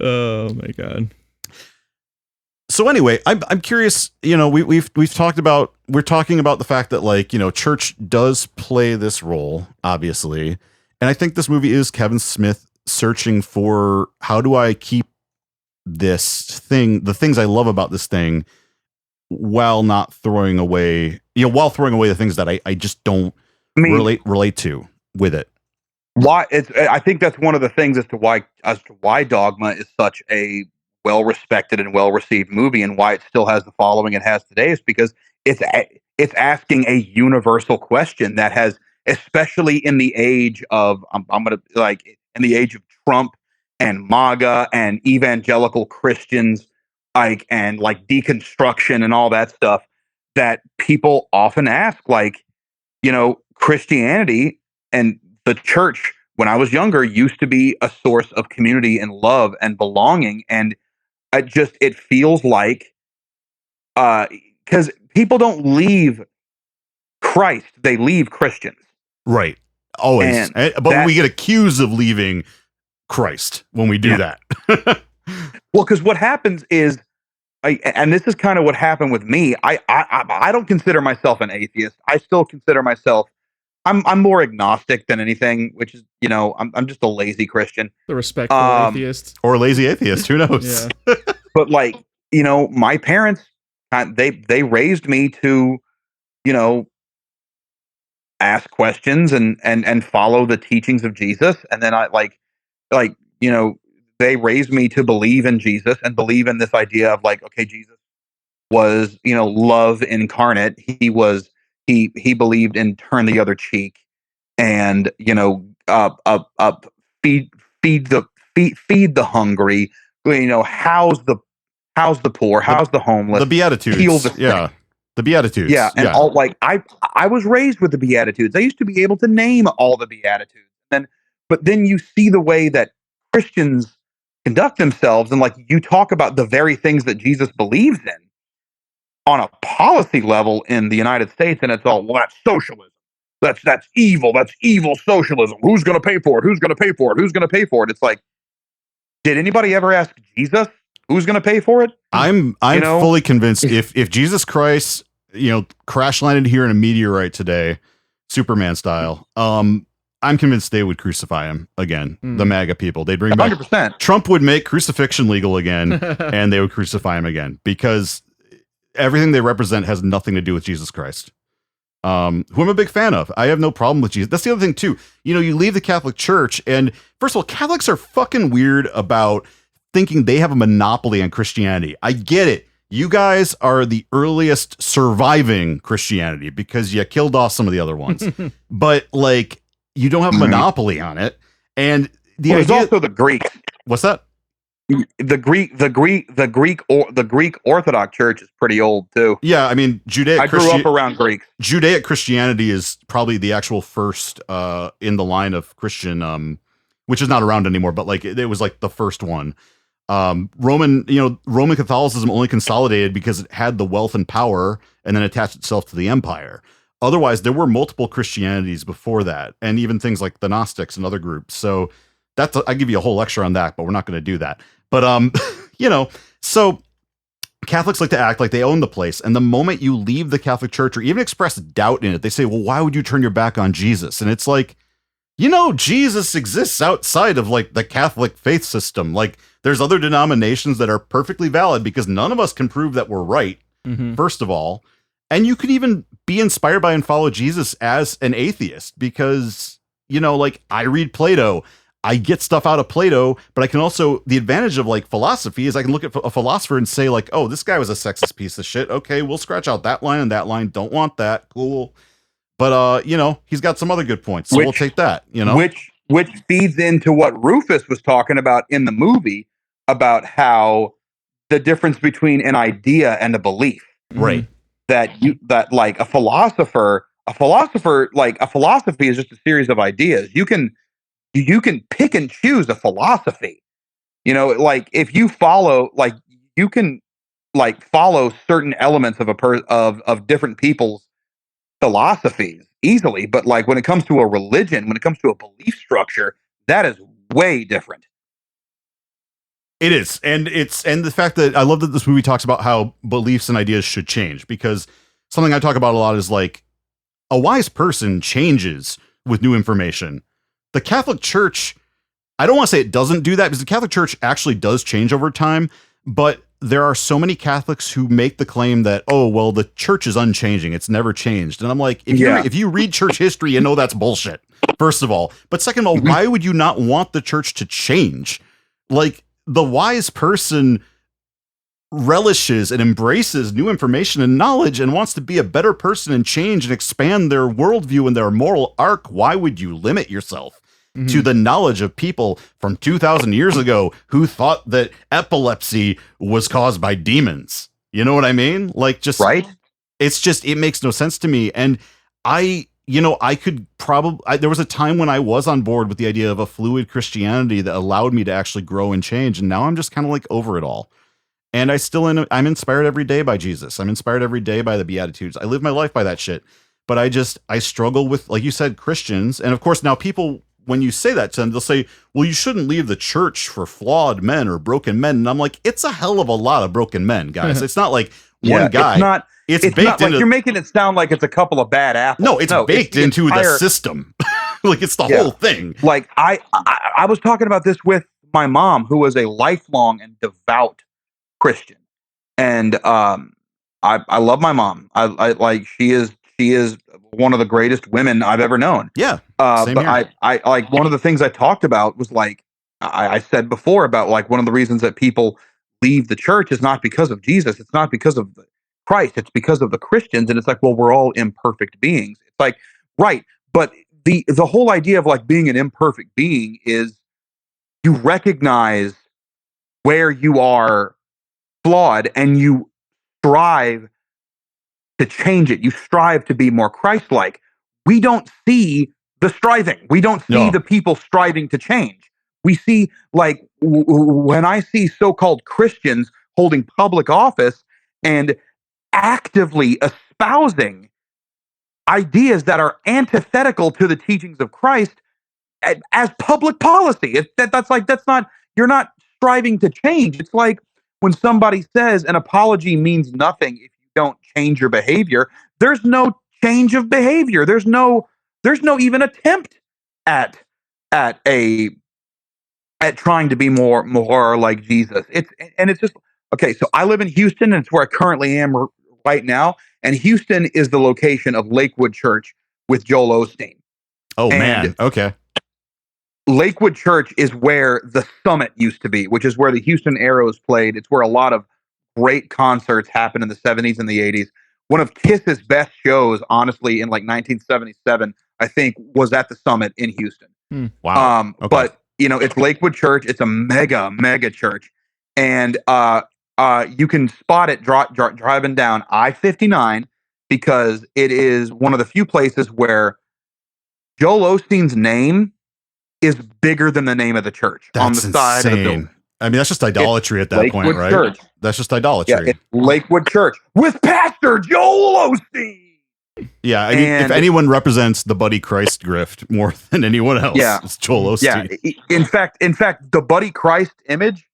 Oh, my God. So anyway, I'm curious, we've talked about, we're talking about the fact that like, church does play this role, obviously. And I think this movie is Kevin Smith searching for how do I keep this thing, the things I love about this thing while not throwing away, while throwing away the things that I just don't relate to with it. I think that's one of the things as to why Dogma is such a well-respected and well-received movie and why it still has the following it has today is because it's asking a universal question that has, especially in the age of in the age of Trump and MAGA and evangelical Christians and deconstruction and all that stuff, that people often ask, Christianity and the church when I was younger used to be a source of community and love and belonging, and it feels like, because people don't leave Christ, they leave Christians. Right. Always. But we get accused of leaving Christ when we do that. Well, because what happens is, and this is kind of what happened with me. I don't consider myself an atheist. I still consider myself, I'm more agnostic than anything, which is, I'm just a lazy Christian. The respectful atheist. Or lazy atheist, who knows? Yeah. But my parents they raised me to, you know, ask questions and follow the teachings of Jesus. And then I like, you know, they raised me to believe in Jesus and believe in this idea of like, okay, Jesus was, you know, love incarnate. He believed in turn the other cheek and, you know, feed feed the hungry, you know, house the poor, house the homeless, The Beatitudes. heal the sick. Yeah. The Beatitudes. Yeah, and all like I was raised with the Beatitudes. I used to be able to name all the Beatitudes. But then you see the way that Christians conduct themselves, and like you talk about the very things that Jesus believes in on a policy level in the United States, and it's all, well, that's socialism. That's evil. That's evil socialism. Who's going to pay for it? Who's going to pay for it? Who's going to pay for it? It's like, did anybody ever ask Jesus who's going to pay for it? I'm You know? fully convinced if Jesus Christ, you know, crash landed here in a meteorite today, Superman style, I'm convinced they would crucify him again. The MAGA people, they'd bring back 100%. Trump would make crucifixion legal again, and they would crucify him again because everything they represent has nothing to do with Jesus Christ. Who I'm a big fan of. I have no problem with Jesus. That's the other thing too. You know, you leave the Catholic Church, and first of all, Catholics are fucking weird about thinking they have a monopoly on Christianity. I get it. You guys are the earliest surviving Christianity because you killed off some of the other ones. But like, you don't have a monopoly on it. And the There's idea, also the Greeks. what's that? The Greek Orthodox Church is pretty old too. Yeah, I mean, I grew up around Greeks. Judaic Christianity is probably the actual first in the line of Christian, which is not around anymore, but like it was like the first one. Roman Catholicism only consolidated because it had the wealth and power and then attached itself to the empire. Otherwise, there were multiple Christianities before that, and even things like the Gnostics and other groups. So I give you a whole lecture on that, but we're not going to do that. But you know, so Catholics like to act like they own the place, and the moment you leave the Catholic Church or even express doubt in it, they say, "Well, why would you turn your back on Jesus?" And it's like, you know, Jesus exists outside of like the Catholic faith system. Like, there's other denominations that are perfectly valid because none of us can prove that we're right. First of all, and you could even be inspired by and follow Jesus as an atheist because, you know, like I read Plato. I get stuff out of Plato, but I can also, the advantage of like philosophy is I can look at a philosopher and say like, oh, this guy was a sexist piece of shit. Okay, we'll scratch out that line and that line. Don't want that. Cool. But, you know, he's got some other good points. So we'll take that, you know, which feeds into what Rufus was talking about in the movie about how the difference between an idea and a belief, right? That like a philosophy is just a series of ideas. You can pick and choose a philosophy, you know, like if you follow, like you can like follow certain elements of of different people's philosophies easily. But like when it comes to a religion, when it comes to a belief structure, that is way different. It is. And the fact that I love that this movie talks about how beliefs and ideas should change, because something I talk about a lot is like a wise person changes with new information. The Catholic Church, I don't want to say it doesn't do that because the Catholic Church actually does change over time, but there are so many Catholics who make the claim that, oh, well, the church is unchanging. It's never changed. And I'm like, if you read church history, you know that's bullshit, first of all. But second of all, why would you not want the church to change? Like, the wise person relishes and embraces new information and knowledge and wants to be a better person and change and expand their worldview and their moral arc. Why would you limit yourself to the knowledge of people from 2,000 years ago who thought that epilepsy was caused by demons? You know what I mean? Like, just right. It's just, it makes no sense to me. And I could probably, there was a time when I was on board with the idea of a fluid Christianity that allowed me to actually grow and change. And now I'm just kind of like over it all. And I'm inspired every day by Jesus. I'm inspired every day by the Beatitudes. I live my life by that shit. But I struggle with, like you said, Christians. And of course, now people, when you say that to them, they'll say, well, you shouldn't leave the church for flawed men or broken men. And I'm like, it's a hell of a lot of broken men, guys. It's not like one guy. It's baked not like into, you're making it sound like it's a couple of bad apples. No, it's baked into the system. Like, it's the whole thing. Like I was talking about this with my mom, who was a lifelong and devout Christian. And I love my mom. I like she is one of the greatest women I've ever known. Yeah. Same But here. I like one of the things I talked about was like I said before about like one of the reasons that people leave the church is not because of Jesus. It's not because of Christ. It's because of the Christians. And it's like, well, we're all imperfect beings. It's like, right. But the whole idea of like being an imperfect being is you recognize where you are flawed and you strive to change it. You strive to be more Christ-like. We don't see the striving. We don't see the people striving to change. We see like when I see so-called Christians holding public office and actively espousing ideas that are antithetical to the teachings of Christ as public policy. That's not, you're not striving to change. It's like when somebody says an apology means nothing if you don't change your behavior. There's no change of behavior. There's no even attempt at a at trying to be more like Jesus. It's just okay. So I live in Houston, and it's where I currently am right now. And Houston is the location of Lakewood Church with Joel Osteen. Oh, and man. Okay. Lakewood Church is where the Summit used to be, which is where the Houston Aeros played. It's where a lot of great concerts happened in the 70s and the 80s. One of Kiss's best shows, honestly, in like 1977, I think, was at the Summit in Houston. Wow. Okay. But, you know, it's Lakewood Church. It's a mega church. And you can spot it driving down I-59 because it is one of the few places where Joel Osteen's name is bigger than the name of the church. That's on the side of the building. I mean, that's just idolatry at that Lakewood point, right? Church. That's just idolatry. Yeah, it's Lakewood Church with Pastor Joel Osteen. Yeah, I mean, if anyone represents the Buddy Christ grift more than anyone else, it's Joel Osteen. Yeah, in fact, the Buddy Christ image,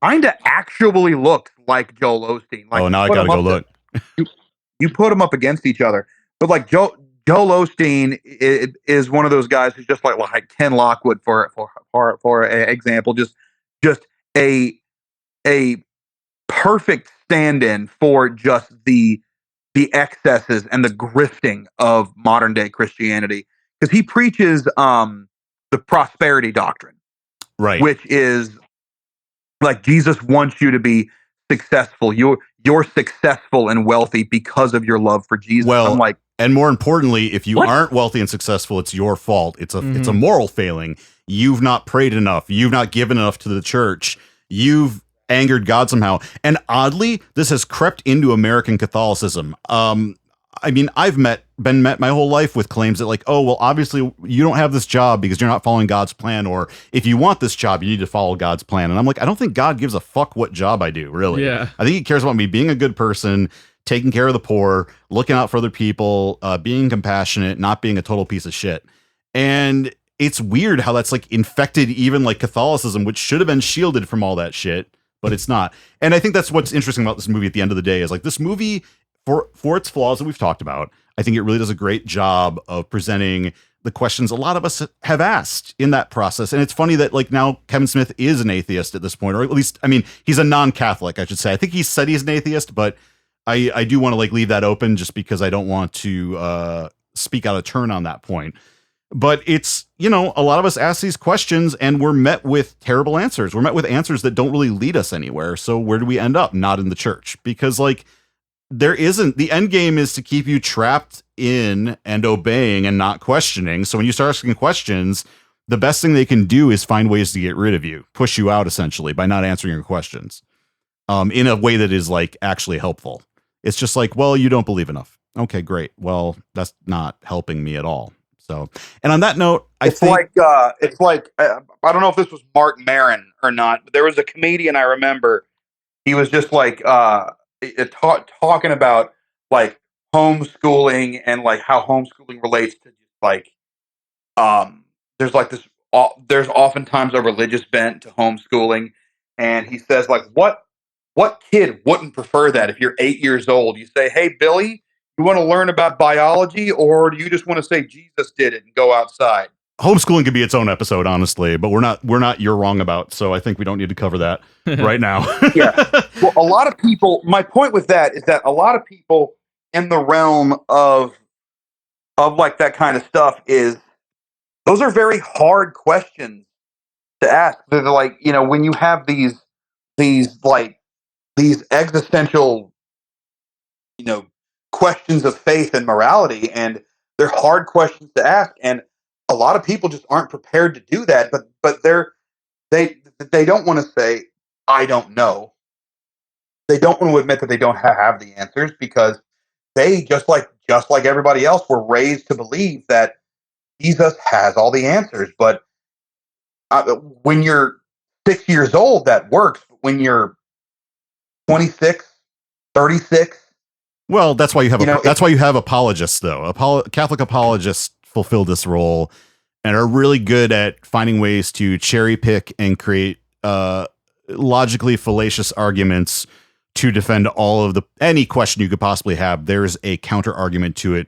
kind of actually looks like Joel Osteen. Like, now I gotta go look. You put them up against each other, but like Joel Osteen is one of those guys who's just like Ken Lockwood for example, just a perfect stand-in for just the excesses and the grifting of modern day Christianity, because he preaches the prosperity doctrine, right? Which is like Jesus wants you to be successful. You're successful and wealthy because of your love for Jesus. Well, I'm like, and more importantly, if you aren't wealthy and successful, it's your fault. It's a moral failing. You've not prayed enough. You've not given enough to the church. You've angered God somehow. And oddly, this has crept into American Catholicism. I mean, I've been met my whole life with claims that like, oh, well, obviously you don't have this job because you're not following God's plan. Or if you want this job, you need to follow God's plan. And I'm like, I don't think God gives a fuck what job I do, really. Yeah. I think he cares about me being a good person, taking care of the poor, looking out for other people, being compassionate, not being a total piece of shit. And it's weird how that's like infected even like Catholicism, which should have been shielded from all that shit, but it's not. And I think that's what's interesting about this movie at the end of the day is like this movie, for its flaws that we've talked about, I think it really does a great job of presenting the questions a lot of us have asked in that process. And it's funny that like now Kevin Smith is an atheist at this point, or at least, I mean, he's a non-Catholic, I should say. I think he said he's an atheist, but I do want to like leave that open just because I don't want to speak out of turn on that point. But it's, you know, a lot of us ask these questions and we're met with terrible answers. We're met with answers that don't really lead us anywhere. So where do we end up? Not in the church, because like there isn't, the end game is to keep you trapped in and obeying and not questioning. So when you start asking questions, the best thing they can do is find ways to get rid of you, push you out essentially by not answering your questions in a way that is like actually helpful. It's just like, well, you don't believe enough. Okay, great. Well, that's not helping me at all. So, and on that note, I think I don't know if this was Mark Maron or not, but there was a comedian I remember. He was just like talking about like homeschooling and like how homeschooling relates to just like there's like this there's oftentimes a religious bent to homeschooling, and he says like what kid wouldn't prefer that? If you're 8 years old, you say, hey Billy, you want to learn about biology, or do you just want to say Jesus did it and go outside? homeschooling could be its own episode, honestly, but we're not you're wrong about. So I think we don't need to cover that right now. Yeah. Well, a lot of people, my point with that is that a lot of people in the realm of like that kind of stuff those are very hard questions to ask. They're like, when you have these existential, questions of faith and morality, and they're hard questions to ask. And a lot of people just aren't prepared to do that, but they don't want to say, I don't know. They don't want to admit that they don't have the answers, because they just like everybody else were raised to believe that Jesus has all the answers. But when you're 6 years old, that works. But when you're 26, 36, well, that's why you have that's why you have apologists, though. Catholic apologists fulfill this role and are really good at finding ways to cherry pick and create logically fallacious arguments to defend any question you could possibly have. There's a counter argument to it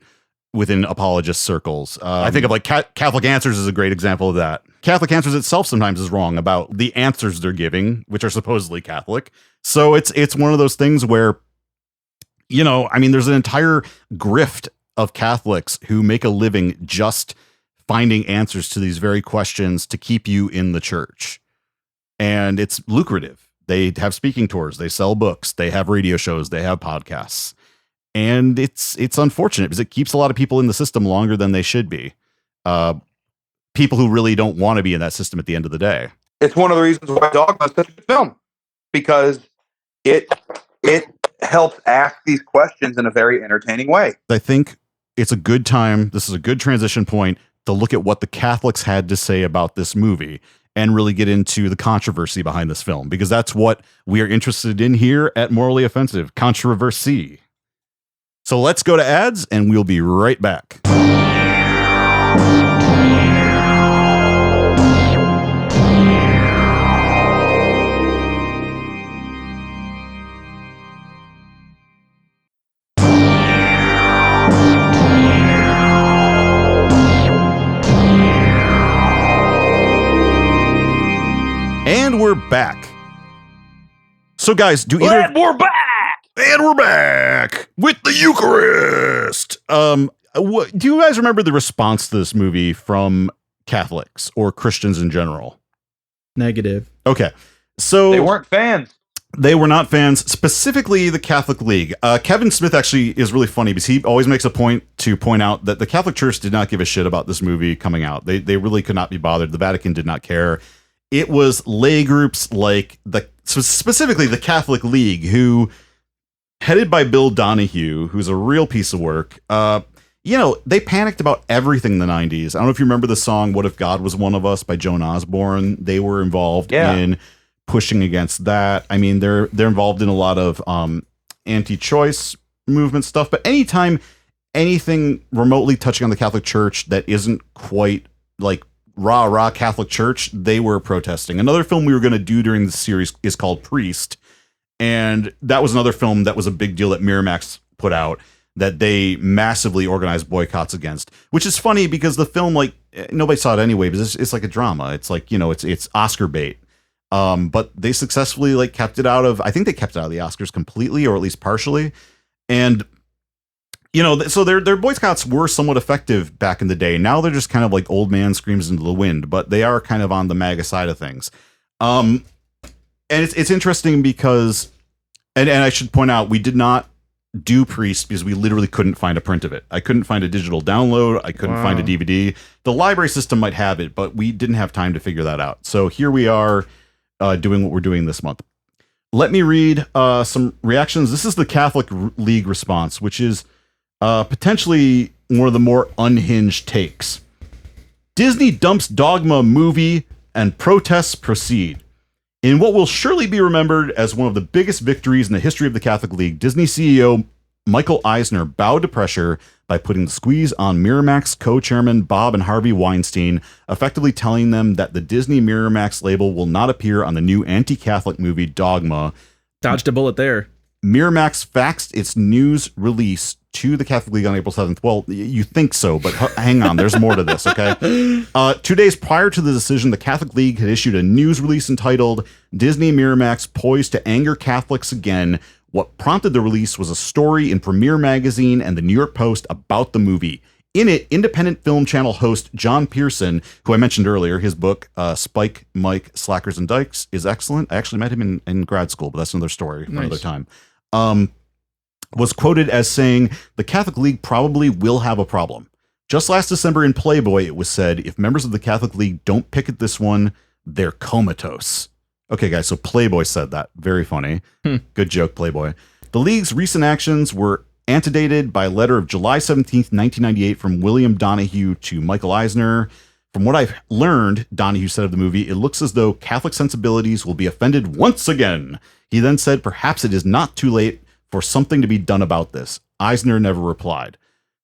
within apologist circles. I think of like Catholic Answers is a great example of that. Catholic Answers itself sometimes is wrong about the answers they're giving, which are supposedly Catholic. So it's one of those things where, there's an entire grift of Catholics who make a living just finding answers to these very questions to keep you in the church. And it's lucrative. They have speaking tours, they sell books, they have radio shows, they have podcasts. And it's unfortunate because it keeps a lot of people in the system longer than they should be. People who really don't want to be in that system at the end of the day. It's one of the reasons why Dogma is such a good film, because it helps ask these questions in a very entertaining way. I think it's a good time. This is a good transition point to look at what the Catholics had to say about this movie and really get into the controversy behind this film, because that's what we are interested in here at Morally Offensive, controversy. So let's go to ads and we'll be right back. And we're back. So guys, And we're back! And we're back with the Eucharist. Do you guys remember the response to this movie from Catholics or Christians in general? Negative. Okay. So They weren't fans. They were not fans, specifically the Catholic League. Kevin Smith actually is really funny because he always makes a point to point out that the Catholic Church did not give a shit about this movie coming out. They really could not be bothered. The Vatican did not care. It was lay groups like specifically the Catholic League, who, headed by Bill Donohue, who's a real piece of work, they panicked about everything in the 90s. I don't know if you remember the song What If God Was One of Us by Joan Osborne. They were involved in pushing against that. I mean, they're involved in a lot of anti-choice movement stuff, but anytime anything remotely touching on the Catholic Church that isn't quite like rah Catholic Church, they were protesting. Another film we were going to do during the series is called Priest, and that was another film that was a big deal that Miramax put out that they massively organized boycotts against, which is funny because the film, like, nobody saw it anyway, because it's like a drama. It's like, it's Oscar bait. But they successfully kept it out of, I think they kept it out of the Oscars completely, or at least partially. And, so their boycotts were somewhat effective back in the day. Now they're just kind of like old man screams into the wind, but they are kind of on the MAGA side of things. And it's interesting because, and I should point out, we did not do Priest because we literally couldn't find a print of it. I couldn't find a digital download. I couldn't find a DVD. The library system might have it, but we didn't have time to figure that out. So here we are doing what we're doing this month. Let me read some reactions. This is the Catholic League response, which is potentially one of the more unhinged takes. Disney dumps Dogma movie and protests proceed. In what will surely be remembered as one of the biggest victories in the history of the Catholic League, Disney CEO Michael Eisner bowed to pressure by putting the squeeze on Miramax co-chairman Bob and Harvey Weinstein, effectively telling them that the Disney Miramax label will not appear on the new anti-Catholic movie Dogma. Dodged a bullet there. Miramax faxed its news release to the Catholic League on April 7th. Well, you think so, but hang on. There's more to this, okay? 2 days prior to the decision, the Catholic League had issued a news release entitled Disney and Miramax Poised to Anger Catholics Again. What prompted the release was a story in Premiere Magazine and the New York Post about the movie. In it, independent film channel host John Pearson, who I mentioned earlier, his book, Spike, Mike, Slackers, and Dykes, is excellent. I actually met him in grad school, but that's another story for another time. Was quoted as saying, the Catholic League probably will have a problem. Just last December in Playboy, it was said, if members of the Catholic League don't picket this one, they're comatose. Okay, guys, so Playboy said that. Very funny. Good joke, Playboy. The League's recent actions were antedated by a letter of July 17th, 1998 from William Donohue to Michael Eisner. From what I've learned, Donohue said of the movie, it looks as though Catholic sensibilities will be offended once again. He then said, perhaps it is not too late for something to be done about this. Eisner never replied.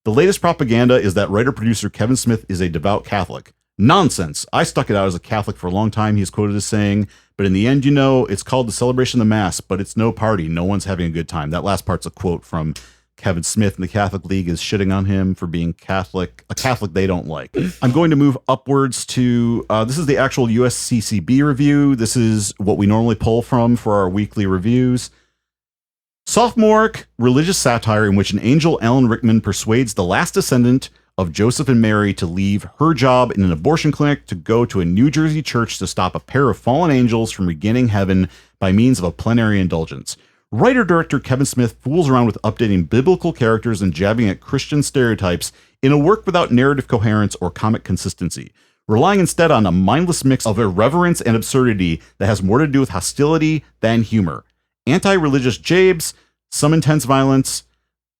The latest propaganda is that writer-producer Kevin Smith is a devout Catholic. Nonsense. I stuck it out as a Catholic for a long time, he's quoted as saying, but in the end, you know, it's called the celebration of the Mass, but it's no party. No one's having a good time. That last part's a quote from Kevin Smith, and the Catholic League is shitting on him for being Catholic, a Catholic they don't like. I'm going to move upwards to, this is the actual USCCB review. This is what we normally pull from for our weekly reviews. Sophomoric religious satire in which an angel, Alan Rickman, persuades the last descendant of Joseph and Mary to leave her job in an abortion clinic to go to a New Jersey church to stop a pair of fallen angels from regaining heaven by means of a plenary indulgence. Writer-director Kevin Smith fools around with updating biblical characters and jabbing at Christian stereotypes in a work without narrative coherence or comic consistency, relying instead on a mindless mix of irreverence and absurdity that has more to do with hostility than humor. Anti-religious jabes, some intense violence,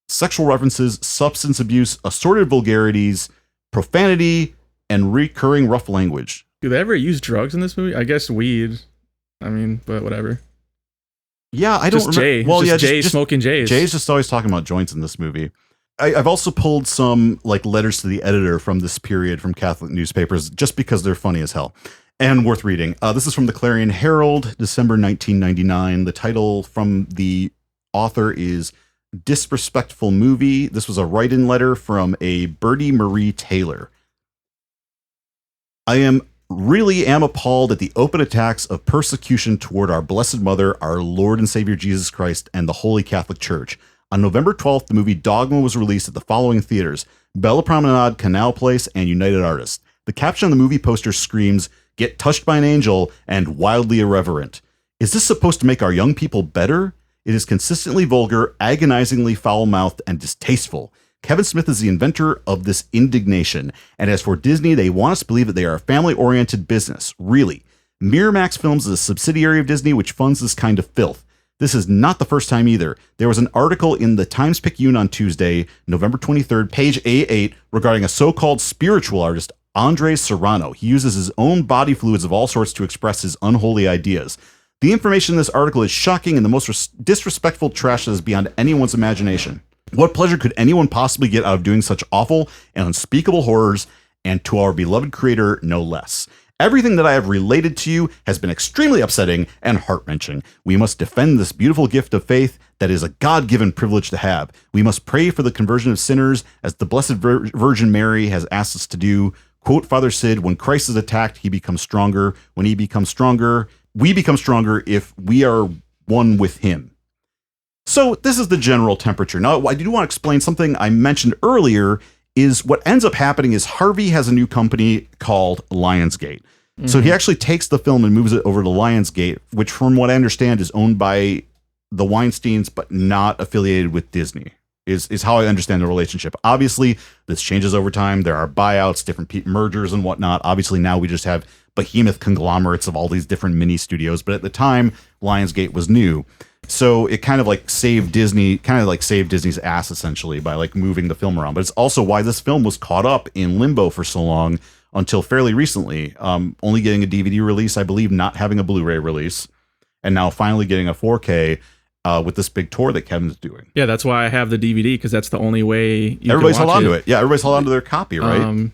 sexual references, substance abuse, assorted vulgarities, profanity, and recurring rough language. Do they ever use drugs in this movie? I guess weed. I mean, but whatever. Yeah, I don't remember. Jay. Well, just Jay smoking Jays. Jay's just always talking about joints in this movie. I've also pulled some like letters to the editor from this period from Catholic newspapers just because they're funny as hell and worth reading. This is from the Clarion Herald, December 1999. The title from the author is Disrespectful Movie. This was a write-in letter from a Bertie Marie Taylor. I really am appalled at the open attacks of persecution toward our Blessed Mother, our Lord and Savior Jesus Christ, and the Holy Catholic Church. On November 12th, the movie Dogma was released at the following theaters: Bella Promenade, Canal Place, and United Artists. The caption on the movie poster screams, "Get touched by an angel," and "wildly irreverent." Is this supposed to make our young people better? It is consistently vulgar, agonizingly foul-mouthed, and distasteful. Kevin Smith is the inventor of this indignation. And as for Disney, they want us to believe that they are a family-oriented business. Really. Miramax Films is a subsidiary of Disney which funds this kind of filth. This is not the first time either. There was an article in the Times-Picayune on Tuesday, November 23rd, page A8, regarding a so-called spiritual artist, Andres Serrano. He uses his own body fluids of all sorts to express his unholy ideas. The information in this article is shocking and the most disrespectful trash that is beyond anyone's imagination. What pleasure could anyone possibly get out of doing such awful and unspeakable horrors, and to our beloved creator, no less? Everything that I have related to you has been extremely upsetting and heart-wrenching. We must defend this beautiful gift of faith that is a God-given privilege to have. We must pray for the conversion of sinners, as the Blessed Virgin Mary has asked us to do. Quote Father Sid, when Christ is attacked, he becomes stronger. When he becomes stronger, we become stronger if we are one with him. So this is the general temperature. Now, I do want to explain something I mentioned earlier. Is what ends up happening is Harvey has a new company called Lionsgate. Mm-hmm. So he actually takes the film and moves it over to Lionsgate, which from what I understand is owned by the Weinsteins, but not affiliated with Disney, is how I understand the relationship. Obviously, this changes over time. There are buyouts, different mergers and whatnot. Obviously, now we just have behemoth conglomerates of all these different mini studios. But at the time, Lionsgate was new. So it kind of like saved Disney's ass essentially by like moving the film around. But it's also why this film was caught up in limbo for so long until fairly recently, only getting a DVD release, I believe, not having a Blu-ray release, and now finally getting a 4K with this big tour that Kevin's doing. Yeah, that's why I have the DVD, because that's the only way everybody's held on to it. Yeah, everybody's held on to their copy, right?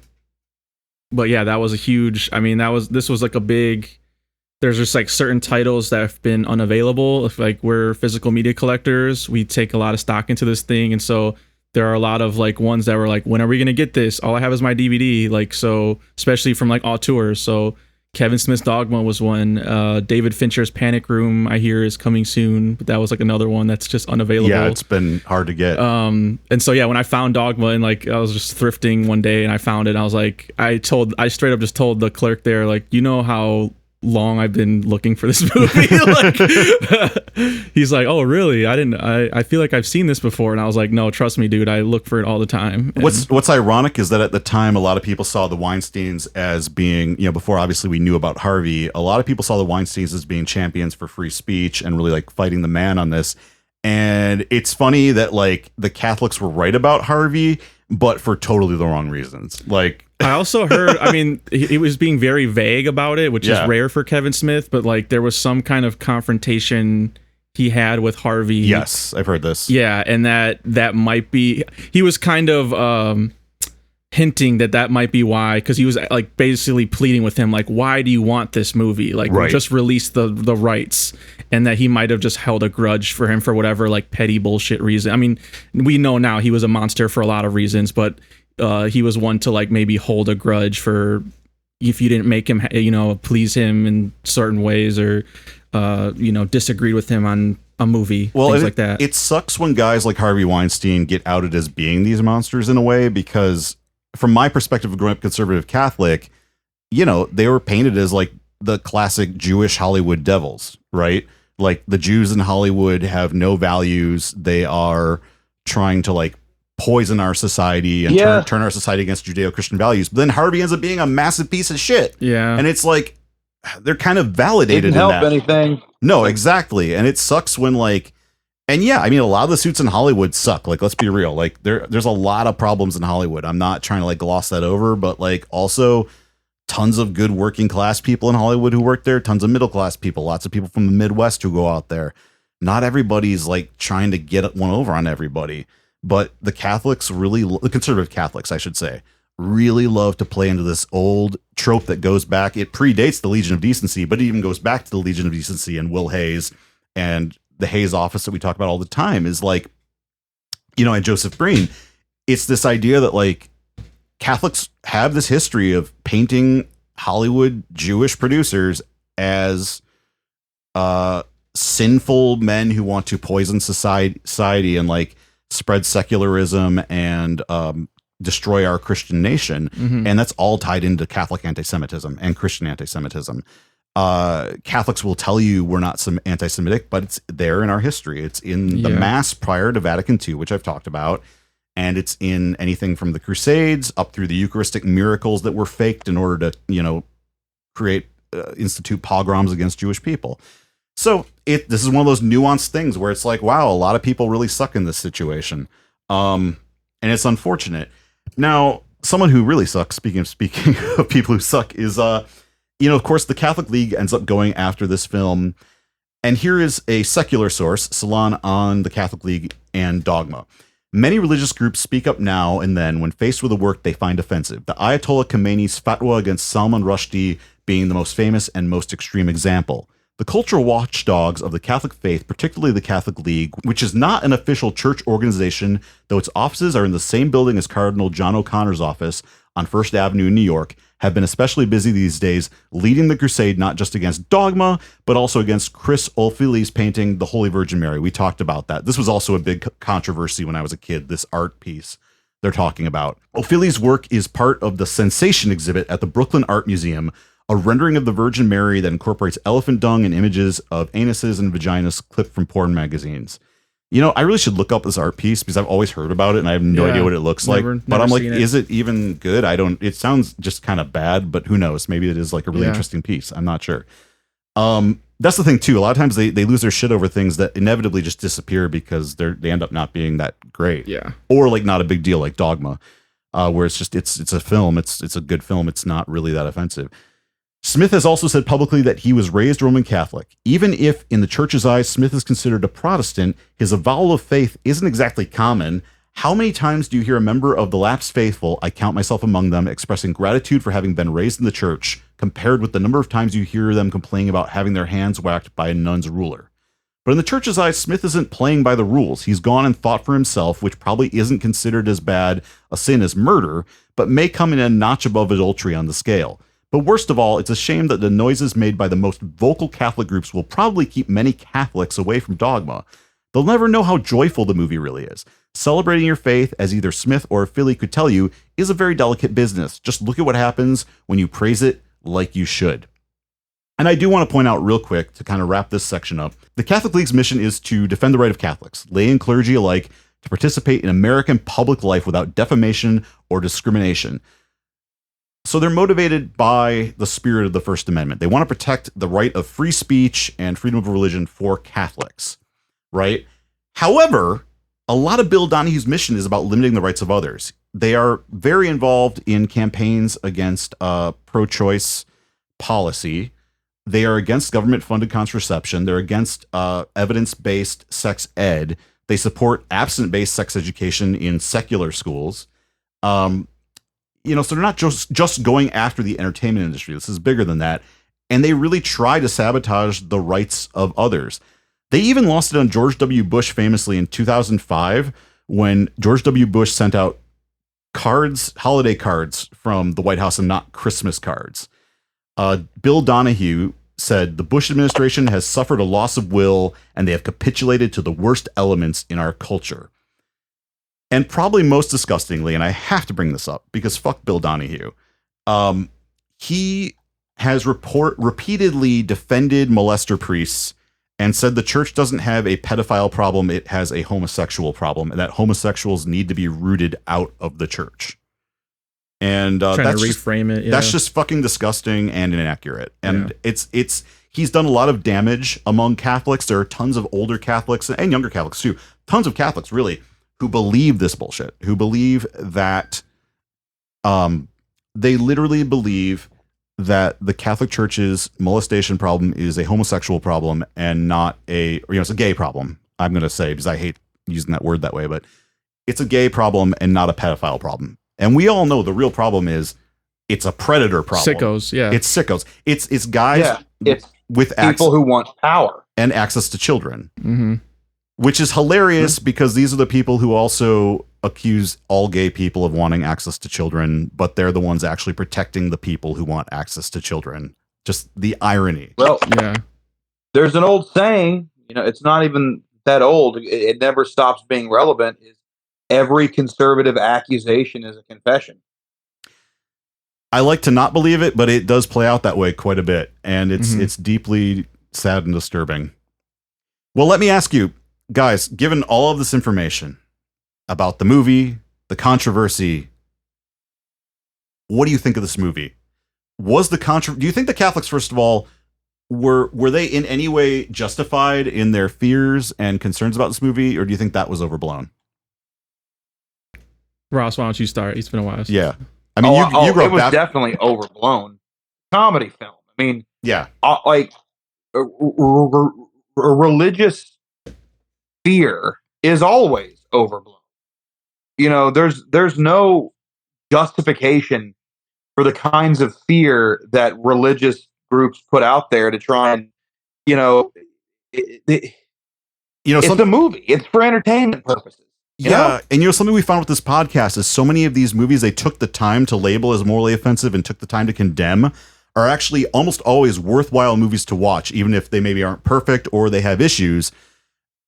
But yeah, that was a huge. I mean, this was like a big there's just like certain titles that have been unavailable. If like we're physical media collectors, we take a lot of stock into this thing, and so there are a lot of like ones that were like, when are we gonna get this? All I have is my DVD. Like, so especially from like auteurs. So Kevin Smith's Dogma was one. David Fincher's Panic Room, I hear, is coming soon, but that was like another one that's just unavailable. Yeah, it's been hard to get. And so yeah, when I found Dogma and like I was just thrifting one day and I found it, and I was like, I straight up just told the clerk there, like, you know how long I've been looking for this movie. Like, he's like, oh really? I feel like I've seen this before. And I was like, no, trust me, dude, I look for it all the time. And What's ironic is that at the time, a lot of people saw the Weinsteins as being, before obviously we knew about Harvey, a lot of people saw the Weinsteins as being champions for free speech and really like fighting the man on this. And it's funny that like the Catholics were right about Harvey, but for totally the wrong reasons. Like, I also heard, I mean, he was being very vague about it, which is rare for Kevin Smith, but like there was some kind of confrontation he had with Harvey. Yes, I've heard this. Yeah, and that might be, he was kind of hinting that might be why, because he was like basically pleading with him, like, why do you want this movie? Like, just release the rights. And that he might have just held a grudge for him for whatever like petty bullshit reason. I mean, we know now he was a monster for a lot of reasons, but he was one to like maybe hold a grudge for if you didn't make him, please him in certain ways, or disagreed with him on a movie, things like that. It sucks when guys like Harvey Weinstein get outed as being these monsters in a way, because from my perspective of growing up conservative Catholic, they were painted as like the classic Jewish Hollywood devils, right? Like the Jews in Hollywood have no values. They are trying to like poison our society and turn our society against Judeo-Christian values. But then Harvey ends up being a massive piece of shit. Yeah. And it's like, they're kind of validated. Didn't help anything. No, exactly. And it sucks when like, and yeah, I mean, a lot of the suits in Hollywood suck. Like, let's be real. Like there's a lot of problems in Hollywood. I'm not trying to like gloss that over, but like also tons of good working class people in Hollywood who work there, tons of middle class people, lots of people from the Midwest who go out there. Not everybody's like trying to get one over on everybody, but the Catholics the conservative Catholics, I should say, really love to play into this old trope that goes back. It predates the Legion of Decency, but it even goes back to the Legion of Decency and Will Hayes and the Hayes office that we talk about all the time is like, and Joseph Breen. It's this idea that like Catholics have this history of painting Hollywood Jewish producers as sinful men who want to poison society and like spread secularism and destroy our Christian nation. Mm-hmm. And that's all tied into Catholic anti-Semitism and Christian anti-Semitism. Catholics will tell you we're not some anti-Semitic, but it's there in our history. It's in the Mass prior to Vatican II, which I've talked about. And it's in anything from the Crusades up through the Eucharistic miracles that were faked in order to, institute pogroms against Jewish people. So this is one of those nuanced things where it's like, wow, a lot of people really suck in this situation. And it's unfortunate. Now, someone who really sucks, speaking of people who suck, is, of course, the Catholic League ends up going after this film. And here is a secular source, Salon, on the Catholic League and Dogma. Many religious groups speak up now and then when faced with a work they find offensive. The Ayatollah Khomeini's fatwa against Salman Rushdie being the most famous and most extreme example. The cultural watchdogs of the Catholic faith, particularly the Catholic League, which is not an official church organization, though its offices are in the same building as Cardinal John O'Connor's office on First Avenue in New York, have been especially busy these days leading the crusade not just against Dogma, but also against Chris Olfili's painting The Holy Virgin Mary. We talked about that. This was also a big controversy when I was a kid, this art piece they're talking about. Olfili's work is part of the Sensation exhibit at the Brooklyn Art Museum, a rendering of the Virgin Mary that incorporates elephant dung and images of anuses and vaginas clipped from porn magazines. I really should look up this art piece because I've always heard about it and I have no idea what it looks like. But I'm like, is it even good? It sounds just kind of bad, but who knows? Maybe it is like a really interesting piece. I'm not sure. That's the thing too. A lot of times they lose their shit over things that inevitably just disappear because they end up not being that great. Yeah. Or like not a big deal like Dogma, where it's just, it's a film. It's a good film. It's not really that offensive. Smith has also said publicly that he was raised Roman Catholic. Even if, in the church's eyes, Smith is considered a Protestant, his avowal of faith isn't exactly common. How many times do you hear a member of the lapsed faithful, I count myself among them, expressing gratitude for having been raised in the church, compared with the number of times you hear them complaining about having their hands whacked by a nun's ruler? But in the church's eyes, Smith isn't playing by the rules. He's gone and thought for himself, which probably isn't considered as bad a sin as murder, but may come in a notch above adultery on the scale. But worst of all, it's a shame that the noises made by the most vocal Catholic groups will probably keep many Catholics away from Dogma. They'll never know how joyful the movie really is. Celebrating your faith, as either Smith or Philly could tell you, is a very delicate business. Just look at what happens when you praise it like you should. And I do want to point out real quick, to kind of wrap this section up, the Catholic League's mission is to defend the right of Catholics, lay and clergy alike, to participate in American public life without defamation or discrimination. So they're motivated by the spirit of the First Amendment. They want to protect the right of free speech and freedom of religion for Catholics, right? However, a lot of Bill Donohue's mission is about limiting the rights of others. They are very involved in campaigns against pro-choice policy. They are against government-funded contraception. They're against evidence-based sex ed. They support abstinence-based sex education in secular schools. So they're not just going after the entertainment industry. This is bigger than that. And they really try to sabotage the rights of others. They even lost it on George W. Bush famously in 2005 when George W. Bush sent out holiday cards from the White House and not Christmas cards. Bill Donohue said, the Bush administration has suffered a loss of will and they have capitulated to the worst elements in our culture. And probably most disgustingly, and I have to bring this up because fuck Bill Donohue, he has repeatedly defended molester priests and said the church doesn't have a pedophile problem, it has a homosexual problem, and that homosexuals need to be rooted out of the church. And trying to reframe it. Yeah. That's just fucking disgusting and inaccurate. And he's done a lot of damage among Catholics. There are tons of older Catholics and younger Catholics too. Tons of Catholics really who believe this bullshit, who believe that they literally believe that the Catholic Church's molestation problem is a homosexual problem and not it's a gay problem. I'm going to say, because I hate using that word that way, but it's a gay problem and not a pedophile problem. And we all know the real problem is it's a predator problem. Sickos, yeah. It's sickos. It's guys with people who want power and access to children. Mm-hmm. Which is hilarious because these are the people who also accuse all gay people of wanting access to children, but they're the ones actually protecting the people who want access to children. Just the irony. Well, yeah. There's an old saying, it's not even that old. It never stops being relevant. Is every conservative accusation is a confession. I like to not believe it, but it does play out that way quite a bit. And it's deeply sad and disturbing. Well, let me ask you, guys, given all of this information about the movie, the controversy, what do you think of this movie? Do you think the Catholics, first of all, were they in any way justified in their fears and concerns about this movie, or do you think that was overblown? Ross, why don't you start? It's been a while. Yeah. I mean, you grew up. It was definitely overblown. Comedy film. I mean, yeah. Religious fear is always overblown. There's no justification for the kinds of fear that religious groups put out there to try and, it's a movie. It's for entertainment purposes. Yeah, and something we found with this podcast is so many of these movies they took the time to label as morally offensive and took the time to condemn are actually almost always worthwhile movies to watch, even if they maybe aren't perfect or they have issues.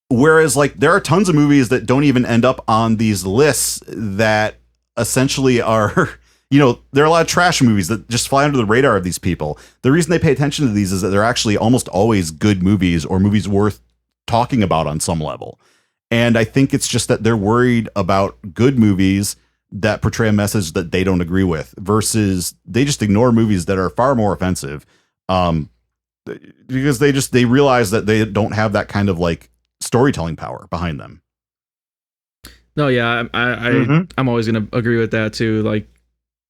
Whereas, there are tons of movies that don't even end up on these lists that essentially are, there are a lot of trash movies that just fly under the radar of these people. The reason they pay attention to these is that they're actually almost always good movies or movies worth talking about on some level. And I think it's just that they're worried about good movies that portray a message that they don't agree with versus they just ignore movies that are far more offensive because they realize that they don't have that kind of storytelling power behind them. No, yeah, I'm always going to agree with that too.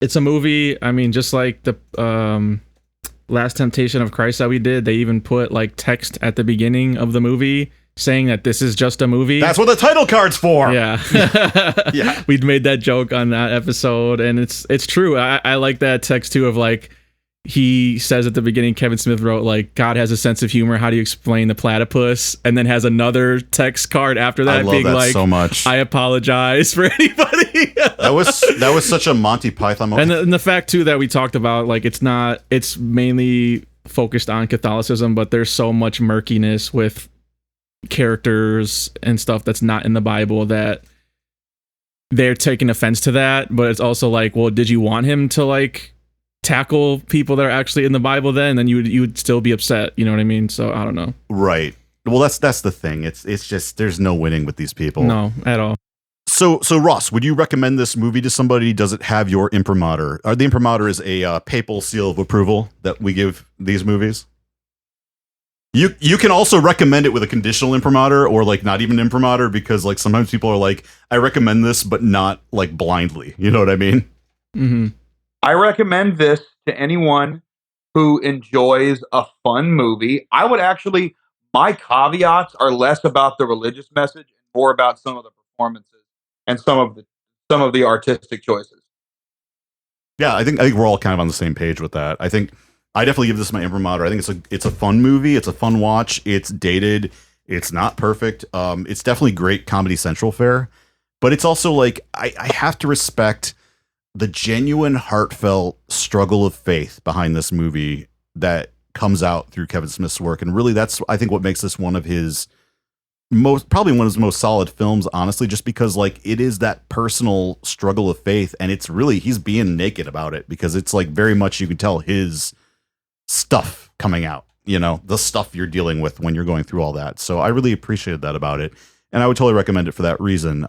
It's a movie. I mean, just like the Last Temptation of Christ that we did, they even put text at the beginning of the movie saying that this is just a movie. That's what the title card's for. Yeah. Yeah. We'd made that joke on that episode, and it's true. I like that text too of like, he says at the beginning, Kevin Smith wrote like, God has a sense of humor. How do you explain the platypus? And then has another text card after that, I love being that like, so much. I apologize for anybody. That was such a Monty Python moment. And the fact too that we talked about, like, it's mainly focused on Catholicism, but there's so much murkiness with characters and stuff that's not in the Bible that they're taking offense to that. But it's also like, well, did you want him to like tackle people that are actually in the Bible then you would still be upset, you know what I mean? So I don't know. Right. Well, that's the thing. It's just there's no winning with these people. No, at all. So Ross, would you recommend this movie to somebody? Does it have your imprimatur? Or the imprimatur is a papal seal of approval that we give these movies. You can also recommend it with a conditional imprimatur or like not even imprimatur, because like sometimes people are like, I recommend this, but not like blindly. You know what I mean? Mm-hmm. I recommend this to anyone who enjoys a fun movie. I would actually, my caveats are less about the religious message and more about some of the performances and some of the artistic choices. Yeah, I think we're all kind of on the same page with that. I think I definitely give this my imprimatur. I think it's a fun movie. It's a fun watch. It's dated. It's not perfect. It's definitely great Comedy Central fare, but it's also like I have to respect the genuine, heartfelt struggle of faith behind this movie that comes out through Kevin Smith's work. And really, that's, I think, what makes this one of his probably one of his most solid films, honestly, just because like it is that personal struggle of faith. And it's really, he's being naked about it, because it's like very much, you can tell his stuff coming out, you know, the stuff you're dealing with when you're going through all that. So I really appreciated that about it. And I would totally recommend it for that reason.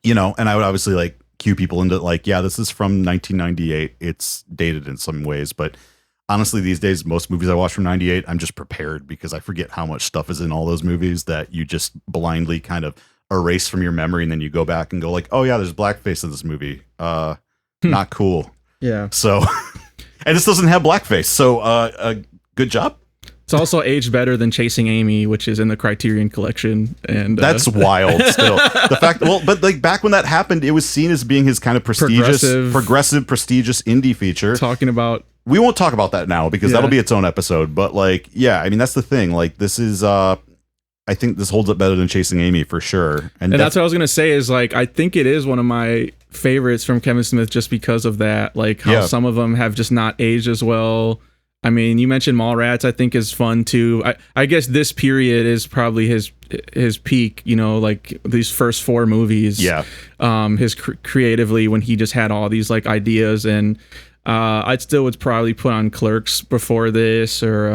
You know, and I would obviously like cue people into like, yeah, this is from 1998. It's dated in some ways, but honestly, these days, most movies I watch from 98, I'm just prepared, because I forget how much stuff is in all those movies that you just blindly kind of erase from your memory. And then you go back and go like, oh yeah, there's blackface in this movie. Not cool. Yeah. So, and this doesn't have blackface. So, good job. It's also aged better than Chasing Amy, which is in the Criterion Collection, and that's wild. Still, the fact, well, but like back when that happened, it was seen as being his kind of progressive, prestigious indie feature. Talking about, we won't talk about that now, because that'll be its own episode. But like, yeah, I mean, that's the thing. Like, this is, I think this holds up better than Chasing Amy for sure. And that's what I was gonna say. Is like, I think it is one of my favorites from Kevin Smith, just because of that. Like how some of them have just not aged as well. I mean, you mentioned Mallrats, I think is fun too. I guess this period is probably his peak, you know, like these first 4 movies. Yeah. His creatively, when he just had all these like ideas, and I'd still would probably put on Clerks before this, or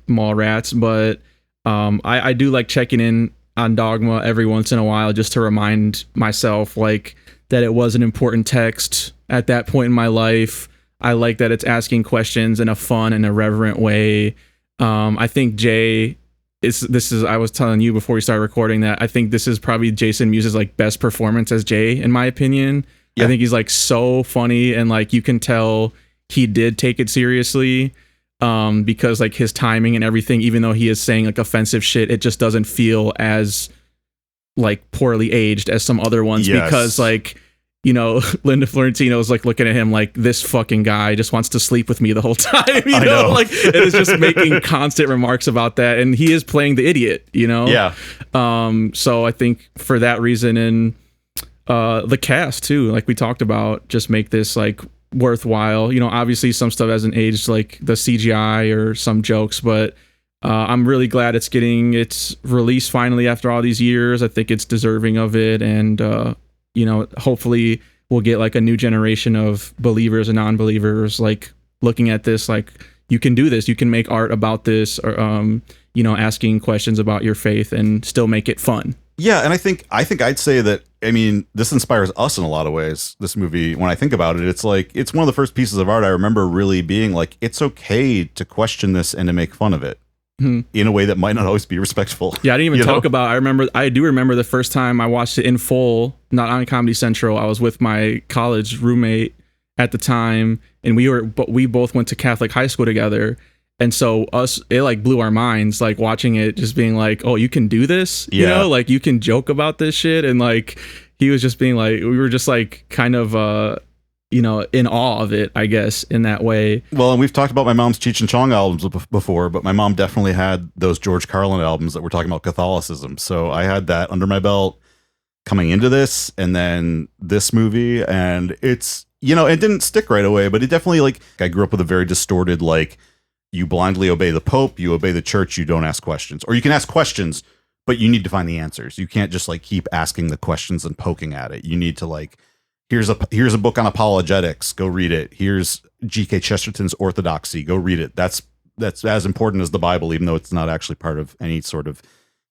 Mallrats, but I do like checking in on Dogma every once in a while, just to remind myself like that it was an important text at that point in my life. I like that it's asking questions in a fun and irreverent way. I think Jay I was telling you before we started recording that I think this is probably Jason Mewes' like best performance as Jay, in my opinion. Yeah. I think he's like so funny, and like you can tell he did take it seriously, because like his timing and everything, even though he is saying like offensive shit, it just doesn't feel as like poorly aged as some other ones. Yes. Because like, you know, Linda Fiorentino is like looking at him like, this fucking guy just wants to sleep with me the whole time. You know, like it is just making constant remarks about that, and he is playing the idiot, you know? Yeah. So I think for that reason, and the cast too, like we talked about, just make this like worthwhile. You know, obviously some stuff hasn't aged, like the CGI or some jokes, but I'm really glad it's getting its release finally after all these years. I think it's deserving of it, and you know, hopefully we'll get like a new generation of believers and non-believers like looking at this like, you can do this, you can make art about this, or you know, asking questions about your faith and still make it fun. Yeah, and I think I'd say that, I mean, this inspires us in a lot of ways. This movie, when I think about it, it's like, it's one of the first pieces of art I remember really being like, it's okay to question this and to make fun of it. In a way that might not always be respectful. Yeah, I didn't even talk about, I do remember the first time I watched it in full, not on Comedy Central. I was with my college roommate at the time, and we both went to Catholic high school together, And so it like blew our minds, like watching it, just being like, oh, you can do this, you know, like you can joke about this shit. And like, he was just being like, we were just like kind of, you know, in awe of it, I guess, in that way. Well, and we've talked about my mom's Cheech and Chong albums before, but my mom definitely had those George Carlin albums that were talking about Catholicism. So I had that under my belt coming into this, and then this movie, and it's, you know, it didn't stick right away, but it definitely, like, I grew up with a very distorted, like, you blindly obey the Pope, you obey the church, you don't ask questions. Or you can ask questions, but you need to find the answers. You can't just like keep asking the questions and poking at it. You need to like, here's a book on apologetics, go read it. Here's G.K. Chesterton's Orthodoxy, go read it. That's as important as the Bible, even though it's not actually part of any sort of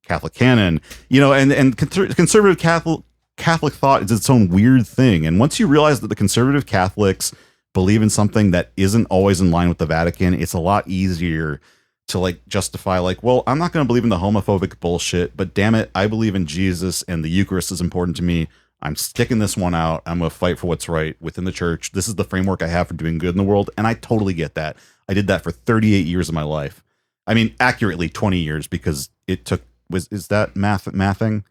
Catholic canon. You know, and conservative Catholic thought is its own weird thing. And once you realize that the conservative Catholics believe in something that isn't always in line with the Vatican, it's a lot easier to like justify, like, well, I'm not going to believe in the homophobic bullshit, but damn it, I believe in Jesus and the Eucharist is important to me. I'm sticking this one out. I'm going to fight for what's right within the church. This is the framework I have for doing good in the world. And I totally get that. I did that for 38 years of my life. I mean, accurately 20 years, because it took, is that mathing?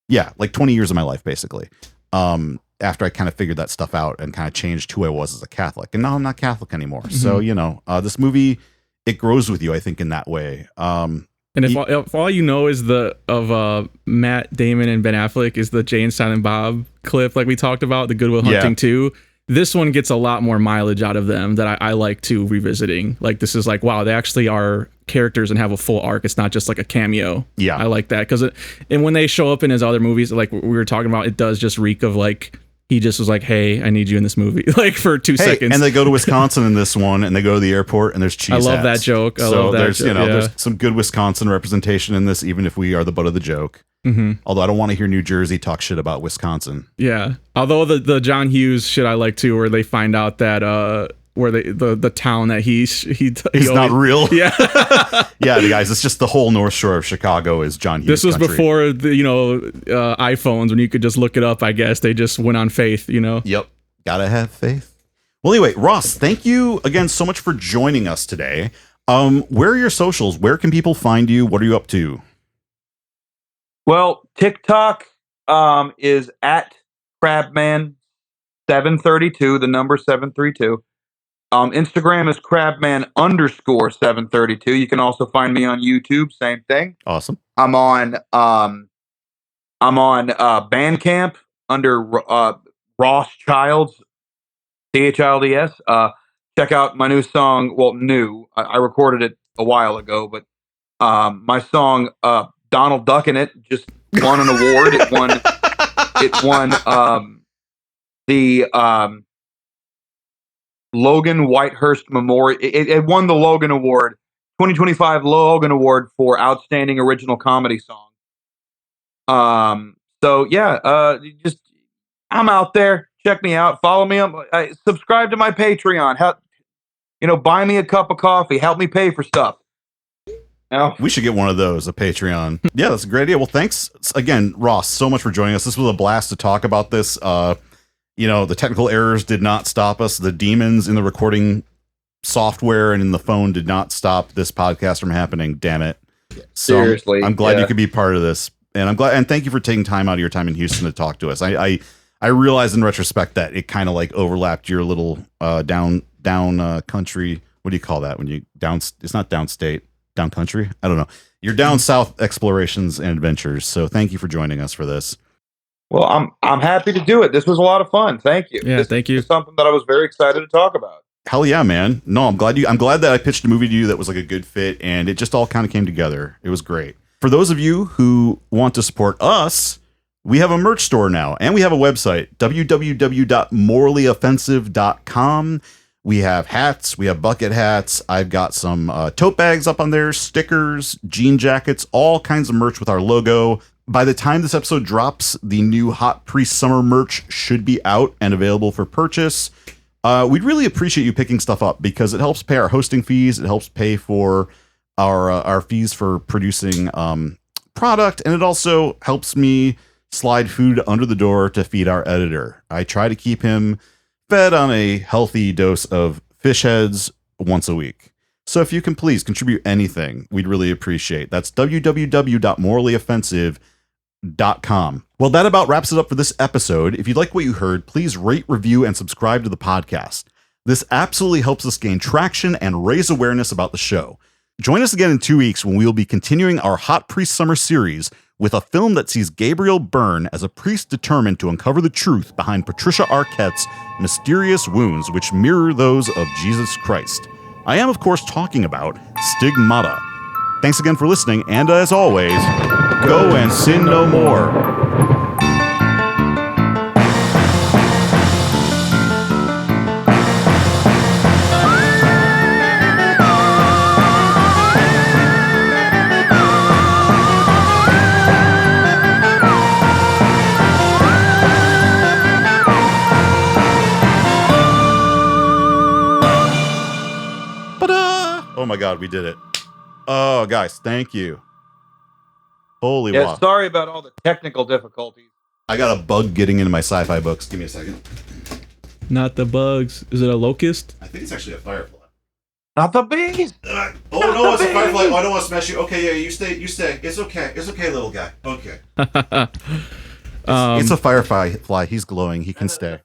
Yeah, like 20 years of my life, basically. After I kind of figured that stuff out and kind of changed who I was as a Catholic. And now I'm not Catholic anymore. Mm-hmm. So, you know, this movie, it grows with you, I think, in that way. And if all you know is of Matt Damon and Ben Affleck is the Jay and Silent Bob clip, like we talked about, the Good Will Hunting 2, this one gets a lot more mileage out of them that I like to revisiting. Like, this is like, wow, they actually are characters and have a full arc. It's not just like a cameo. Yeah, I like that, because and when they show up in his other movies, like we were talking about, it does just reek of like, he just was like, hey, I need you in this movie, like for 2 seconds. And they go to Wisconsin in this one, and they go to the airport, and there's cheese I love hats. that joke. There's some good Wisconsin representation in this, even if we are the butt of the joke. Mm-hmm. Although I don't want to hear New Jersey talk shit about Wisconsin. Yeah. Although the John Hughes shit I like too, where they find out that where the town that he's not real. Yeah. Yeah, guys, it's just the whole North Shore of Chicago is John Hughes. This was country. before the iPhones, when you could just look it up. I guess they just went on faith. Yep. Gotta have faith. Well, anyway, Ross, thank you again so much for joining us today. Where are your socials? Where can people find you? What are you up to? Well, TikTok is at Crabman732, the number 732. Instagram is Crabman_732. You can also find me on YouTube, same thing. Awesome. I'm on Bandcamp under Ross Childs, CHILDS. Check out my new song. Well, I recorded it a while ago, but my song Donald Duck in it just won an award. It won the Logan Whitehurst Memorial. It won the Logan Award, 2025 Logan Award for Outstanding Original Comedy Song. So yeah, just I'm out there. Check me out. Follow me. Subscribe to my Patreon. Help, buy me a cup of coffee. Help me pay for stuff. We should get one of those, a Patreon. Yeah, that's a great idea. Well, thanks again, Ross, so much for joining us. This was a blast to talk about this. The technical errors did not stop us. The demons in the recording software and in the phone did not stop this podcast from happening. Damn it. So seriously. I'm glad you could be part of this. And I'm glad, and thank you for taking time out of your time in Houston to talk to us. I realized in retrospect that it kind of like overlapped your little down country. What do you call that when you it's not downstate. Down country? I don't know. You're down south explorations and adventures. So thank you for joining us for this. Well, I'm happy to do it. This was a lot of fun. Thank you. Yeah, thank you. This is something that I was very excited to talk about. Hell yeah, man. No, I'm glad that I pitched a movie to you that was like a good fit, and it just all kind of came together. It was great. For those of you who want to support us, we have a merch store now, and we have a website, www.morallyoffensive.com. We have hats. We have bucket hats. I've got some tote bags up on there, stickers, jean jackets, all kinds of merch with our logo. By the time this episode drops, the new Hot Pre-Summer merch should be out and available for purchase. We'd really appreciate you picking stuff up because it helps pay our hosting fees. It helps pay for our fees for producing product, and it also helps me slide food under the door to feed our editor. I try to keep him fed on a healthy dose of fish heads once a week. So if you can please contribute anything, we'd really appreciate. That's www.morallyoffensive.com. Well, that about wraps it up for this episode. If you like what you heard, please rate, review, and subscribe to the podcast. This absolutely helps us gain traction and raise awareness about the show. Join us again in 2 weeks when we will be continuing our Hot Priest Summer series with a film that sees Gabriel Byrne as a priest determined to uncover the truth behind Patricia Arquette's mysterious wounds, which mirror those of Jesus Christ. I am, of course, talking about Stigmata. Thanks again for listening, and as always, go and sin no more. Oh my God, we did it. Oh, guys, thank you. Holy wow. Sorry about all the technical difficulties. I got a bug getting into my sci-fi books. Give me a second. Not the bugs. Is it a locust? I think it's actually a firefly. Not the bees. Oh, no, it's a firefly. Oh, I don't want to smash you. Okay, yeah, you stay. It's okay. It's okay, little guy. Okay. It's a firefly. He's glowing. He can stay.